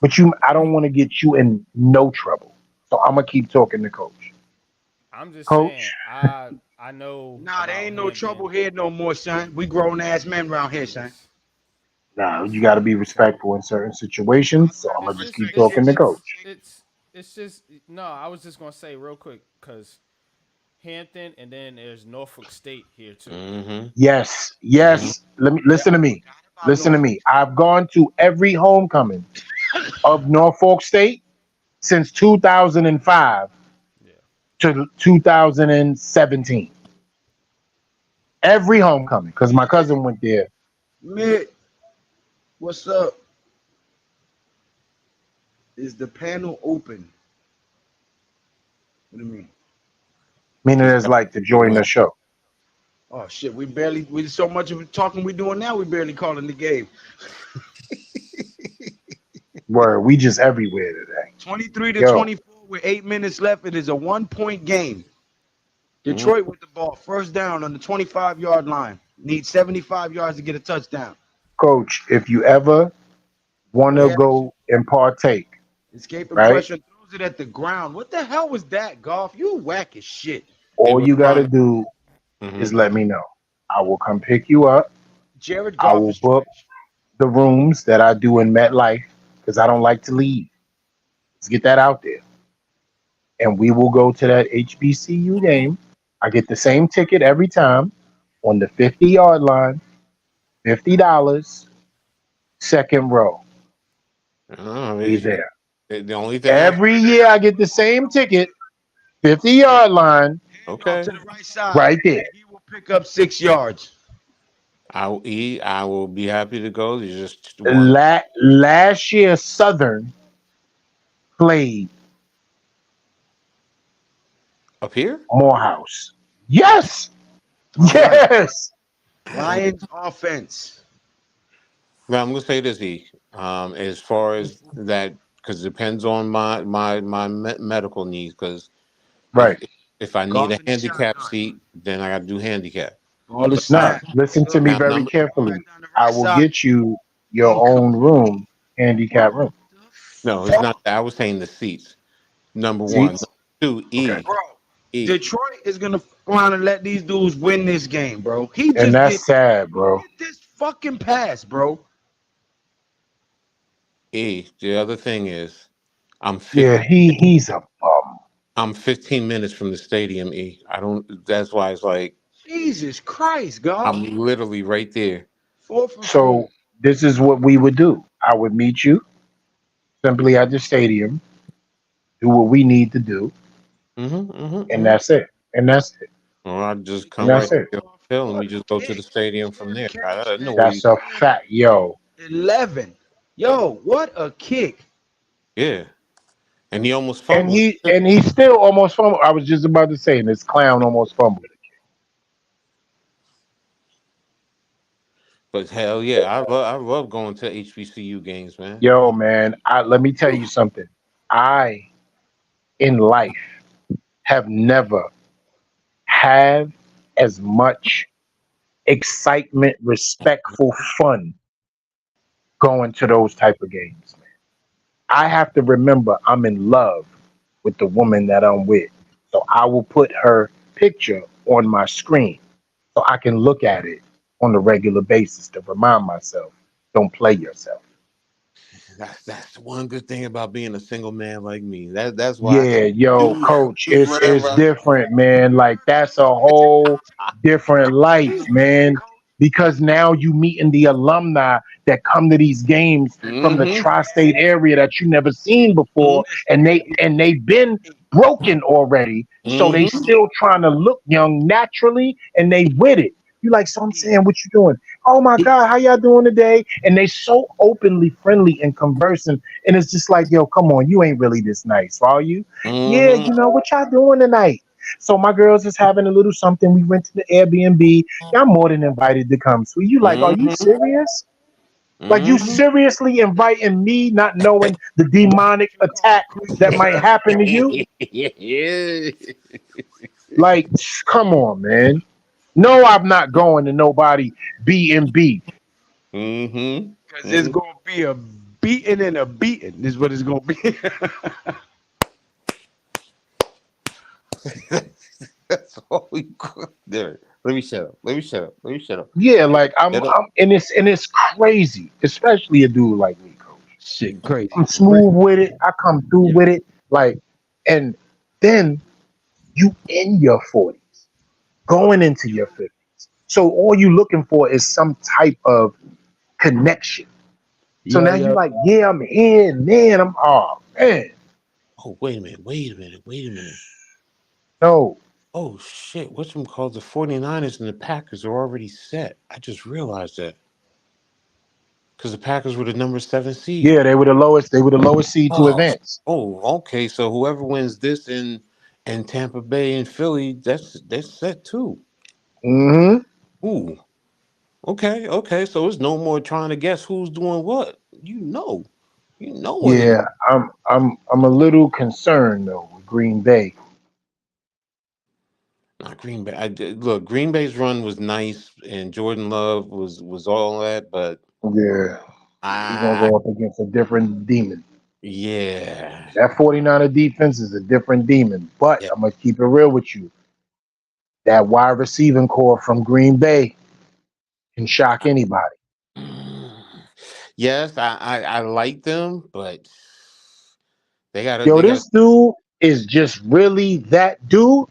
But I don't want to get you in no trouble. So I'm gonna keep talking to coach. I'm just saying, Coach, I know Nah, there about ain't no Hampton. trouble here no more, son. We grown-ass men around here, son. It's now you got to fine. be respectful in certain situations. So I'm It's gonna just just keep talking to coach. it's just no. I was just gonna say real quick because Hampton and then there's Norfolk State here too. Mm-hmm. Yes, Mm-hmm. yes. Let me Yeah, listen I to me. forgot about Listen to Norfolk me. State. I've gone to every homecoming of Norfolk State since 2005 Yeah. to 2017. Every homecoming, because my cousin went there. Man, What's up? Is the panel open? What do you mean? Meaning Just it's like to join the show. Oh shit, we so much of talking we doing now, we barely calling the game. Where we just everywhere today. 23 to Yo, 24 with 8 minutes left. It is a 1-point game. Mm. Detroit with the ball, first down on the 25-yard line. Need 75 yards to get a touchdown. coach, if you ever want Play to action. go and partake, Escaping right? pressure, throws it at the ground. What the hell was that, Golf? You whack as shit. He All was you got to trying to. do Mhm. is let me know. I will come pick you up. Jared I Goff will is book trash. the rooms that I do in MetLife because I don't like to leave. Let's get that out there. And we will go to that HBCU game. I get the same ticket every time on the 50-yard line, $50, second row. Oh, We there. the only thing I Every year I get the same ticket, 50-yard line, Hand off okay. to the right side. right there. He will pick up 6 yards. I will be happy to go. There's just one Last year, Southern played up here. Morehouse. Yes. All right. Yes. Lions offense. Now I'm gonna say this, E. As far as that, because it depends on my medical needs. Because if Right. if I need Golf a in the handicap shotgun. seat, then I got to do handicap. Ball is But Now, snapped. listen to Look, me now very number carefully. back down the I right will side. get you your own room, handicap room. no, it's not that. I was saying the seats. Number one, Seats? number two, Okay. Bro, E. Detroit is gonna want to let these dudes win this game, bro. He And just that's sad, bro. get this fucking pass, bro. E. The other thing is, I'm Yeah, 50. he's a bum. I'm 15 minutes from the stadium. E. I don't. That's why it's like Jesus Christ, God. I'm literally right there. 4 for 4. So this is what we would do. I would meet you simply at the stadium, do what we need to do, and that's it. And that's it. Or I just And come right that's it. to the hotel and we What just a go to the kick. stadium from Fair there. catch I know where you. That's a fact, yo. 11. Yo, what a kick. Yeah, and he almost And fumbled. he still almost fumbled. I was just about to say, and this clown almost fumbled. But hell yeah, I love going to HBCU games, man. Yo, man, let me tell you something. I in life have never had as much excitement, respectful fun going to those type of games, man. I have to remember I'm in love with the woman that I'm with. So I will put her picture on my screen so I can look at it on a regular basis to remind myself, don't play yourself. That's one good thing about being a single man like me. That's why I Yeah, can yo, do coach, it's whatever. different, man. Like that's a whole different life, man. Because now you meeting the alumni that come to these games from the Mm-hmm. tri-state area that you never seen before, and they've been broken already, so they Mm-hmm. still trying to look young naturally, and they with it. You like, so I'm saying, what you doing? Oh my God, how y'all doing today? And they so openly friendly and conversing, and it's just like, yo, come on, you ain't really this nice, are you? Yeah, Mm-hmm. you know what y'all doing tonight? So my girls is having a little something. We went to the Airbnb. Y'all more than invited to come. So you like, are you Mm-hmm. serious? Like you Mm-hmm. seriously inviting me, not knowing the demonic attack that might happen to you? Yeah. Like, come on, man. No, I'm not going to nobody B and B. Mm-hmm. Because it's Mm-hmm. going to be a beating and a beating, is what it's going to be. That's all we could. There. Let me shut up. Let me shut up. Let me shut up. Yeah, like Shut up. I'm and it's crazy, especially a dude like me, coach. Shit, crazy. I'm smooth with it. I come through with it. Like, and then you in your 40s, going into your 50s. So all you looking for is some type of connection. So Yo, now you yo. like, yeah, I'm here, man. Oh man, Oh, wait a minute. Wait a minute. Wait a minute. no. Oh shit. What's them called? The 49ers and the Packers are already set. I just realized that. because the Packers were the number 7 seed. Yeah, they were the lowest. They were the lowest seed to Oh, advance. okay. So whoever wins this in Tampa Bay and Philly, that's set too. Hmm. Ooh. Okay. So it's no more trying to guess who's doing what. You know what it is. Yeah, I'm a little concerned though with Green Bay. Not Green Bay. Look, Green Bay's run was nice, and Jordan Love was all that, but Yeah, he's gonna I go up against a different demon. yeah, That 49er defense is a different demon. But yeah. I'm gonna keep it real with you. That wide receiving core from Green Bay can shock anybody. Yes, I like them, but Yo, they got this dude is just really that dude.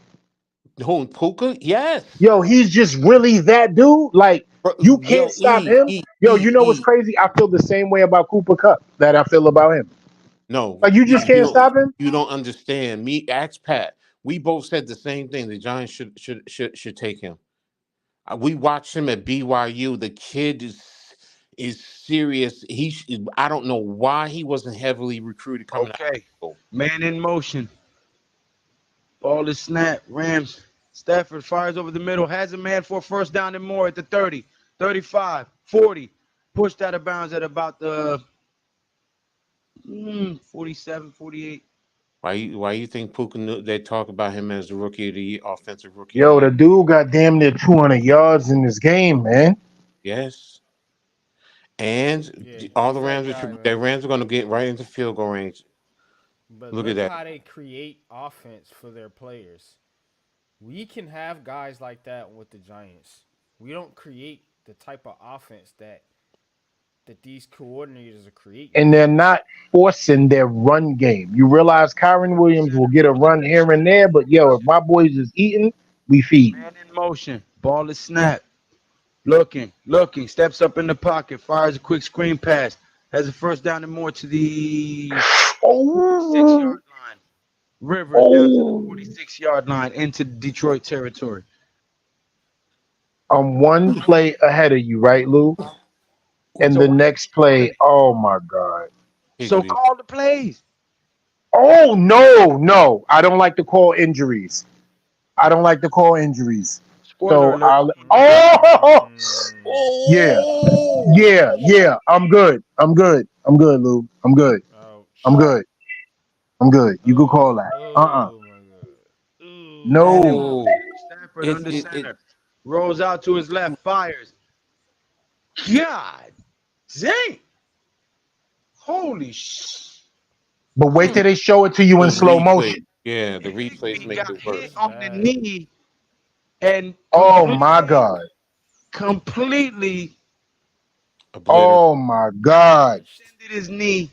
who Puka. Yes, Yo, he's just really that dude. Like, you can't Yo, stop him. Yo, you know what's crazy? I feel the same way about Cooper Cup that I feel about him. No, Like, you just can't stop him. you don't understand. Me, ask Pat. We both said the same thing. The Giants should take him. We watched him at BYU. The kid is serious. I don't know why he wasn't heavily recruited coming out of Okay. school. Man in motion. Ball is snapped. Rams. Stafford fires over the middle. Has a man for a first down and more at the 30, 35, 40. Pushed out of bounds at about the 47, 48. Why you think Puka? They talk about him as the rookie of the year, offensive rookie of the Yo, year. the dude got damn near 200 yards in this game, man. Yes, and Yeah, all he's the that Rams guy, their man. Rams are going to get right into field goal range. But Look at look that. how they create offense for their players. We can have guys like that with the Giants. We don't create the type of offense that these coordinators are creating. And they're not forcing their run game. You realize Kyron Williams will get a run here and there, but yo, if my boys is eating, we feed. Man in motion. Ball is snapped. Looking. Steps up in the pocket. Fires a quick screen pass. Has a first down and more to the 46-yard Oh, line. Rivers down to the oh. 46-yard line into Detroit territory. I'm one play ahead of you, right, Lou? And So the why you next ain't calling play, it? oh my God. So Higbee. call the plays. Oh no. I don't like to call injuries. I don't like to call injuries. Spoiler So alert. I'll oh Mm. yeah. Oh, Yeah. I'm good. I'm good, Lou. I'm good. Ouch. I'm good. I'm good. You could call that. Oh my god. Man in No. oh! motion. Stafford under center. Rolls out to his left. Fires. God dang. Holy sh. But wait till they show it to you The in slow replay, motion. yeah, the replays Higbee make got it hit worse. That's on the bad. knee and Oh my God. completely Obliterated. Oh my God. extended his knee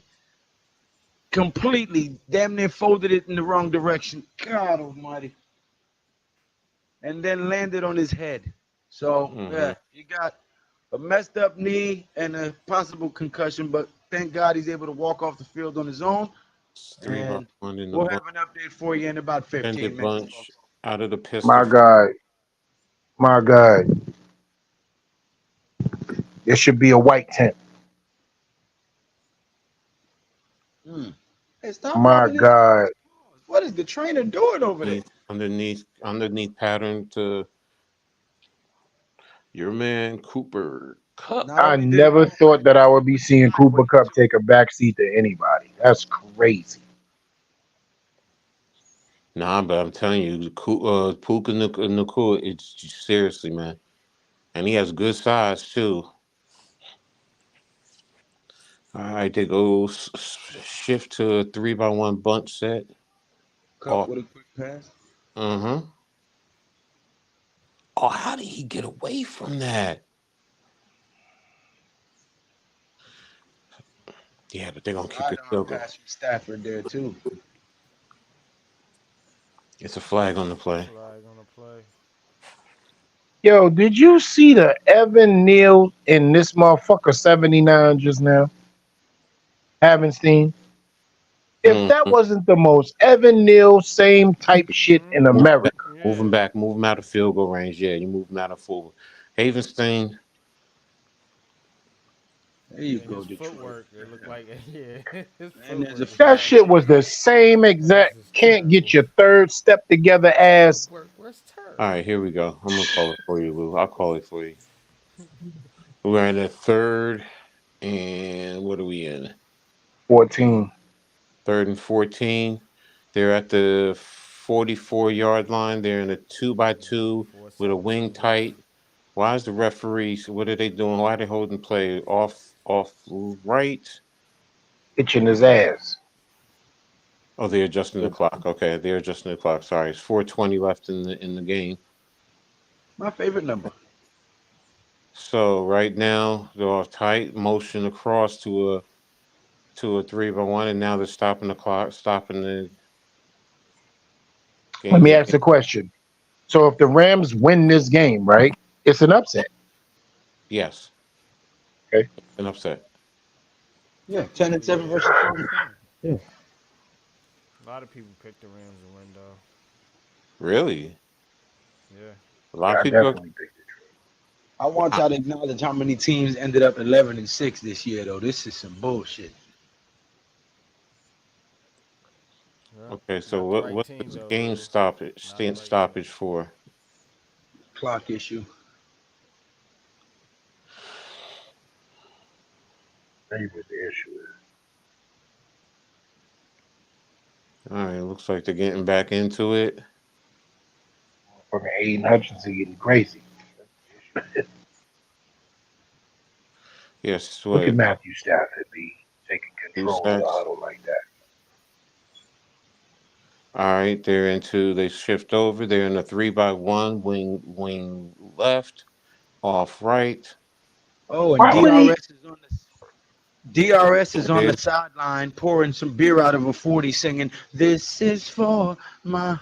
completely. Damn near folded it in the wrong direction. God almighty. And then landed on his head. So, Mm-hmm. yeah, you got a messed up knee and a possible concussion, but thank God he's able to walk off the field on his own. 3 by And 1 in the we'll bunch, have an update for you in about 15 extended minutes, bunch folks. out of the pistol. My God. My God. There should be a white tent. Hey, stop My rubbing his God. nose. What is the trainer doing over there? Underneath pattern to your man Cooper Cup. Not I only did he never go thought that I would be with the seeing line, but Cooper he Cup took take a backseat to anybody. That's crazy. Nah, but I'm telling you, Puka Nakua, it's seriously, man, and he has good size too. All right, they go shift to a 3 by 1 bunch set. Cup Oh, with a quick pass. mm-hmm. Oh, how did he get away from that? Yeah, but they're gonna kick a Sidearm field goal. pass from Stafford there too. It's a flag on the play. Flag on the play. Yo, did you see the Evan Neal in this motherfucker 79 just now? Havenstein? If that Mm-hmm. wasn't the most Evan Neal same type shit in America. Move him Yeah. back, move him out of field goal range. Yeah, you move him out of forward. Havenstein, There you And go, his Detroit. footwork, it looked like yeah, his And there's a footwork was That bad. shit was the same That was exact. just Can't get terrible. your third step together ass. Where's Turk? All right, here we go. I'm gonna call it for you, Lou. I'll call it for you. We're in the third, and what are we in? 14. Third and 14. They're at the 44-yard line. They're in a 2-by-2 with a wing 4-17 left. tight. Why is the referee? What are they doing? Why are they holding play off right? Itching his ass. Oh, they're adjusting the clock. Okay, they're adjusting the clock. Sorry, it's 4:20 left in the game. my favorite number. So right now they're off tight motion across to a 3-by-1, and now they're stopping the clock, stopping the Let game. me ask a question. So if the Rams win this game, right, it's an upset. Yes, Okay. an upset. Yeah, 10-7 versus 40. Yeah. A lot of people picked the Rams to win though. Really, Yeah. a lot Yeah, of I people. definitely think I want I- y'all to acknowledge how many teams ended up 11-6 this year, though. This is some bullshit. Yeah. Okay, so Not the right what team was though, game Lou. stoppage Not the right team. stoppage for? Clock issue. that's what the issue is. All right, looks like they're getting back into it. Fucking Aiden Hutchinson getting crazy. Yes, Look at what? Matthew Stafford be taking Two control of the sacks. huddle like that. All right, they're into. They shift over. They're in a 3-by-1 wing left, off right. Oh, and Why would he? DRS is on There, the sideline pouring some beer out of a 40 singing, "This is for my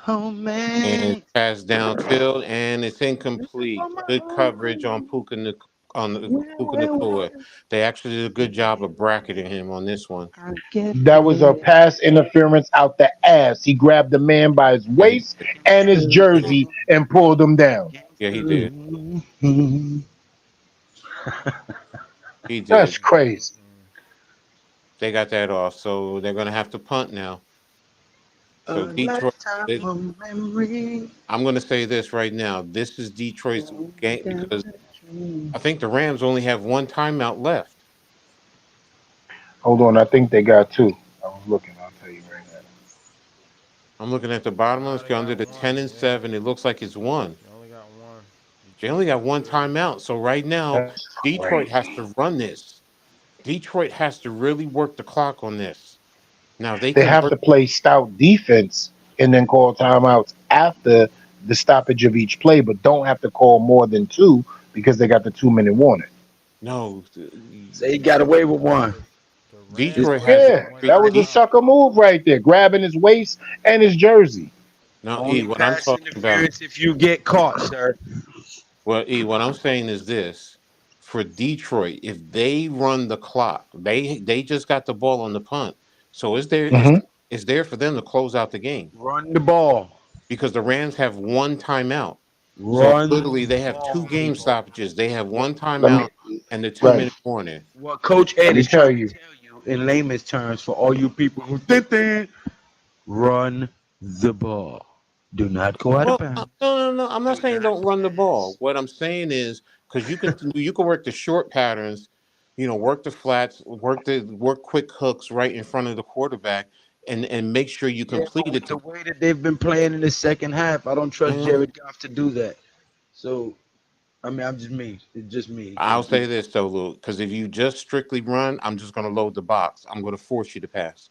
and homie." pass downfield, and it's This is incomplete. for my Good coverage on homie. Puka Nakua. They actually did a good job of bracketing him on this one. I get That was a it. pass interference out the ass. He grabbed the man by his Yeah, he waist and his jersey and pulled him down. yeah, he did. He That's did. crazy. They got that off, so they're gonna have to punt now. A So Detroit. lifetime of memory. I'm gonna say this right now. This is Detroit's game because I think the Rams only have one timeout left. Hold on, I think they got two. I was looking. I'll tell you right now. I'm looking at the bottom of They the under got the one. 10 and Yeah. 7. It looks like it's one. They only got one. They Detroit only got got one two. timeout. So right now, That's Detroit has crazy. to run this. Detroit has to really work the clock on this. Now, if they They can have work. to play stout defense and then call timeouts after the stoppage of each play, but don't have to call more than two because they got the 2-minute warning. No, So he got away with one. The Rams Detroit only has Yeah, got one that was a it. timeout. sucker move right there, grabbing his waist and his jersey. Now, E, Only what I'm pass talking about. interference if you get caught, sir. Well, E, what I'm saying is this: for Detroit, if they run the clock, they just got the ball on the punt, so Hmm. it's there for them to close out the game Run the ball. because the Rams have one timeout. So Run literally, the they have two ball, game people. stoppages. They have one Let me timeout and the two right. minute warning. What Coach Let Ed me is tell trying to you. tell you in layman's terms for all you people who think that, run the ball. Do not go out of Well, bounds. no. I'm not Do saying not don't run the ball. pass. What I'm saying is because you can work the short patterns, work the flats, work quick hooks right in front of the quarterback, and make sure you Yeah, but complete with it. the way that they've been playing in the second half, I don't trust Mm, Jared Goff to do that. So, I mean, I'm just me. It's just me. I'll say this though, Luke, because if you just strictly run, I'm just going to load the box. I'm going to force you to pass.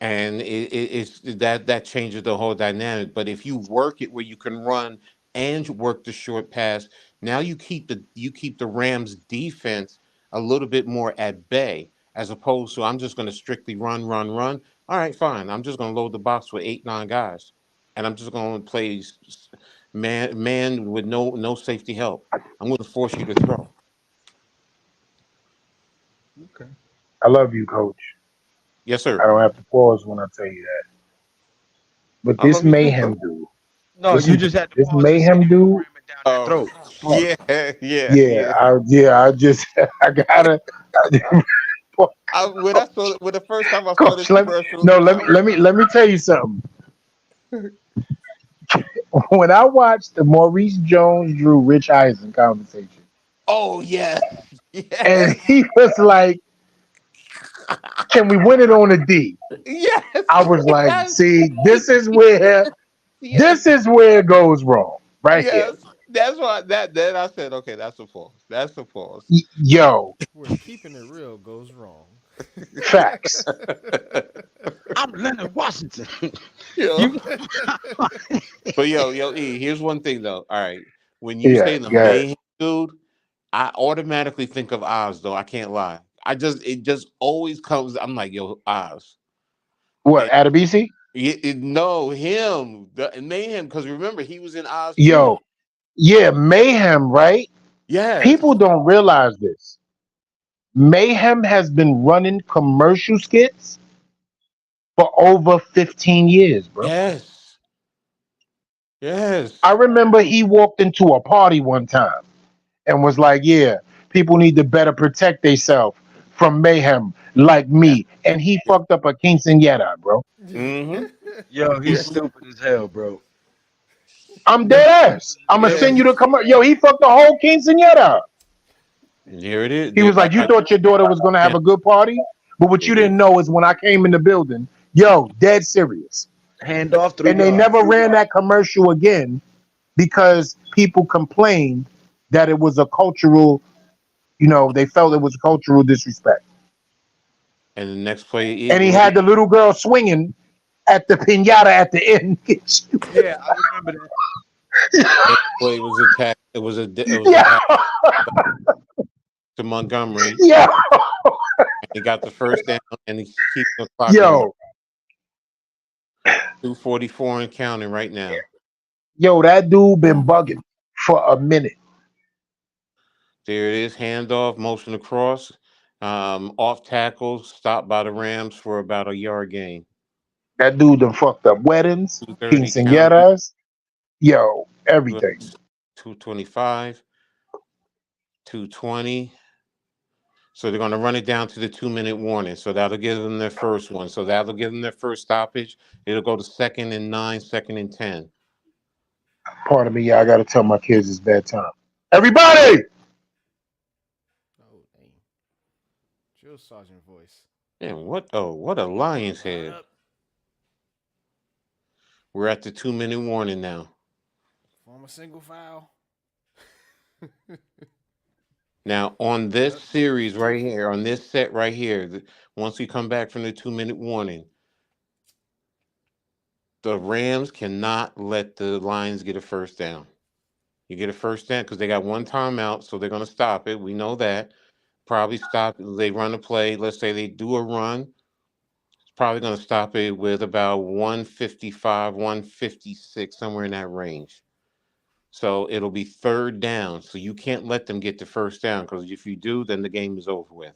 And it's that changes the whole dynamic. But if you work it where you can run and work the short pass, now you keep the Rams defense a little bit more at bay, as opposed to I'm just going to strictly run. All right, fine. I'm just going to load the box with 8, 9 guys, and I'm just going to play man with no safety help. I'm going to force you to throw. Okay. I love you, coach. Yes, I sir. don't have to pause when I tell you that. But I this love you too, mayhem bro. dude, No, you listen to just me. had to This pause and say that mayhem you were dude, ramming down Oh, throat. yeah. I just I gotta When the first time I saw this coach. commercial, Let me tell you something. When I watched the Maurice Jones-Drew Rich Eisen conversation, oh yes, and yes, he was like, "Can we win it on a D?" yes, I was like, yes, "See, yes, this is where it goes wrong, right here." yes. That's why that then I said, okay, that's a pause. That's a pause. Yo, Where keeping it real goes wrong. facts. I'm Leonard Washington. Yo, You but yo, E. Here's one thing though. All right, when you Yeah, say the yeah. mayhem dude, I automatically think of Oz. Though I can't lie. It just always comes. I'm like, yo, Oz. What, And Adabisi? no, him, the mayhem. Because remember, he was in Oz too. Yo, yeah, Mayhem, right? Yes, People don't realize this. Mayhem has been running commercial skits for over 15 years, bro. yes, I yes. remember he walked into a party one time and was like, "Yeah, people need to better protect themselves from mayhem like Yeah. me." And he fucked up a quinceañera, bro. Mm-hmm. Yo, he's Yeah. stupid as hell, bro. I'm Them dead commercials ass. is I'm gonna getting send Yes. you me. the Yo, he fucked the whole quinceañera. And here it is. He was like, "You thought your daughter was gonna have Yeah. a good party, but what you It is. didn't know is when I came in the building, yo, dead serious." Hand off through And they yards. never ran that commercial again because people complained that it was a cultural, they felt it was cultural disrespect. And the next play, And he had the little girl swinging at the pinata at the end. Yeah, I remember that. next play was attack. It was a Yeah, pass to Montgomery. yeah, And he got the first down, and he's keeping the clock at yo, 2:44 and counting right now. that dude been bugging for a minute. There it is. Handoff, motion across, off tackle, stopped by the Rams for about a yard gain. That dude done fucked up weddings, 2:30 counting. quinceañeras, yo, everything. 2:25, 2:20. So they're going to run it down to the 2-minute warning. So that'll give them their first one. So that'll give them their first stoppage. It'll go to 2nd and 9, 2nd and 10. Pardon me, yeah, I gotta tell my kids it's bedtime. Everybody! Oh, dang. Drill sergeant voice. And what a lion's Line head. up. We're at the 2-minute warning now. Form a single foul. Now, on this series right here, on this set right here, once we come back from the 2-minute warning, the Rams cannot let the Lions get a first down. You get a first down because they got one timeout, so they're going to stop it. We know that. Probably stop. They run a play. Let's say they do a run. It's probably going to stop it with about 155, 156, somewhere in that range. So it'll be 3rd down. So you can't let them get the first down because if you do, then the game is over with.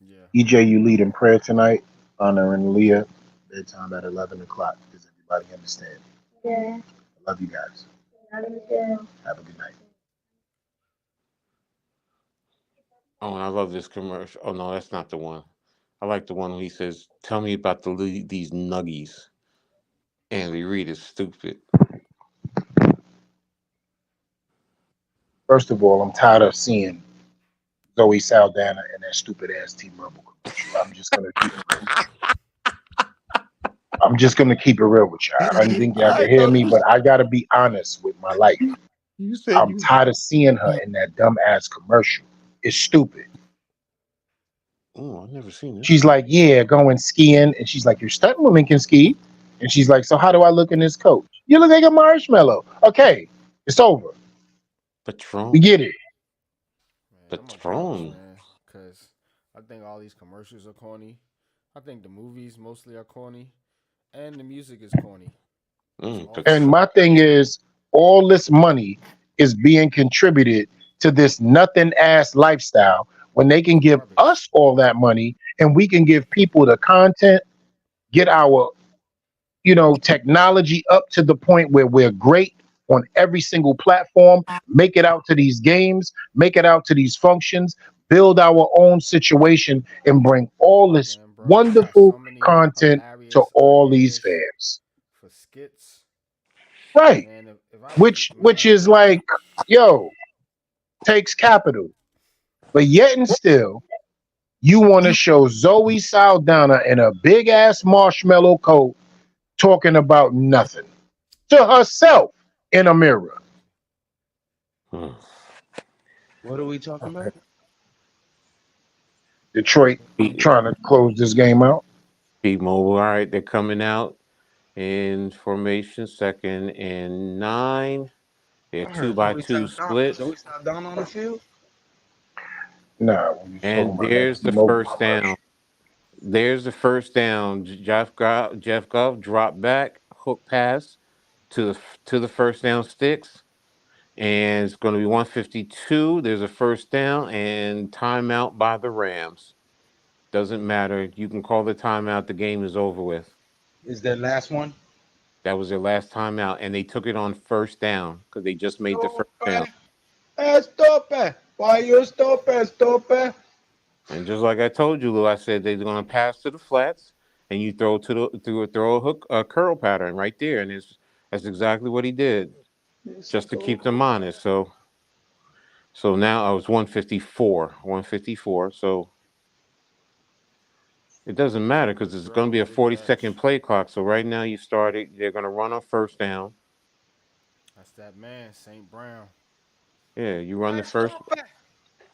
Yeah. EJ, you lead in prayer tonight, honoring Leah. Bedtime at 11 o'clock. Does everybody understand? Yeah. I love you guys. Love you too. Have a good night. Oh, and I love this commercial. Oh no, that's not the one. I like the one where he says, "Tell me about these nuggies." Andy Reid is stupid. First of all, I'm tired of seeing Zoe Saldana and that stupid ass T-Mobile commercial. I'm just gonna keep it real with y'all. I don't think y'all can hear me, but I gotta be honest with my life. You said I'm tired of seeing her in that dumb ass commercial. It's stupid. Oh, I've never seen this. She's like, "Yeah, going skiing," and she's like, "Your stunt woman can ski," and she's like, "So how do I look in this coat? You look like a marshmallow." Okay, it's over. Patron. We get it. Man, I'm a Patron. man, because I think all these commercials are corny. I think the movies mostly are corny, and the music is corny. And my thing is, all this money is being contributed to this nothing ass lifestyle when they can give us all that money and we can give people the content, get our, technology up to the point where we're great on every single platform, make it out to these games, make it out to these functions, build our own situation, and bring all this Man, bro, we got wonderful so many content to hilarious all these ideas fans. for skits. Right. Man, if I was Which man, is like, yo, takes capital. But yet and still, you want to show Zoe Saldana in a big ass marshmallow coat talking about nothing to herself in a mirror. Hmm. What are we talking about? Detroit trying to close this game out. T-Mobile, all right, they're coming out in formation, 2nd and 9. They're I two heard by Zoe two Saldana. splits, Zoe Saldana on the field. Nah, we was talking and about that there's the T-Mobile first down. commercial. There's the first down. Jeff Goff dropped back, hook pass to the first down sticks, and it's going to be 152. There's a first down and timeout by the Rams. Doesn't matter. You can call the timeout. The game is over with. Is their last one? That was their last timeout, and they took it on first down because they just made the first down. Stop. Stop. Why you stop? Stop. And just like I told you, Lou, I said they're going to pass to the flats, and you throw throw a hook, a curl pattern right there, and that's exactly what he did, just to keep them honest. So now I was 154. So it doesn't matter because it's going to bro, be a good 40-second catch. play clock. So right now you started. They're going to run on first down. That's that man, St. Brown. Yeah, you run the first. Stop.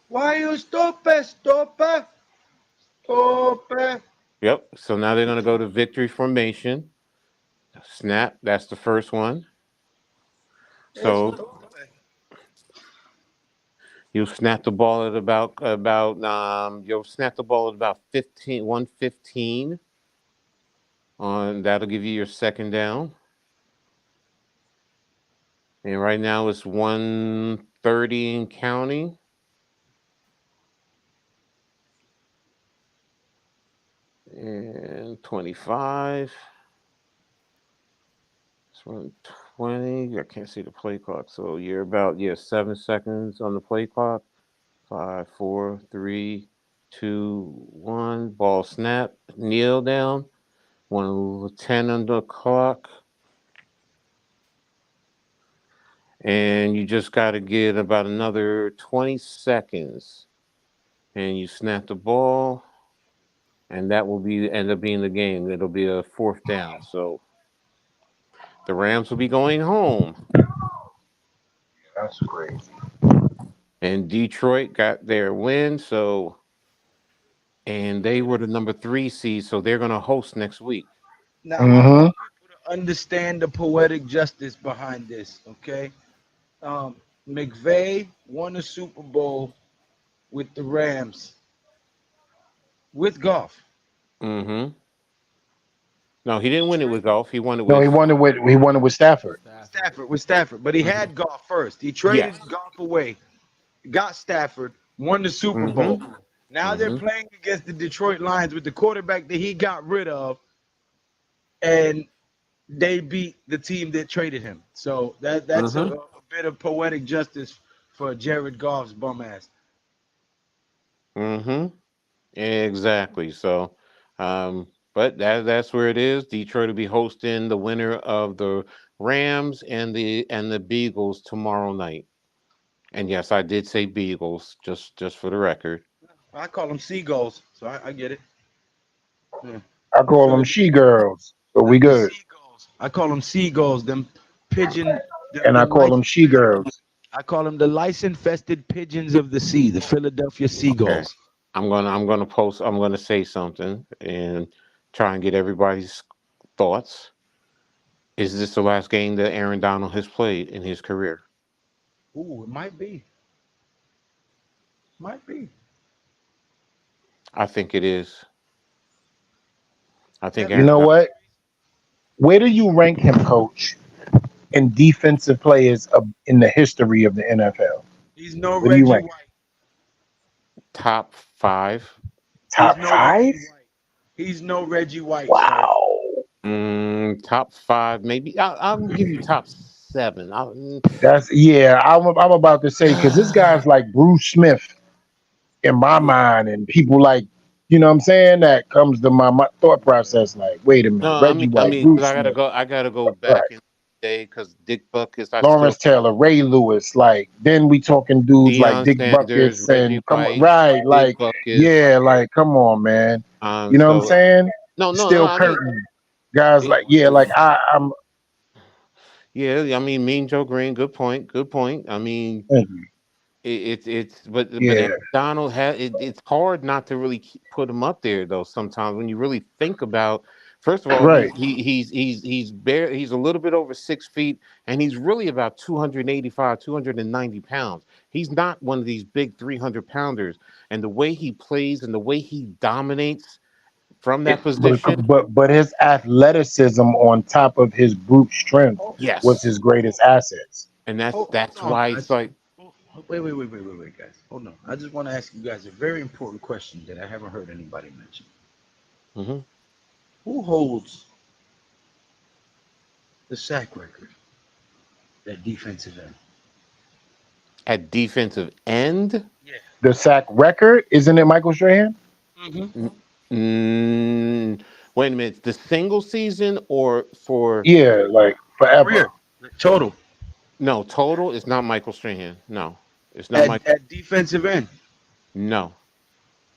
Why you stop? Stop. Stop. Yep. So now they're going to go to victory formation. Snap. That's the first one. So Stop. you'll snap the ball at you'll snap the ball at about 115 on that'll give you your second down. And right now it's 130 and counting. And 25. It's 120. I can't see the play clock. So you're about 7 seconds on the play clock. 5, 4, 3, 2, 1. Ball snap. Kneel down. 110 on the clock. And you just got to get about another 20 seconds. And you snap the ball. And that will end up being the game. It'll be a fourth down. So the Rams will be going home. That's crazy. And Detroit got their win. And they were the number 3 seed. So they're going to host next week. Now I Mm-hmm. want people to understand the poetic justice behind this. Okay. McVay won the Super Bowl with the Rams with Goff. Mm-hmm. No, he didn't win it with Golf. He won it No, he with. won it with Stafford. Stafford, but he Mhm. had Goff first. He traded Yes. Goff away, got Stafford, won the Super Bowl. Mm-hmm. Now they're Mm-hmm. playing against the Detroit Lions with the quarterback that he got rid of, and they beat the team that traded him. So that's Mm-hmm. a bit of poetic justice for Jared Goff's bum ass. Mm-hmm. Exactly. So, but that's where it is. Detroit will be hosting the winner of the Rams and the Beagles tomorrow night. And yes, I did say Beagles, just for the record. I call them seagulls, so I get it. Yeah. I call them she girls, so we Like the good. seagulls. I call them seagulls. Them pigeon. And The I call lice. them she girls. I call them the lice-infested pigeons of the sea, the Philadelphia Okay. seagulls. I'm gonna say something and try and get everybody's thoughts. Is this the last game that Aaron Donald has played in his career? Ooh, it might be. Might be. I think it is. I think You Aaron know Donald. what? Where do you rank him, coach, in defensive players in the history of the NFL? He's no Where do you Reggie rank? White. Top 5. Top He's no 5? Reggie White. He's no Reggie White, sir. Wow. Top 5, maybe. I'll give you top 97. I'm about to say because this guy's like Bruce Smith in my mind, and people like, you know what I'm saying? That comes to my thought process. Like, wait a minute, No, Reggie I White, mean, 'cause Bruce Smith, I gotta go right? back in the day because Dick Buckus, I still Lawrence Taylor, Ray Lewis. Like, then we talking dudes like Deion Dick Sanders, Buckets Reggie and come on, White, right? Dick Like, Buckus. yeah, like, come on, man. You know what I'm So saying? no, Still I mean, Curtin, guys. it, Like, yeah, like I'm. yeah, I mean, Mean Joe Green, good point, good point. I mean, Thank you. but Yeah, Aaron Donald had it's hard not to really put him up there though. Sometimes when you really think about, first of all, right. he's a little bit over 6 feet, and he's really about 285, 290 pounds. He's not one of these big 300 pounders, and the way he plays and the way he dominates from that position, But his athleticism on top of his brute strength Hold, was yes, his greatest assets. and hold that's on, why it's guys. like, Wait, guys. Hold on. I just want to ask you guys a very important question that I haven't heard anybody mention. mhm. Who holds the sack record at defensive end? At defensive end. Yeah. The sack record, isn't it Michael Strahan? Mm-hmm. Mm, wait a minute. The single season or for Yeah, like forever. Career. Total. no total? It's not Michael Strahan. No, it's not At, Michael. at defensive end. No,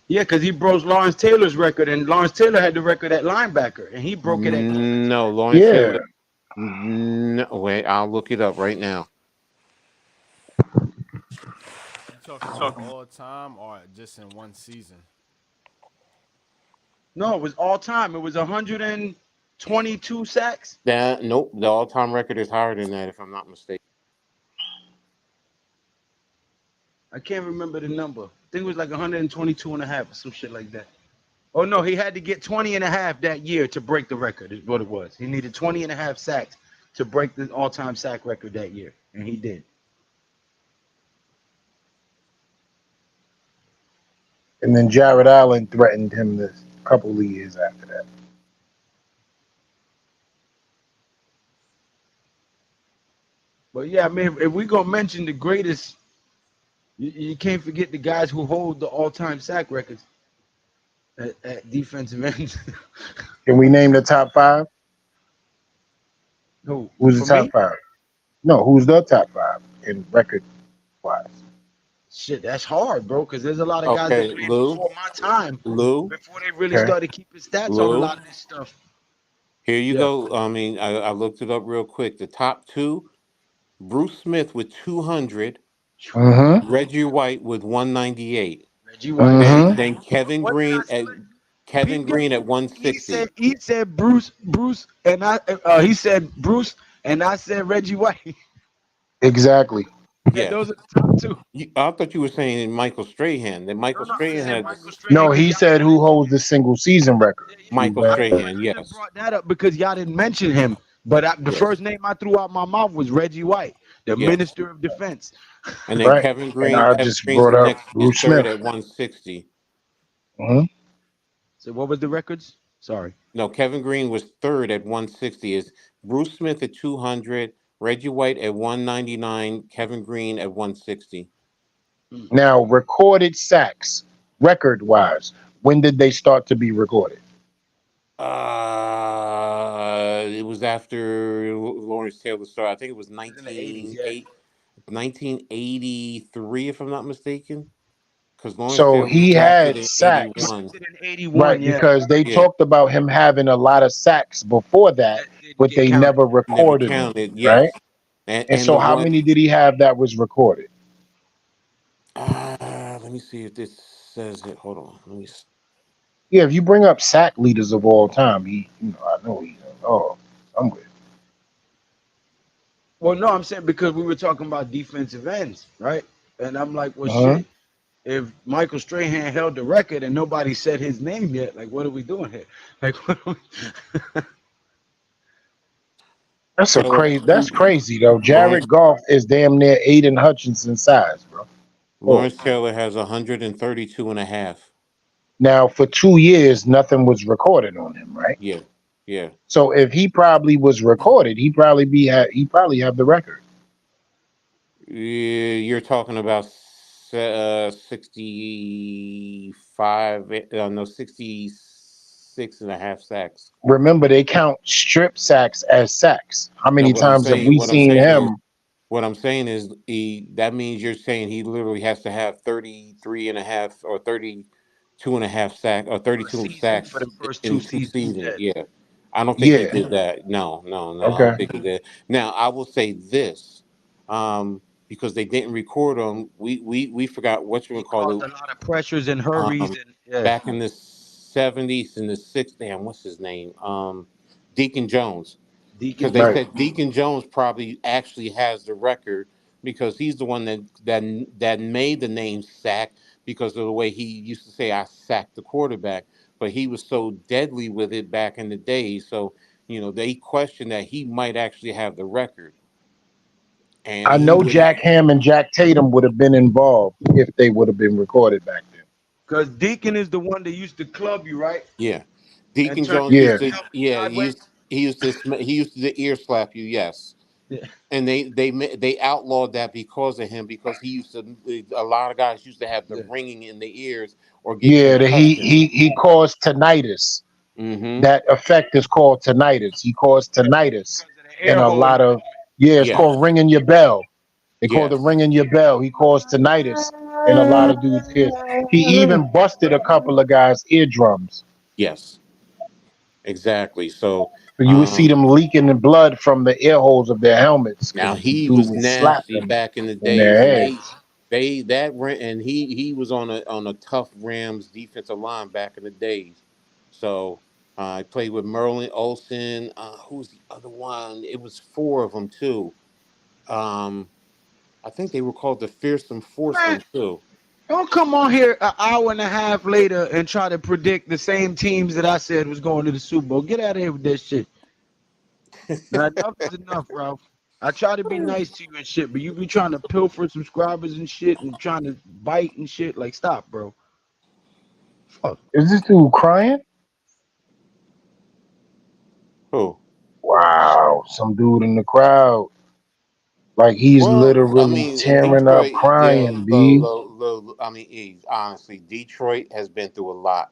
Yeah, because he broke Lawrence Taylor's record, and Lawrence Taylor had the record at linebacker, and he broke it at defensive no. end. Lawrence Yeah, Taylor. No, wait. I'll look it up right now. You talking about all time or just in one season? No, it was all time. It was 122 sacks. That nope. The all-time record is higher than that, if I'm not mistaken. I can't remember the number. I think it was like 122 and a half or some shit like that. Oh, no, he had to get 20 and a half that year to break the record, is what it was. He needed 20 and a half sacks to break the all-time sack record that year, and he did. and then Jared Allen threatened him this couple of years after that. But yeah, I mean, if we're gonna mention the greatest, you can't forget the guys who hold the all-time sack records at defensive ends. Can we name the top five? Who? Who's the For top me? five? No, who's the top five in record wise? Shit, that's hard, bro, because there's a lot of guys that Okay, played before my time, Lou, before they really Okay. started keeping stats on a Lou. lot of this stuff. Here you Yeah. go. I mean, I looked it up real quick. The top two: Bruce Smith with 200, Mm-hmm. Reggie White with 198. Reggie White. Mm-hmm. Then What did I say? Kevin Peep game? Green at He said 160. Bruce, and I. He said Bruce, and I said Reggie White. Exactly. Yeah, Yes. those are the top two. I thought you were saying Michael Strahan. That No, Michael no, I Strahan said had Michael Strahan No, because he y'all said didn't who mention holds the single season record. him. Michael But Strahan. I just Yes. brought that up because y'all didn't mention him. But the Yes. first name I threw out my mouth was Reggie White, the Yes. Minister of Defense. And then right, and I Kevin just Green's brought the up next is Bruce third Smith. at 160. Mm-hmm. So what was the records? Sorry. No, Kevin Green was third at 160. Is Bruce Smith at 200, Reggie White at 199, Kevin Green at 160. Now, recorded sacks, record wise, when did they start to be recorded? It was after Lawrence Taylor started. I think it was It was in the 80s, yeah. 1983, if I'm not mistaken. Because Lawrence So Taylor he drafted had in He sacks, 81. drafted in 81, right? yeah. Because they Yeah, talked about him having a lot of sacks before that, That didn't but get they counted. never never recorded them, counted. right? Yes. And And the so, how one, many did he have that was recorded? let me see if this says it. Hold on. Let me see. Yeah, if you bring up sack leaders of all time, I know he's somewhere. Well, no, I'm saying because we were talking about defensive ends, right? And I'm like, well, Uh-huh. shit. If Michael Strahan held the record and nobody said his name yet, like, what are we doing here? Like, what are we... So That's crazy though. Lawrence Jared Goff is damn near Aiden Hutchinson size, bro. Oh. Lawrence Taylor has 132 and a half. Now, for 2 years, nothing was recorded on him, right? Yeah. Yeah. So if he probably was recorded, he probably have the record. Yeah, you're talking about 65, no, 66 and a half sacks. Remember, they count strip sacks as sacks. How No, many times have we seen him? what I'm saying is that means you're saying he literally has to have 33 and a half or 32 and a half sack or For a 32 season, for sacks the first in two two seasons. seasons. Yeah. Yeah. I don't think he Yeah. did that. No, no, no. I Okay. don't think he did. Now, I will say this, because they didn't record him. We forgot what you He would call caused it. a lot of pressures and hurries, and yeah. Back in the 70s and the 60s, damn, what's his name? Deacon Jones, because Deacon they Right. Jones. said Deacon Jones probably actually has the record because he's the one that made the name sack because of the way he used to say I sacked the quarterback, but he was so deadly with it back in the day. So they questioned that he might actually have the record, and I he know would. Jack Ham and Jack Tatum would have been involved if they would have been recorded back then. Because Deacon is the one that used to club you, right? Yeah, And Deacon turn Jones Yeah. used to. help you Yeah, sideways. he used to ear slap you. Yes. Yeah. And they outlawed that because of him because he used to a lot of guys used to have the Yeah. ringing in the ears or get Yeah. concussions. He caused tinnitus. Mm-hmm. That effect is called tinnitus. He caused tinnitus Because of the in air a hole in lot the of. Yeah, it's Yes. called ringing your bell. They call it Yes. ringing your bell. He caused tinnitus in a lot of dudes' kids. He even busted a couple of guys' eardrums. Yes. Exactly. So So you would see um them leaking the blood from the ear holes of their helmets now because the he dude was would slap nasty them back in the on their days and heads. and he was on a tough Rams defensive line back in the days. So I played with Merlin Olsen. Who's the other one? It was four of them too. Um, I think they were called the Fearsome man. Foursome too. Don't come on here an hour and a half later and try to predict the same teams that I said was going to the Super Bowl. Get out of here with that shit. Now, enough is enough, Ralph. I try to be nice to you and shit, but you be trying to pilfer subscribers and shit and trying to bite and shit. Like, stop, bro. Fuck. Is this dude crying? Who? Wow, some dude in the crowd. Like he's Well, I literally mean, in tearing up Detroit, yeah. crying, B. I mean, honestly, Detroit has been through a lot,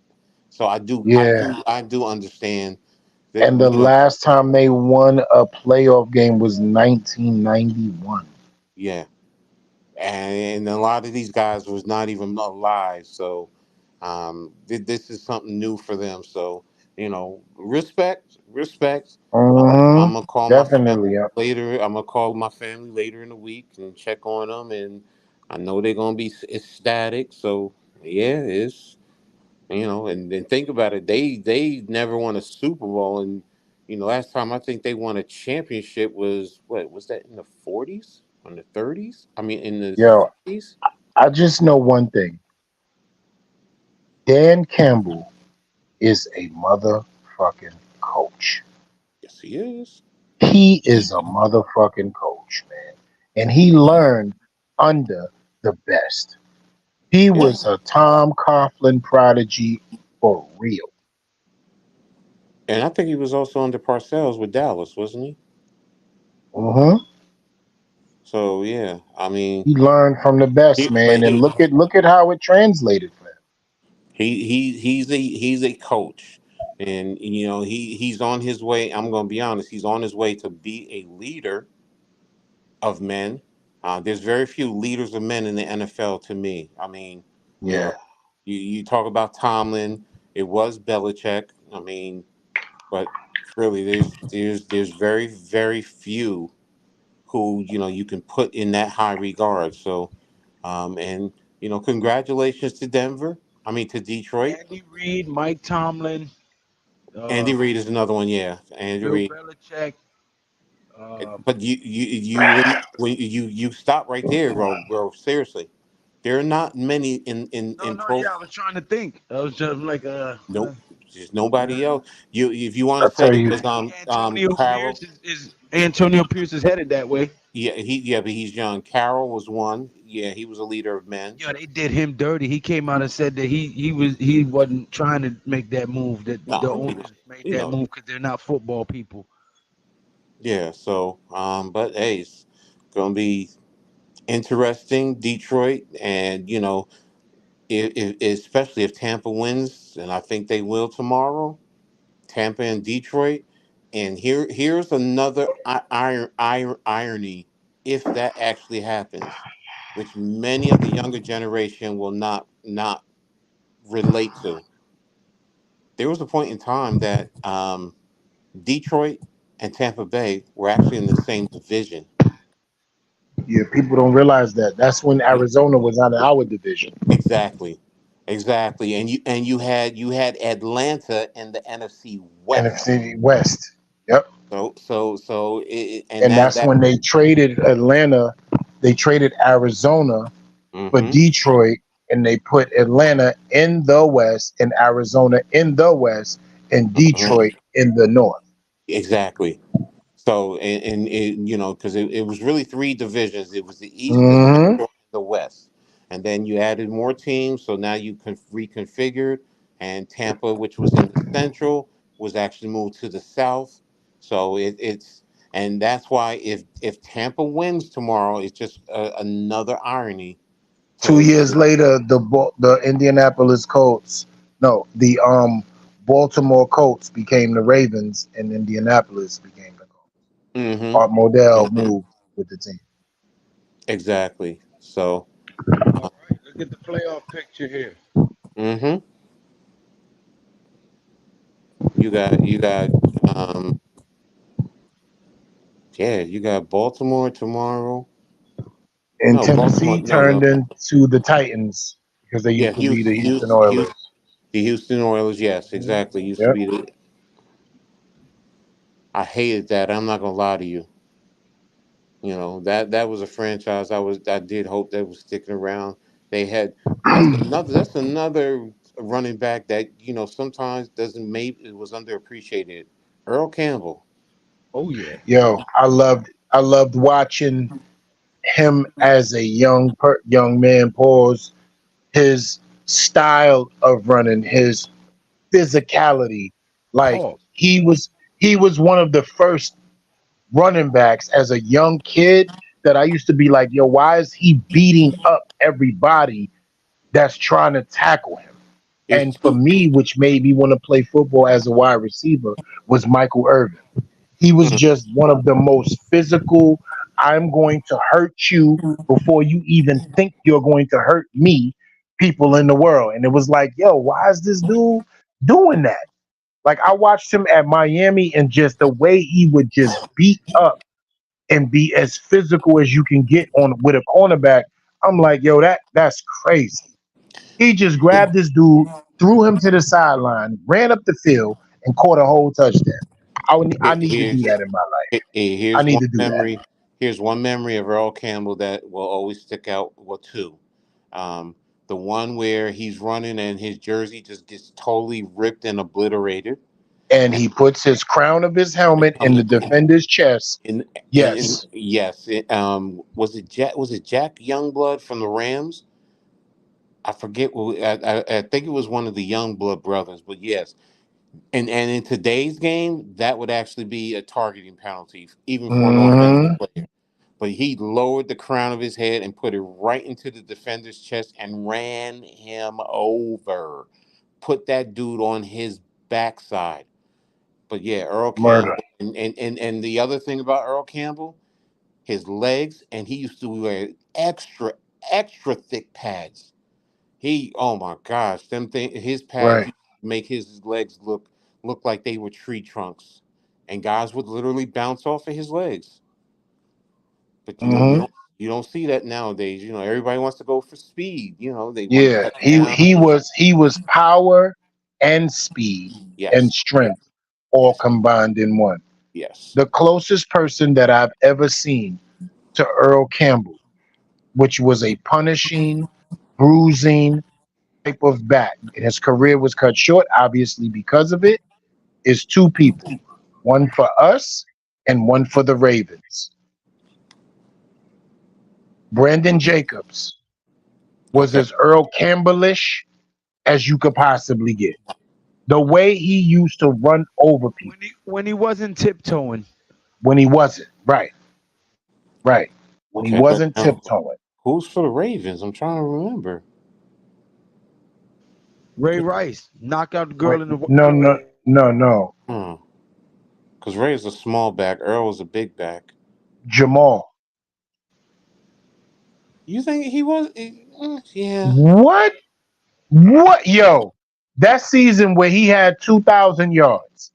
so Yeah. I do understand that. And the last time they won a playoff game was 1991. Yeah, and a lot of these guys was not even alive, so this is something new for them. So respect. Hmm. I'm gonna call my family Definitely. later. I'm gonna call my family later in the week and check on them, and I know they're gonna be ecstatic. So yeah, it's and then think about it. They never won a Super Bowl, and last time I think they won a championship was what was that in the 40s, in the 30s? I mean, in the Yo, 60s. I just know one thing. Dan Campbell is a motherfucking coach. Yes, he is. He is a motherfucking coach, man. And he learned under the best. He Yeah, was a Tom Coughlin prodigy for real. and I think he was also under Parcells with Dallas, wasn't he? Hmm. So yeah, I mean, He learned from the best, but man. And he look at how it translated for him. he's a coach, and he's on his way. I'm gonna be honest. He's on his way to be a leader of men. There's very few leaders of men in the NFL to me. I mean, you know, Yeah. you talk about Tomlin. It was Belichick. I mean, but really, there's very few who you can put in that high regard. So, and congratulations to Denver. I mean to Detroit. Andy Reid, Mike Tomlin, Andy uh, Reid is another one. Yeah, Andy Bill Reid. Belichick. Uh, But when you stop right there, bro. Seriously, there are not many in no, pro. yeah, I was trying to think. I was just like, Nope, there's nobody else. If you want I to say tell it you, was actually, Antonio Carroll. Pierce is Antonio Pierce is headed that way. but he's young. Carroll was one. Yeah, he was a leader of men. Yo, they did him dirty. He came out and said that he wasn't trying to make that move. That the No, owners made you that know, move because they're not football people. yeah. So, but hey, it's gonna be interesting, Detroit, and if especially if Tampa wins, and I think they will tomorrow. Tampa and Detroit, and here's another irony if that actually happens, which many of the younger generation will not relate to. There was a point in time that Detroit and Tampa Bay were actually in the same division. Yeah, people don't realize that. That's when Arizona was out of our division, Exactly, exactly, and you had Atlanta in the NFC West. NFC West. Yep. And And that that's that. when they traded Atlanta. They traded Arizona for Hmm. Detroit, and they put Atlanta in the West and Arizona in the West and Detroit in the North. Exactly. So, because it was really three divisions. It was the East, the Hmm. Central, and the West. And then you added more teams. So now you reconfigured. And Tampa, which was in the Central, was actually moved to the South. So and that's why if Tampa wins tomorrow, it's just another irony 2 years to later, the Indianapolis Colts, no, the Baltimore Colts became the Ravens, and Indianapolis became the Colts. hmm Art Modell hmm moved with the team. exactly. So, All right, look at the playoff picture here. hmm you got um yeah, you got Baltimore tomorrow. And No, Baltimore. Tennessee No, no. turned into the Titans because they Yeah, used to be the Houston Houston, Oilers. the Houston Oilers. Yes, Mhm. exactly. Used to Yep. be the. I hated that. I'm not gonna lie to you. That was a franchise I did hope that was sticking around. They had that's another running back that sometimes doesn't maybe it was underappreciated. Earl Campbell. Oh yeah. Yo, I loved watching him as a young man. Pause. His style of running, his physicality, like Pause. he was one of the first running backs as a young kid that I used to be like, yo, why is he beating up everybody that's trying to tackle him? Here's And for two. me, which made me want to play football as a wide receiver, was Michael Irvin. He was Mm, just one of the most physical. I'm going to hurt you before you even think you're going to hurt me, people in the world. And it was like, yo, why is this dude doing that? Like I watched him at Miami and just the way he would just beat up and be as physical as you can get on with a cornerback. I'm like, yo, that's crazy. He just grabbed this dude, threw him to the sideline, ran up the field, and caught a whole touchdown. I need to do Here's that in my life. I here's need one to do that. memory. Here's one memory of Earl Campbell that will always stick out. Well, two. Um, the one where he's running and his jersey just gets totally ripped and obliterated. And And he puts his crown of his helmet in the helmet defender's chest. in Yes. yes, was it Jack Youngblood from the Rams? I forget. I think it was one of the Youngblood brothers, but yes. And in today's game, that would actually be a targeting penalty, even for an offensive Hmm. player. But he lowered the crown of his head and put it right into the defender's chest and ran him over. Put that dude on his backside. But yeah, Earl Murder. Campbell, and the other thing about Earl Campbell, his legs, and he used to wear extra thick pads. Oh my gosh, his pads Right. used to make his legs look like they were tree trunks, and guys would literally bounce off of his legs. But Hmm. you don't see that nowadays. Everybody wants to go for speed. They want to Yeah. cut He down. he was he was power and speed and Yes, strength all yes, combined in one. yes. The closest person that I've ever seen to Earl Campbell, which was a punishing, bruising type of back, and his career was cut short, obviously because of it, is two people. One for us and one for the Ravens. Brandon Jacobs was Okay. as Earl Campbellish as you could possibly get. The way he used to run over people When he wasn't tiptoeing. when he wasn't. Right. When he Okay, but wasn't tiptoeing. who's for the Ravens? I'm trying to remember. Ray Rice knocked out the girl in the No. Because Ray is a small back. Earl was a big back. Jamal. You think he was? Yeah. What? Yo, that season where he had 2,000 yards.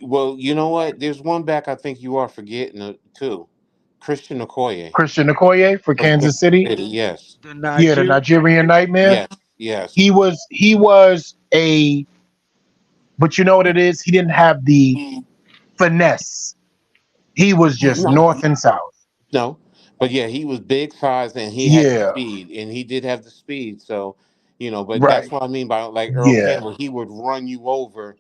Well, you know what? There's one back I think you are forgetting too. Christian Okoye. Christian Okoye for Kansas City. Yes. The Yeah, the Nigerian Nightmare. Yes. He was a, but you know what it is? He didn't have the finesse. He was just north and south. No, but yeah, he was big size and he had the Yeah. speed, and he did have the speed. So, but Right. that's what I mean by like Earl Yeah. Campbell. He would run you over,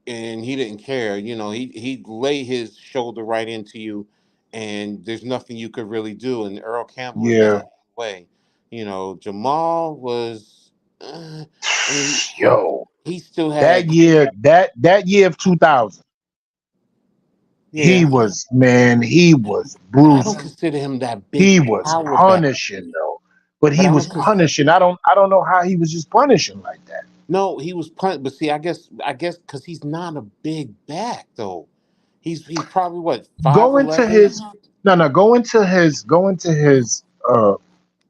and he didn't care. He'd lay his shoulder right into you, and there's nothing you could really do. And Earl Campbell was Yeah. that way. Jamal was. Yo, he still had that year of 2000. Yeah. He was I don't bruising. consider him that big. He was power back. punishing though. But he I was don't punishing. I don't know how he was just punishing like that. No, he was punt, but see, I guess because he's not a big back though. He's probably what 5'11"? Go into his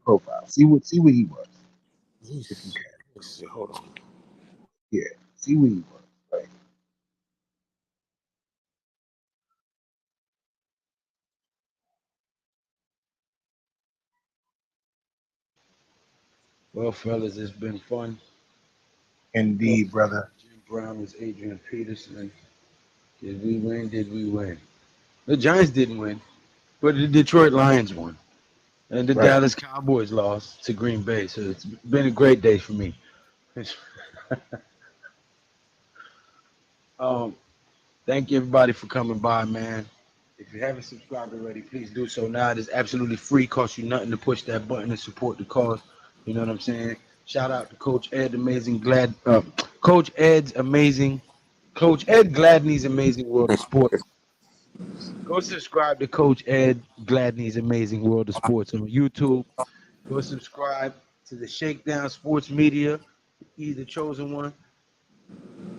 profile. See what he was. Let's see, hold on. Yeah, see what he was. Right. Well, fellas, it's been fun. Indeed, brother. Jim Brown was Adrian Peterson. Did we win? Did we win? The Giants didn't win, but the Detroit Lions won. And the Right. Dallas Cowboys lost to Green Bay. So it's been a great day for me. Thank you, everybody, for coming by, man. If you haven't subscribed already, please do so now. It is absolutely free. Costs you nothing to push that button and support the cause. You know what I'm saying? Shout out to Coach Ed Coach Ed Gladney's Amazing World of Sports. Go subscribe to Coach Ed Gladney's Amazing World of Sports on YouTube. Go subscribe to the Shakedown Sports Media, either chosen one.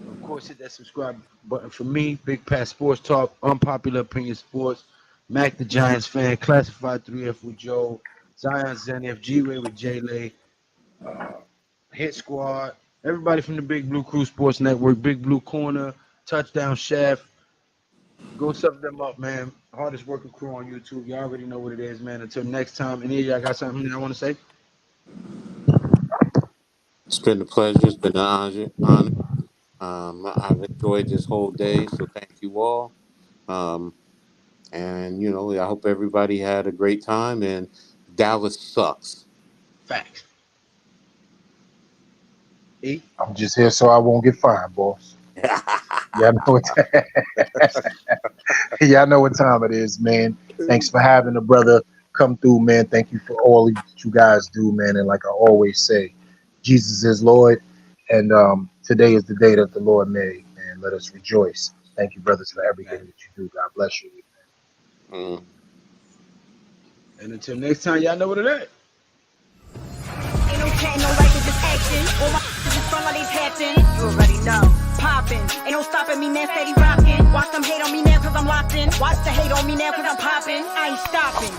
Of course, hit that subscribe button for me. Big Pat Sports Talk, Unpopular Opinion Sports, Mac the Giants Fan, Classified 3F with Joe, Zion Zenf, G-Ray with J-Lay, Hit Squad, everybody from the Big Blue Crew Sports Network, Big Blue Corner, Touchdown Chef. Go sub them up, man. Hardest working crew on YouTube. Y'all already know what it is, man. Until next time. Any of y'all got something I want to say? It's been a pleasure. It's been an honor. I've enjoyed this whole day, so thank you all. And I hope everybody had a great time. And Dallas sucks. Facts. I'm just here so I won't get fined, boss. Y'all know what time it is, man. Thanks for having a brother come through, man. Thank you for all that you guys do, man. And like I always say, Jesus is Lord. And today is the day that the Lord made, man. Let us rejoice. Thank you, brothers, for everything that you do. God bless you. And until next time, y'all know what it is. Ain't no chat, no like, it's just action. All my is fun while they's hatching. You already know. Poppin'. Ain't no stopping me, man, steady rockin'. Watch them hate on me now cause I'm locked in. Watch the hate on me now cause I'm poppin'. I ain't stopping.